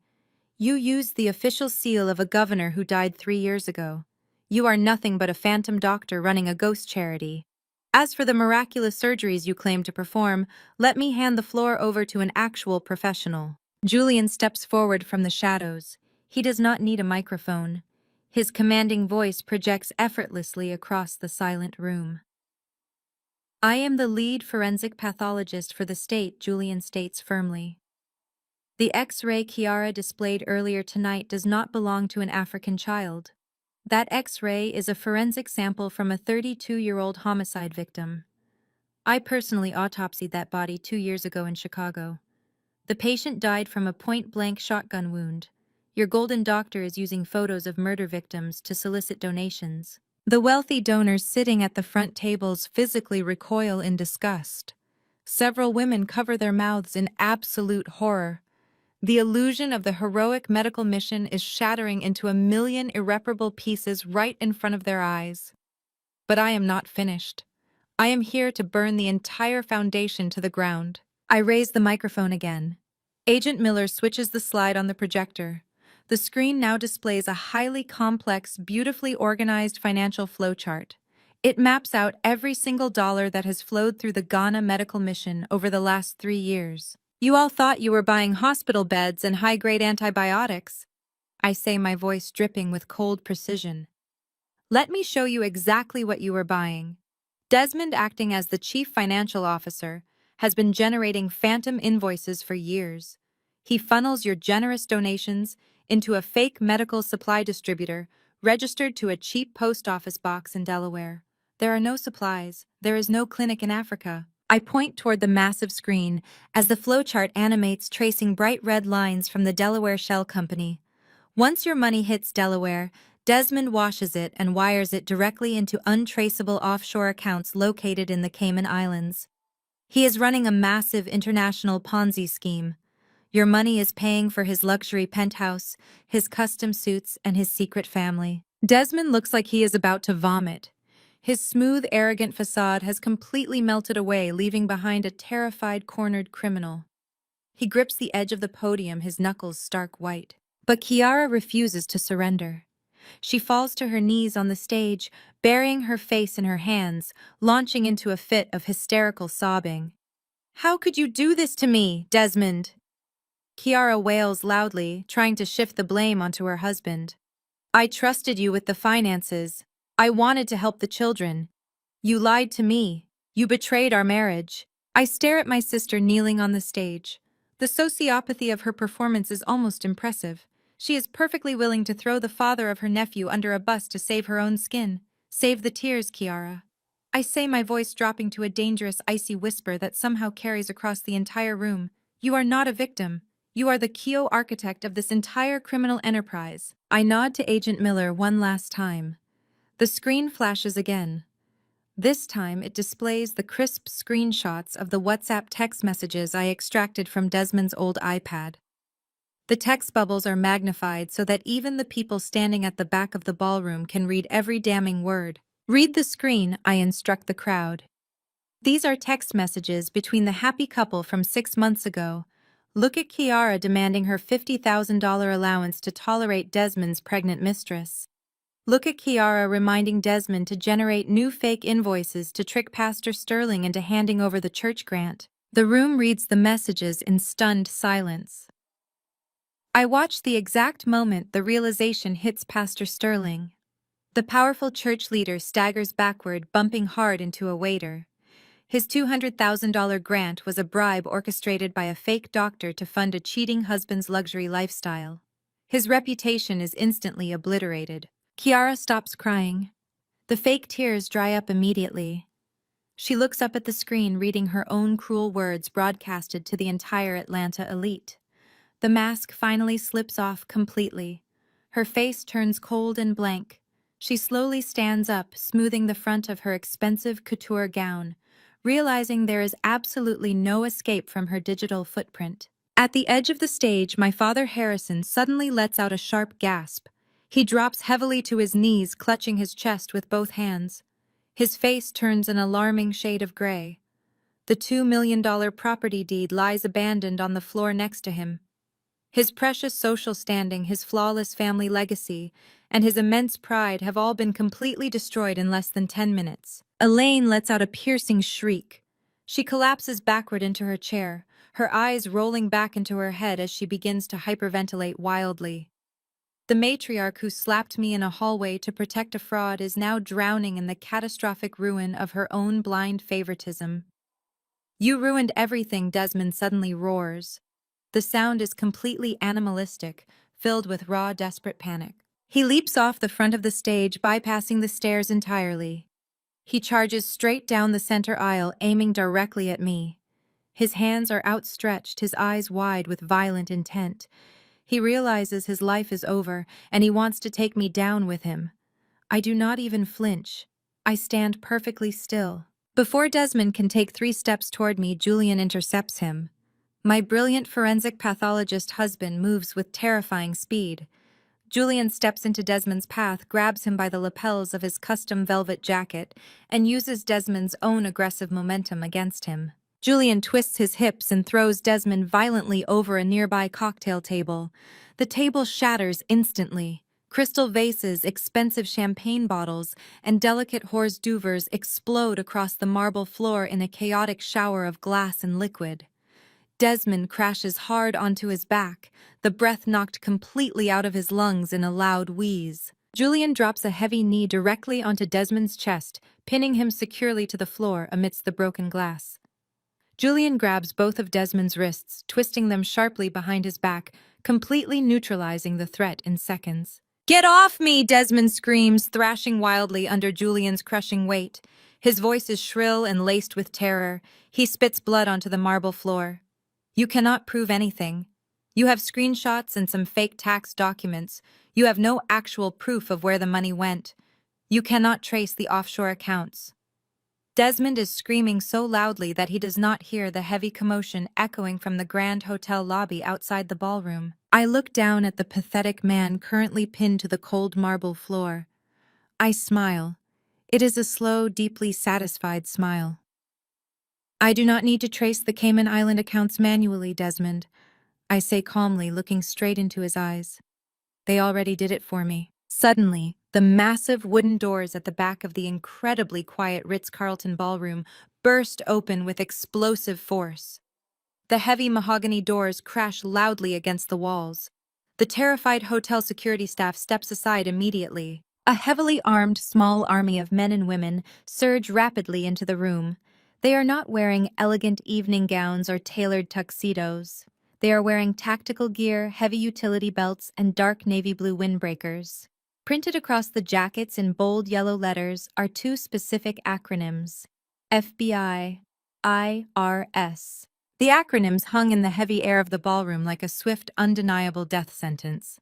You used the official seal of a governor who died 3 years ago. You are nothing but a phantom doctor running a ghost charity. As for the miraculous surgeries you claim to perform, let me hand the floor over to an actual professional. Julian steps forward from the shadows. He does not need a microphone. His commanding voice projects effortlessly across the silent room. I am the lead forensic pathologist for the state, Julian states firmly. The X-ray Kiara displayed earlier tonight does not belong to an African child. That X-ray is a forensic sample from a 32-year-old homicide victim. I personally autopsied that body 2 years ago in Chicago. The patient died from a point-blank shotgun wound. Your golden doctor is using photos of murder victims to solicit donations. The wealthy donors sitting at the front tables physically recoil in disgust. Several women cover their mouths in absolute horror. The illusion of the heroic medical mission is shattering into a million irreparable pieces right in front of their eyes. But I am not finished. I am here to burn the entire foundation to the ground. I raise the microphone again. Agent Miller switches the slide on the projector. The screen now displays a highly complex, beautifully organized financial flowchart. It maps out every single dollar that has flowed through the Ghana medical mission over the last 3 years. You all thought you were buying hospital beds and high-grade antibiotics, I say, my voice dripping with cold precision. Let me show you exactly what you were buying. Desmond, acting as the chief financial officer, has been generating phantom invoices for years. He funnels your generous donations into a fake medical supply distributor registered to a cheap post office box in Delaware. There are no supplies. There is no clinic in Africa. I point toward the massive screen as the flowchart animates, tracing bright red lines from the Delaware Shell Company. Once your money hits Delaware, Desmond washes it and wires it directly into untraceable offshore accounts located in the Cayman Islands. He is running a massive international Ponzi scheme. Your money is paying for his luxury penthouse, his custom suits, and his secret family. Desmond looks like he is about to vomit. His smooth, arrogant facade has completely melted away, leaving behind a terrified, cornered criminal. He grips the edge of the podium, his knuckles stark white. But Kiara refuses to surrender. She falls to her knees on the stage, burying her face in her hands, launching into a fit of hysterical sobbing. "How could you do this to me, Desmond?" Kiara wails loudly, trying to shift the blame onto her husband. "I trusted you with the finances. I wanted to help the children. You lied to me. You betrayed our marriage." I stare at my sister kneeling on the stage. The sociopathy of her performance is almost impressive. She is perfectly willing to throw the father of her nephew under a bus to save her own skin. Save the tears, Kiara. I say, my voice dropping to a dangerous, icy whisper that somehow carries across the entire room. You are not a victim. You are the Keo architect of this entire criminal enterprise. I nod to Agent Miller one last time. The screen flashes again. This time, it displays the crisp screenshots of the WhatsApp text messages I extracted from Desmond's old iPad. The text bubbles are magnified so that even the people standing at the back of the ballroom can read every damning word. Read the screen, I instruct the crowd. These are text messages between the happy couple from 6 months ago. Look at Kiara demanding her $50,000 allowance to tolerate Desmond's pregnant mistress. Look at Kiara reminding Desmond to generate new fake invoices to trick Pastor Sterling into handing over the church grant. The room reads the messages in stunned silence. I watch the exact moment the realization hits Pastor Sterling. The powerful church leader staggers backward, bumping hard into a waiter. His $200,000 grant was a bribe orchestrated by a fake doctor to fund a cheating husband's luxury lifestyle. His reputation is instantly obliterated. Kiara stops crying. The fake tears dry up immediately. She looks up at the screen, reading her own cruel words broadcasted to the entire Atlanta elite. The mask finally slips off completely. Her face turns cold and blank. She slowly stands up, smoothing the front of her expensive couture gown, realizing there is absolutely no escape from her digital footprint. At the edge of the stage, my father Harrison suddenly lets out a sharp gasp. He drops heavily to his knees, clutching his chest with both hands. His face turns an alarming shade of gray. The $2 million property deed lies abandoned on the floor next to him. His precious social standing, his flawless family legacy, and his immense pride have all been completely destroyed in less than 10 minutes. Elaine lets out a piercing shriek. She collapses backward into her chair, her eyes rolling back into her head as she begins to hyperventilate wildly. The matriarch who slapped me in a hallway to protect a fraud is now drowning in the catastrophic ruin of her own blind favoritism. You ruined everything, Desmond suddenly roars. The sound is completely animalistic, filled with raw, desperate panic. He leaps off the front of the stage, bypassing the stairs entirely. He charges straight down the center aisle, aiming directly at me. His hands are outstretched, his eyes wide with violent intent. He realizes his life is over, and he wants to take me down with him. I do not even flinch. I stand perfectly still. Before Desmond can take 3 steps toward me, Julian intercepts him. My brilliant forensic pathologist husband moves with terrifying speed. Julian steps into Desmond's path, grabs him by the lapels of his custom velvet jacket, and uses Desmond's own aggressive momentum against him. Julian twists his hips and throws Desmond violently over a nearby cocktail table. The table shatters instantly. Crystal vases, expensive champagne bottles, and delicate hors d'oeuvres explode across the marble floor in a chaotic shower of glass and liquid. Desmond crashes hard onto his back, the breath knocked completely out of his lungs in a loud wheeze. Julian drops a heavy knee directly onto Desmond's chest, pinning him securely to the floor amidst the broken glass. Julian grabs both of Desmond's wrists, twisting them sharply behind his back, completely neutralizing the threat in seconds. "Get off me!" Desmond screams, thrashing wildly under Julian's crushing weight. His voice is shrill and laced with terror. He spits blood onto the marble floor. "You cannot prove anything. You have screenshots and some fake tax documents. You have no actual proof of where the money went. You cannot trace the offshore accounts." Desmond is screaming so loudly that he does not hear the heavy commotion echoing from the Grand Hotel lobby outside the ballroom. I look down at the pathetic man currently pinned to the cold marble floor. I smile. It is a slow, deeply satisfied smile. "I do not need to trace the Cayman Island accounts manually, Desmond," I say calmly, looking straight into his eyes. "They already did it for me." Suddenly, the massive wooden doors at the back of the incredibly quiet Ritz-Carlton ballroom burst open with explosive force. The heavy mahogany doors crash loudly against the walls. The terrified hotel security staff steps aside immediately. A heavily armed small army of men and women surge rapidly into the room. They are not wearing elegant evening gowns or tailored tuxedos. They are wearing tactical gear, heavy utility belts, and dark navy blue windbreakers. Printed across the jackets in bold yellow letters are two specific acronyms: FBI, IRS. The acronyms hung in the heavy air of the ballroom like a swift, undeniable death sentence.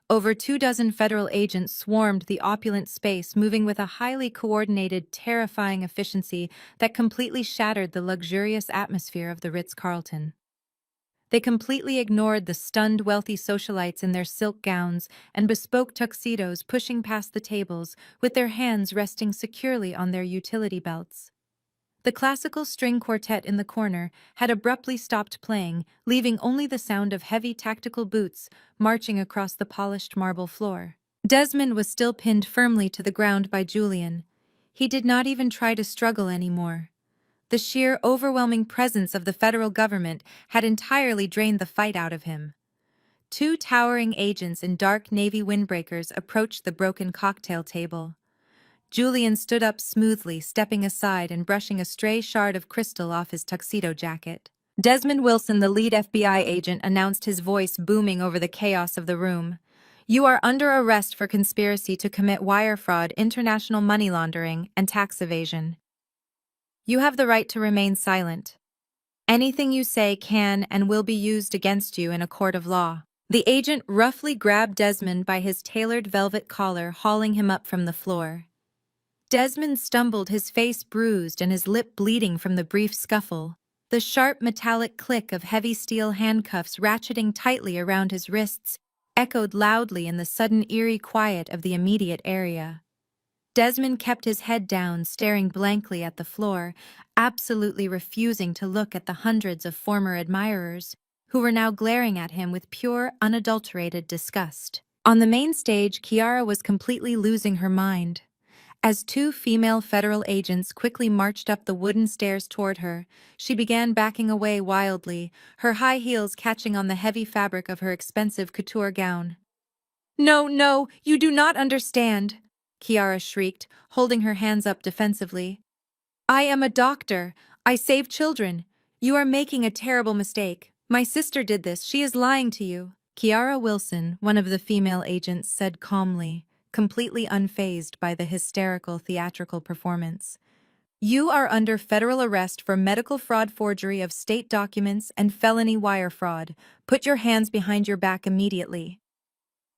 Over 24 federal agents swarmed the opulent space, moving with a highly coordinated, terrifying efficiency that completely shattered the luxurious atmosphere of the Ritz-Carlton. They completely ignored the stunned wealthy socialites in their silk gowns and bespoke tuxedos pushing past the tables, with their hands resting securely on their utility belts. The classical string quartet in the corner had abruptly stopped playing, leaving only the sound of heavy tactical boots marching across the polished marble floor. Desmond was still pinned firmly to the ground by Julian. He did not even try to struggle anymore. The sheer, overwhelming presence of the federal government had entirely drained the fight out of him. Two towering agents in dark navy windbreakers approached the broken cocktail table. Julian stood up smoothly, stepping aside and brushing a stray shard of crystal off his tuxedo jacket. Desmond Wilson, the lead FBI agent, announced, his voice booming over the chaos of the room. "You are under arrest for conspiracy to commit wire fraud, international money laundering, and tax evasion. You have the right to remain silent. Anything you say can and will be used against you in a court of law." The agent roughly grabbed Desmond by his tailored velvet collar, hauling him up from the floor. Desmond stumbled, his face bruised and his lip bleeding from the brief scuffle. The sharp metallic click of heavy steel handcuffs ratcheting tightly around his wrists echoed loudly in the sudden eerie quiet of the immediate area. Desmond kept his head down, staring blankly at the floor, absolutely refusing to look at the hundreds of former admirers who were now glaring at him with pure, unadulterated disgust. On the main stage, Kiara was completely losing her mind. As two female federal agents quickly marched up the wooden stairs toward her, she began backing away wildly, her high heels catching on the heavy fabric of her expensive couture gown. "No, no, you do not understand," Kiara shrieked, holding her hands up defensively. "I am a doctor. I save children. You are making a terrible mistake. My sister did this. She is lying to you." Kiara Wilson, one of the female agents, said calmly, completely unfazed by the hysterical theatrical performance. "You are under federal arrest for medical fraud, forgery of state documents, and felony wire fraud. Put your hands behind your back immediately."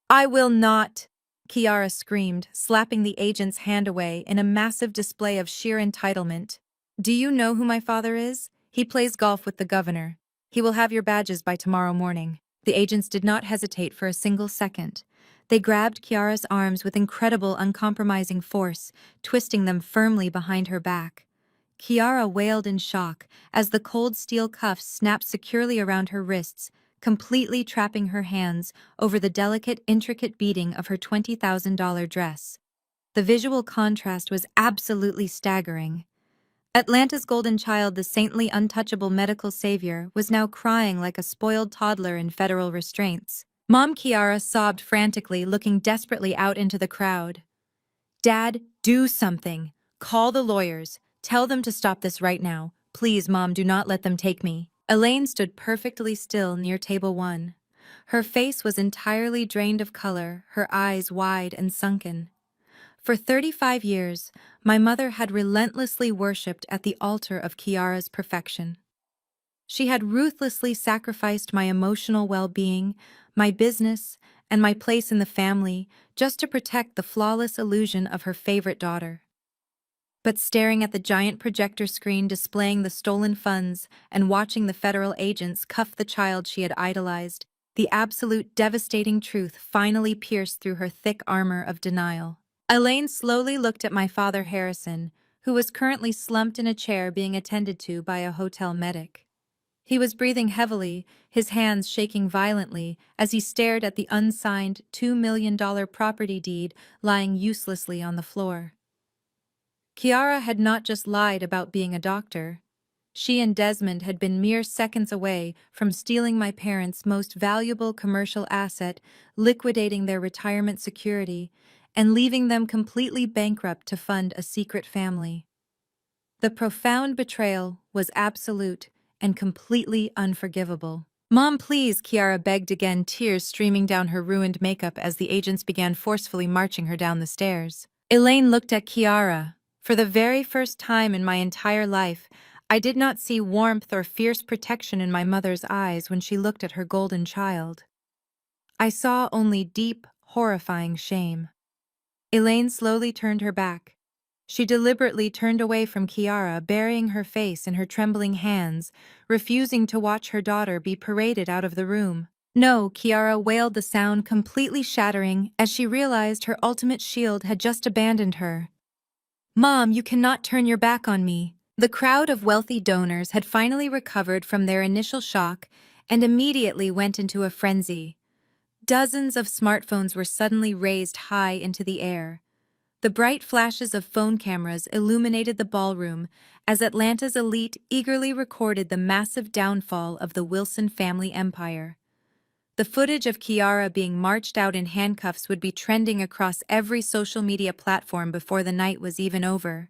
"I will not!" Kiara screamed, slapping the agent's hand away in a massive display of sheer entitlement. "Do you know who my father is? He plays golf with the governor. He will have your badges by tomorrow morning." The agents did not hesitate for a single second. They grabbed Kiara's arms with incredible, uncompromising force, twisting them firmly behind her back. Kiara wailed in shock as the cold steel cuffs snapped securely around her wrists, completely trapping her hands over the delicate, intricate beading of her $20,000 dress. The visual contrast was absolutely staggering. Atlanta's golden child, the saintly, untouchable medical savior, was now crying like a spoiled toddler in federal restraints. Mom Kiara sobbed frantically, looking desperately out into the crowd. "Dad, do something. Call the lawyers. Tell them to stop this right now. Please, Mom, do not let them take me." Elaine stood perfectly still near table 1. Her face was entirely drained of color, her eyes wide and sunken. For 35 years, my mother had relentlessly worshipped at the altar of Kiara's perfection. She had ruthlessly sacrificed my emotional well-being, my business, and my place in the family just to protect the flawless illusion of her favorite daughter. But staring at the giant projector screen displaying the stolen funds and watching the federal agents cuff the child she had idolized, the absolute devastating truth finally pierced through her thick armor of denial. Elaine slowly looked at my father Harrison, who was currently slumped in a chair being attended to by a hotel medic. He was breathing heavily, his hands shaking violently as he stared at the unsigned $2 million property deed lying uselessly on the floor. Kiara had not just lied about being a doctor. She and Desmond had been mere seconds away from stealing my parents' most valuable commercial asset, liquidating their retirement security, and leaving them completely bankrupt to fund a secret family. The profound betrayal was absolute and completely unforgivable. Mom, please, Kiara begged again, tears streaming down her ruined makeup as the agents began forcefully marching her down the stairs. Elaine looked at Kiara. For the very first time in my entire life, I did not see warmth or fierce protection in my mother's eyes when she looked at her golden child. I saw only deep, horrifying shame. Elaine slowly turned her back. She deliberately turned away from Kiara, burying her face in her trembling hands, refusing to watch her daughter be paraded out of the room. No, Kiara wailed, the sound completely shattering as she realized her ultimate shield had just abandoned her. Mom, you cannot turn your back on me. The crowd of wealthy donors had finally recovered from their initial shock and immediately went into a frenzy. Dozens of smartphones were suddenly raised high into the air. The bright flashes of phone cameras illuminated the ballroom as Atlanta's elite eagerly recorded the massive downfall of the Wilson family empire. The footage of Kiara being marched out in handcuffs would be trending across every social media platform before the night was even over.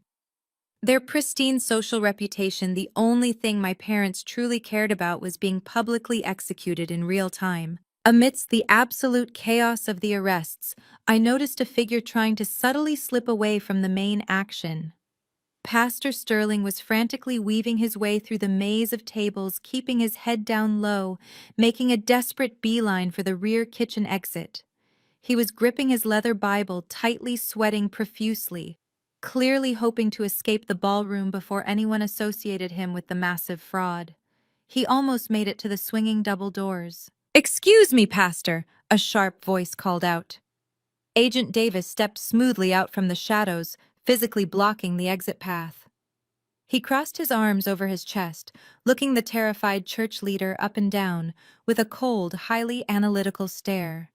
Their pristine social reputation, the only thing my parents truly cared about, was being publicly executed in real time. Amidst the absolute chaos of the arrests, I noticed a figure trying to subtly slip away from the main action. Pastor Sterling was frantically weaving his way through the maze of tables, keeping his head down low, making a desperate beeline for the rear kitchen exit. He was gripping his leather Bible tightly, sweating profusely, clearly hoping to escape the ballroom before anyone associated him with the massive fraud. He almost made it to the swinging double doors. "Excuse me, Pastor," a sharp voice called out. Agent Davis stepped smoothly out from the shadows, physically blocking the exit path. He crossed his arms over his chest, looking the terrified church leader up and down, with a cold, highly analytical stare.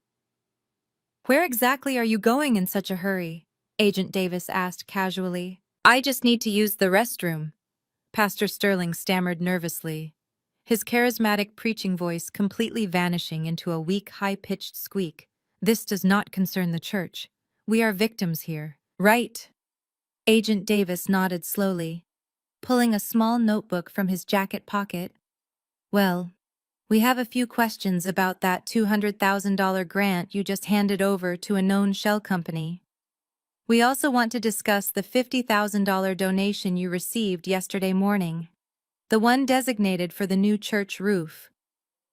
"Where exactly are you going in such a hurry?" Agent Davis asked casually. "I just need to use the restroom," Pastor Sterling stammered nervously, his charismatic preaching voice completely vanishing into a weak, high-pitched squeak. "This does not concern the church. We are victims here." "Right." Agent Davis nodded slowly, pulling a small notebook from his jacket pocket. "Well, we have a few questions about that $200,000 grant you just handed over to a known shell company. We also want to discuss the $50,000 donation you received yesterday morning, the one designated for the new church roof.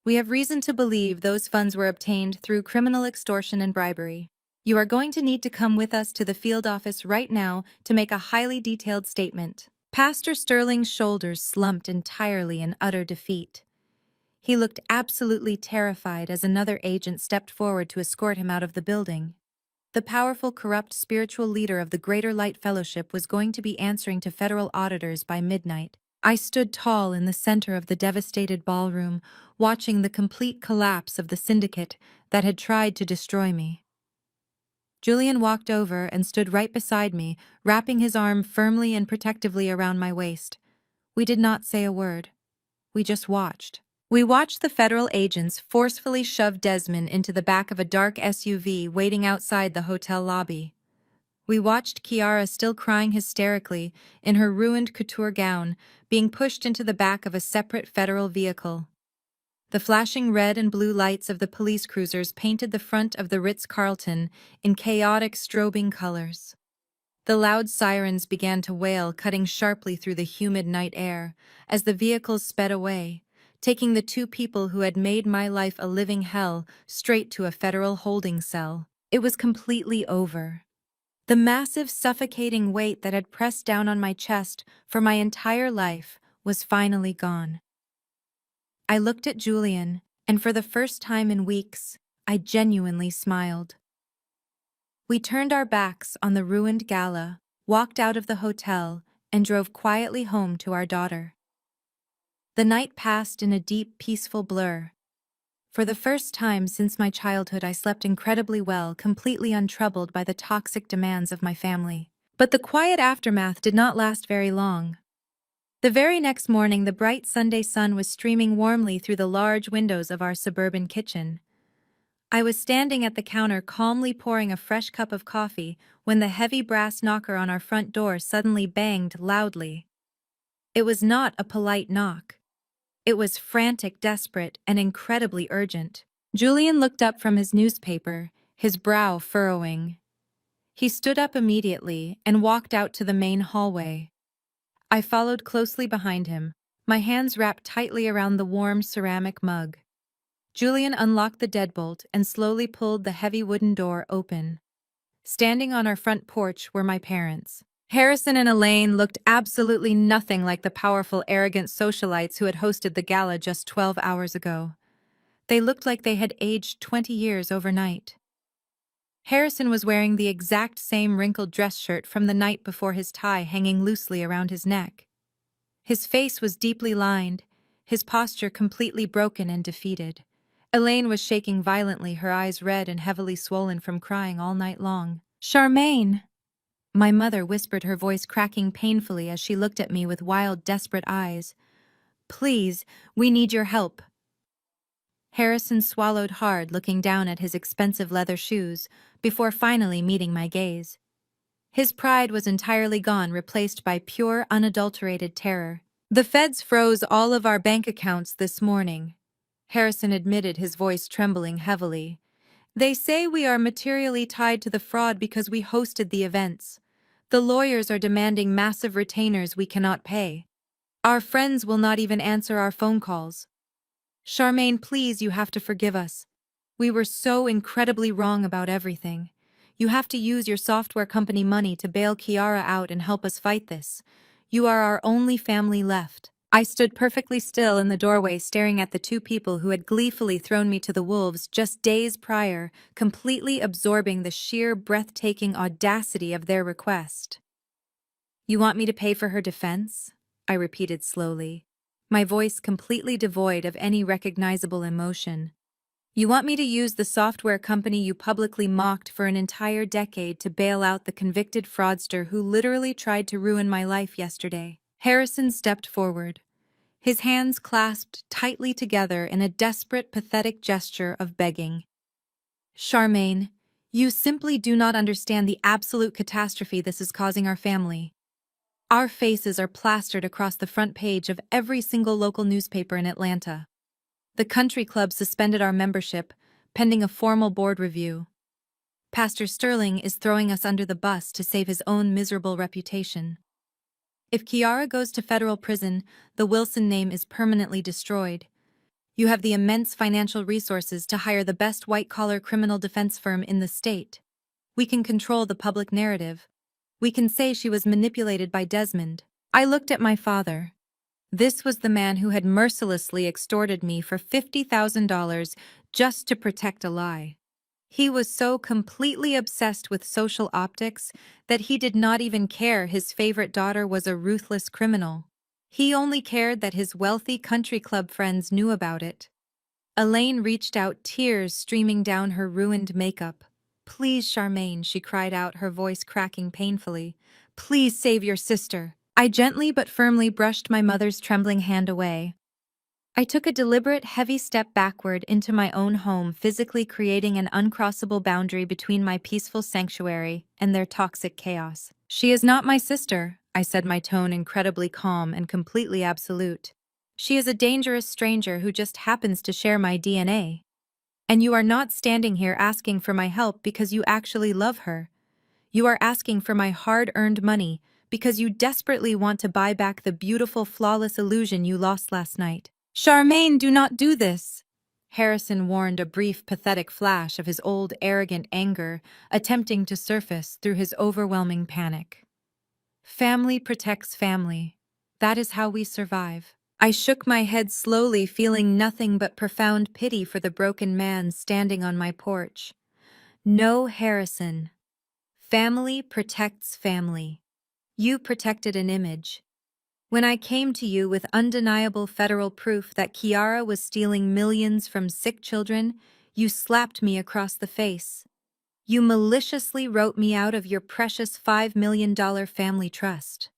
We have reason to believe those funds were obtained through criminal extortion and bribery. You are going to need to come with us to the field office right now to make a highly detailed statement." Pastor Sterling's shoulders slumped entirely in utter defeat. He looked absolutely terrified as another agent stepped forward to escort him out of the building. The powerful, corrupt spiritual leader of the Greater Light Fellowship was going to be answering to federal auditors by midnight. I stood tall in the center of the devastated ballroom, watching the complete collapse of the syndicate that had tried to destroy me. Julian walked over and stood right beside me, wrapping his arm firmly and protectively around my waist. We did not say a word. We just watched. We watched the federal agents forcefully shove Desmond into the back of a dark SUV waiting outside the hotel lobby. We watched Kiara, still crying hysterically in her ruined couture gown, being pushed into the back of a separate federal vehicle. The flashing red and blue lights of the police cruisers painted the front of the Ritz-Carlton in chaotic, strobing colors. The loud sirens began to wail, cutting sharply through the humid night air as the vehicles sped away, taking the two people who had made my life a living hell straight to a federal holding cell. It was completely over. The massive, suffocating weight that had pressed down on my chest for my entire life was finally gone. I looked at Julian, and for the first time in weeks, I genuinely smiled. We turned our backs on the ruined gala, walked out of the hotel, and drove quietly home to our daughter. The night passed in a deep, peaceful blur. For the first time since my childhood, I slept incredibly well, completely untroubled by the toxic demands of my family. But the quiet aftermath did not last very long. The very next morning, the bright Sunday sun was streaming warmly through the large windows of our suburban kitchen. I was standing at the counter calmly pouring a fresh cup of coffee when the heavy brass knocker on our front door suddenly banged loudly. It was not a polite knock. It was frantic, desperate, and incredibly urgent. Julian looked up from his newspaper, his brow furrowing. He stood up immediately and walked out to the main hallway. I followed closely behind him, my hands wrapped tightly around the warm ceramic mug. Julian unlocked the deadbolt and slowly pulled the heavy wooden door open. Standing on our front porch were my parents. Harrison and Elaine looked absolutely nothing like the powerful, arrogant socialites who had hosted the gala just 12 hours ago. They looked like they had aged 20 years overnight. Harrison was wearing the exact same wrinkled dress shirt from the night before, his tie hanging loosely around his neck. His face was deeply lined, his posture completely broken and defeated. Elaine was shaking violently, her eyes red and heavily swollen from crying all night long. "Charmaine!" My mother whispered, her voice cracking painfully as she looked at me with wild, desperate eyes. "Please, we need your help." Harrison swallowed hard, looking down at his expensive leather shoes, before finally meeting my gaze. His pride was entirely gone, replaced by pure, unadulterated terror. "The feds froze all of our bank accounts this morning," Harrison admitted, his voice trembling heavily. "They say we are materially tied to the fraud because we hosted the events. The lawyers are demanding massive retainers we cannot pay. Our friends will not even answer our phone calls. Charmaine, please, you have to forgive us. We were so incredibly wrong about everything. You have to use your software company money to bail Kiara out and help us fight this. You are our only family left." I stood perfectly still in the doorway, staring at the two people who had gleefully thrown me to the wolves just days prior, completely absorbing the sheer, breathtaking audacity of their request. "You want me to pay for her defense?" I repeated slowly, my voice completely devoid of any recognizable emotion. "You want me to use the software company you publicly mocked for an entire decade to bail out the convicted fraudster who literally tried to ruin my life yesterday?" Harrison stepped forward, his hands clasped tightly together in a desperate, pathetic gesture of begging. "Charmaine, you simply do not understand the absolute catastrophe this is causing our family. Our faces are plastered across the front page of every single local newspaper in Atlanta. The country club suspended our membership, pending a formal board review. Pastor Sterling is throwing us under the bus to save his own miserable reputation. If Kiara goes to federal prison, the Wilson name is permanently destroyed. You have the immense financial resources to hire the best white-collar criminal defense firm in the state. We can control the public narrative. We can say she was manipulated by Desmond." I looked at my father. This was the man who had mercilessly extorted me for $50,000 just to protect a lie. He was so completely obsessed with social optics that he did not even care his favorite daughter was a ruthless criminal. He only cared that his wealthy country club friends knew about it. Elaine reached out, tears streaming down her ruined makeup. "Please, Charmaine," she cried out, her voice cracking painfully. "Please save your sister." I gently but firmly brushed my mother's trembling hand away. I took a deliberate, heavy step backward into my own home, physically creating an uncrossable boundary between my peaceful sanctuary and their toxic chaos. "She is not my sister," I said, my tone incredibly calm and completely absolute. "She is a dangerous stranger who just happens to share my DNA. And you are not standing here asking for my help because you actually love her. You are asking for my hard-earned money because you desperately want to buy back the beautiful, flawless illusion you lost last night." "Charmaine, do not do this!" Harrison warned, a brief, pathetic flash of his old, arrogant anger attempting to surface through his overwhelming panic. "Family protects family. That is how we survive." I shook my head slowly, feeling nothing but profound pity for the broken man standing on my porch. "No, Harrison. Family protects family. You protected an image. When I came to you with undeniable federal proof that Kiara was stealing millions from sick children, you slapped me across the face. You maliciously wrote me out of your precious $5 million family trust.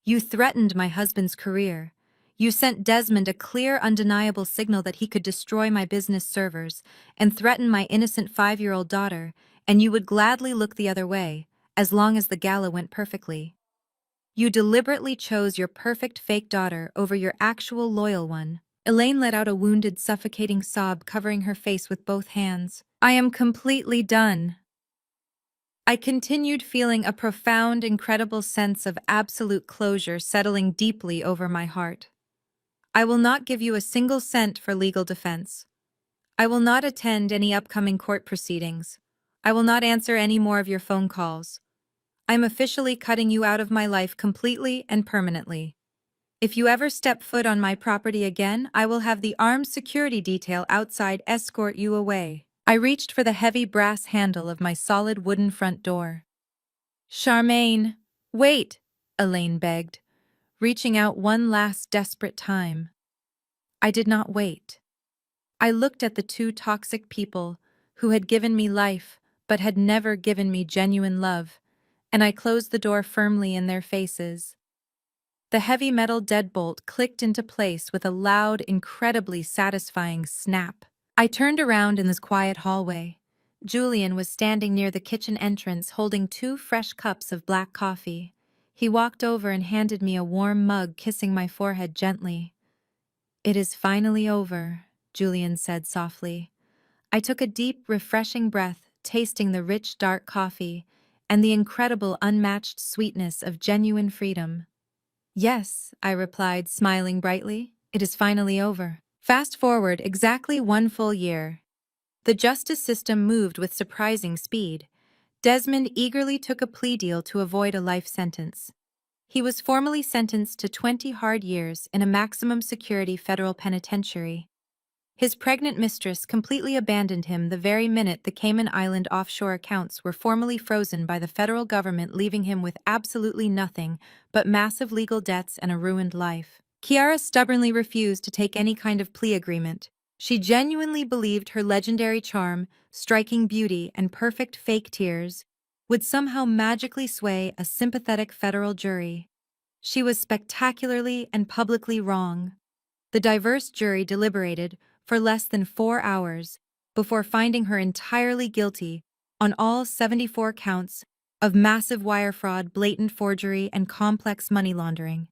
You threatened my husband's career. You sent Desmond a clear, undeniable signal that he could destroy my business servers and threaten my innocent 5-year-old daughter, and you would gladly look the other way, as long as the gala went perfectly. You deliberately chose your perfect fake daughter over your actual loyal one. Elaine let out a wounded, suffocating sob, covering her face with both hands. I am completely done. I continued, feeling a profound, incredible sense of absolute closure settling deeply over my heart. I will not give you a single cent for legal defense. I will not attend any upcoming court proceedings. I will not answer any more of your phone calls. I am officially cutting you out of my life completely and permanently. If you ever step foot on my property again, I will have the armed security detail outside escort you away. I reached for the heavy brass handle of my solid wooden front door. Charmaine, wait, Elaine begged, reaching out one last desperate time. I did not wait. I looked at the two toxic people who had given me life but had never given me genuine love, and I closed the door firmly in their faces. The heavy metal deadbolt clicked into place with a loud, incredibly satisfying snap. I turned around in this quiet hallway. Julian was standing near the kitchen entrance holding two fresh cups of black coffee. He walked over and handed me a warm mug, kissing my forehead gently. "It is finally over," Julian said softly. I took a deep, refreshing breath, tasting the rich, dark coffee and the incredible, unmatched sweetness of genuine freedom. "Yes," I replied, smiling brightly. "It is finally over." Fast forward exactly 1 full year. The justice system moved with surprising speed. Desmond eagerly took a plea deal to avoid a life sentence. He was formally sentenced to 20 hard years in a maximum security federal penitentiary. His pregnant mistress completely abandoned him the very minute the Cayman Island offshore accounts were formally frozen by the federal government, leaving him with absolutely nothing but massive legal debts and a ruined life. Kiara stubbornly refused to take any kind of plea agreement. She genuinely believed her legendary charm, striking beauty, and perfect fake tears would somehow magically sway a sympathetic federal jury. She was spectacularly and publicly wrong. The diverse jury deliberated for less than 4 hours before finding her entirely guilty on all 74 counts of massive wire fraud, blatant forgery, and complex money laundering.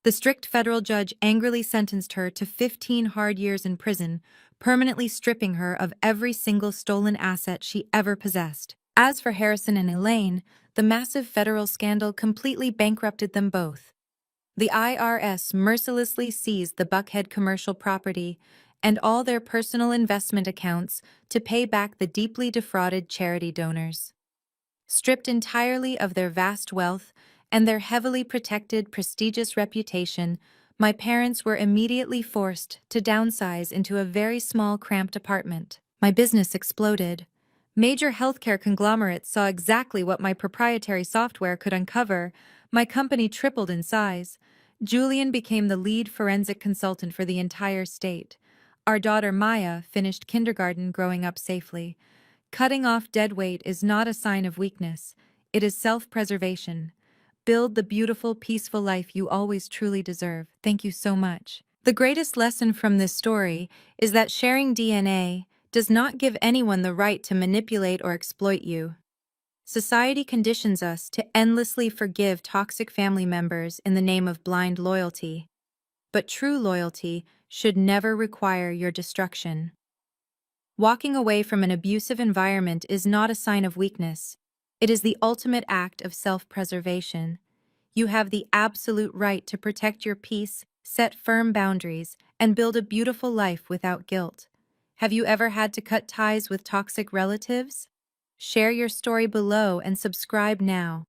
The strict federal judge angrily sentenced her to 15 hard years in prison, permanently stripping her of every single stolen asset she ever possessed. As for Harrison and Elaine, the massive federal scandal completely bankrupted them both. The IRS mercilessly seized the Buckhead commercial property and all their personal investment accounts to pay back the deeply defrauded charity donors. Stripped entirely of their vast wealth and their heavily protected, prestigious reputation, my parents were immediately forced to downsize into a very small, cramped apartment. My business exploded. Major healthcare conglomerates saw exactly what my proprietary software could uncover. My company tripled in size. Julian became the lead forensic consultant for the entire state. Our daughter Maya finished kindergarten, growing up safely. Cutting off dead weight is not a sign of weakness. It is self-preservation. Build the beautiful, peaceful life you always truly deserve. Thank you so much. The greatest lesson from this story is that sharing DNA does not give anyone the right to manipulate or exploit you. Society conditions us to endlessly forgive toxic family members in the name of blind loyalty. But true loyalty should never require your destruction. Walking away from an abusive environment is not a sign of weakness. It is the ultimate act of self-preservation. You have the absolute right to protect your peace, set firm boundaries, and build a beautiful life without guilt. Have you ever had to cut ties with toxic relatives? Share your story below and subscribe now.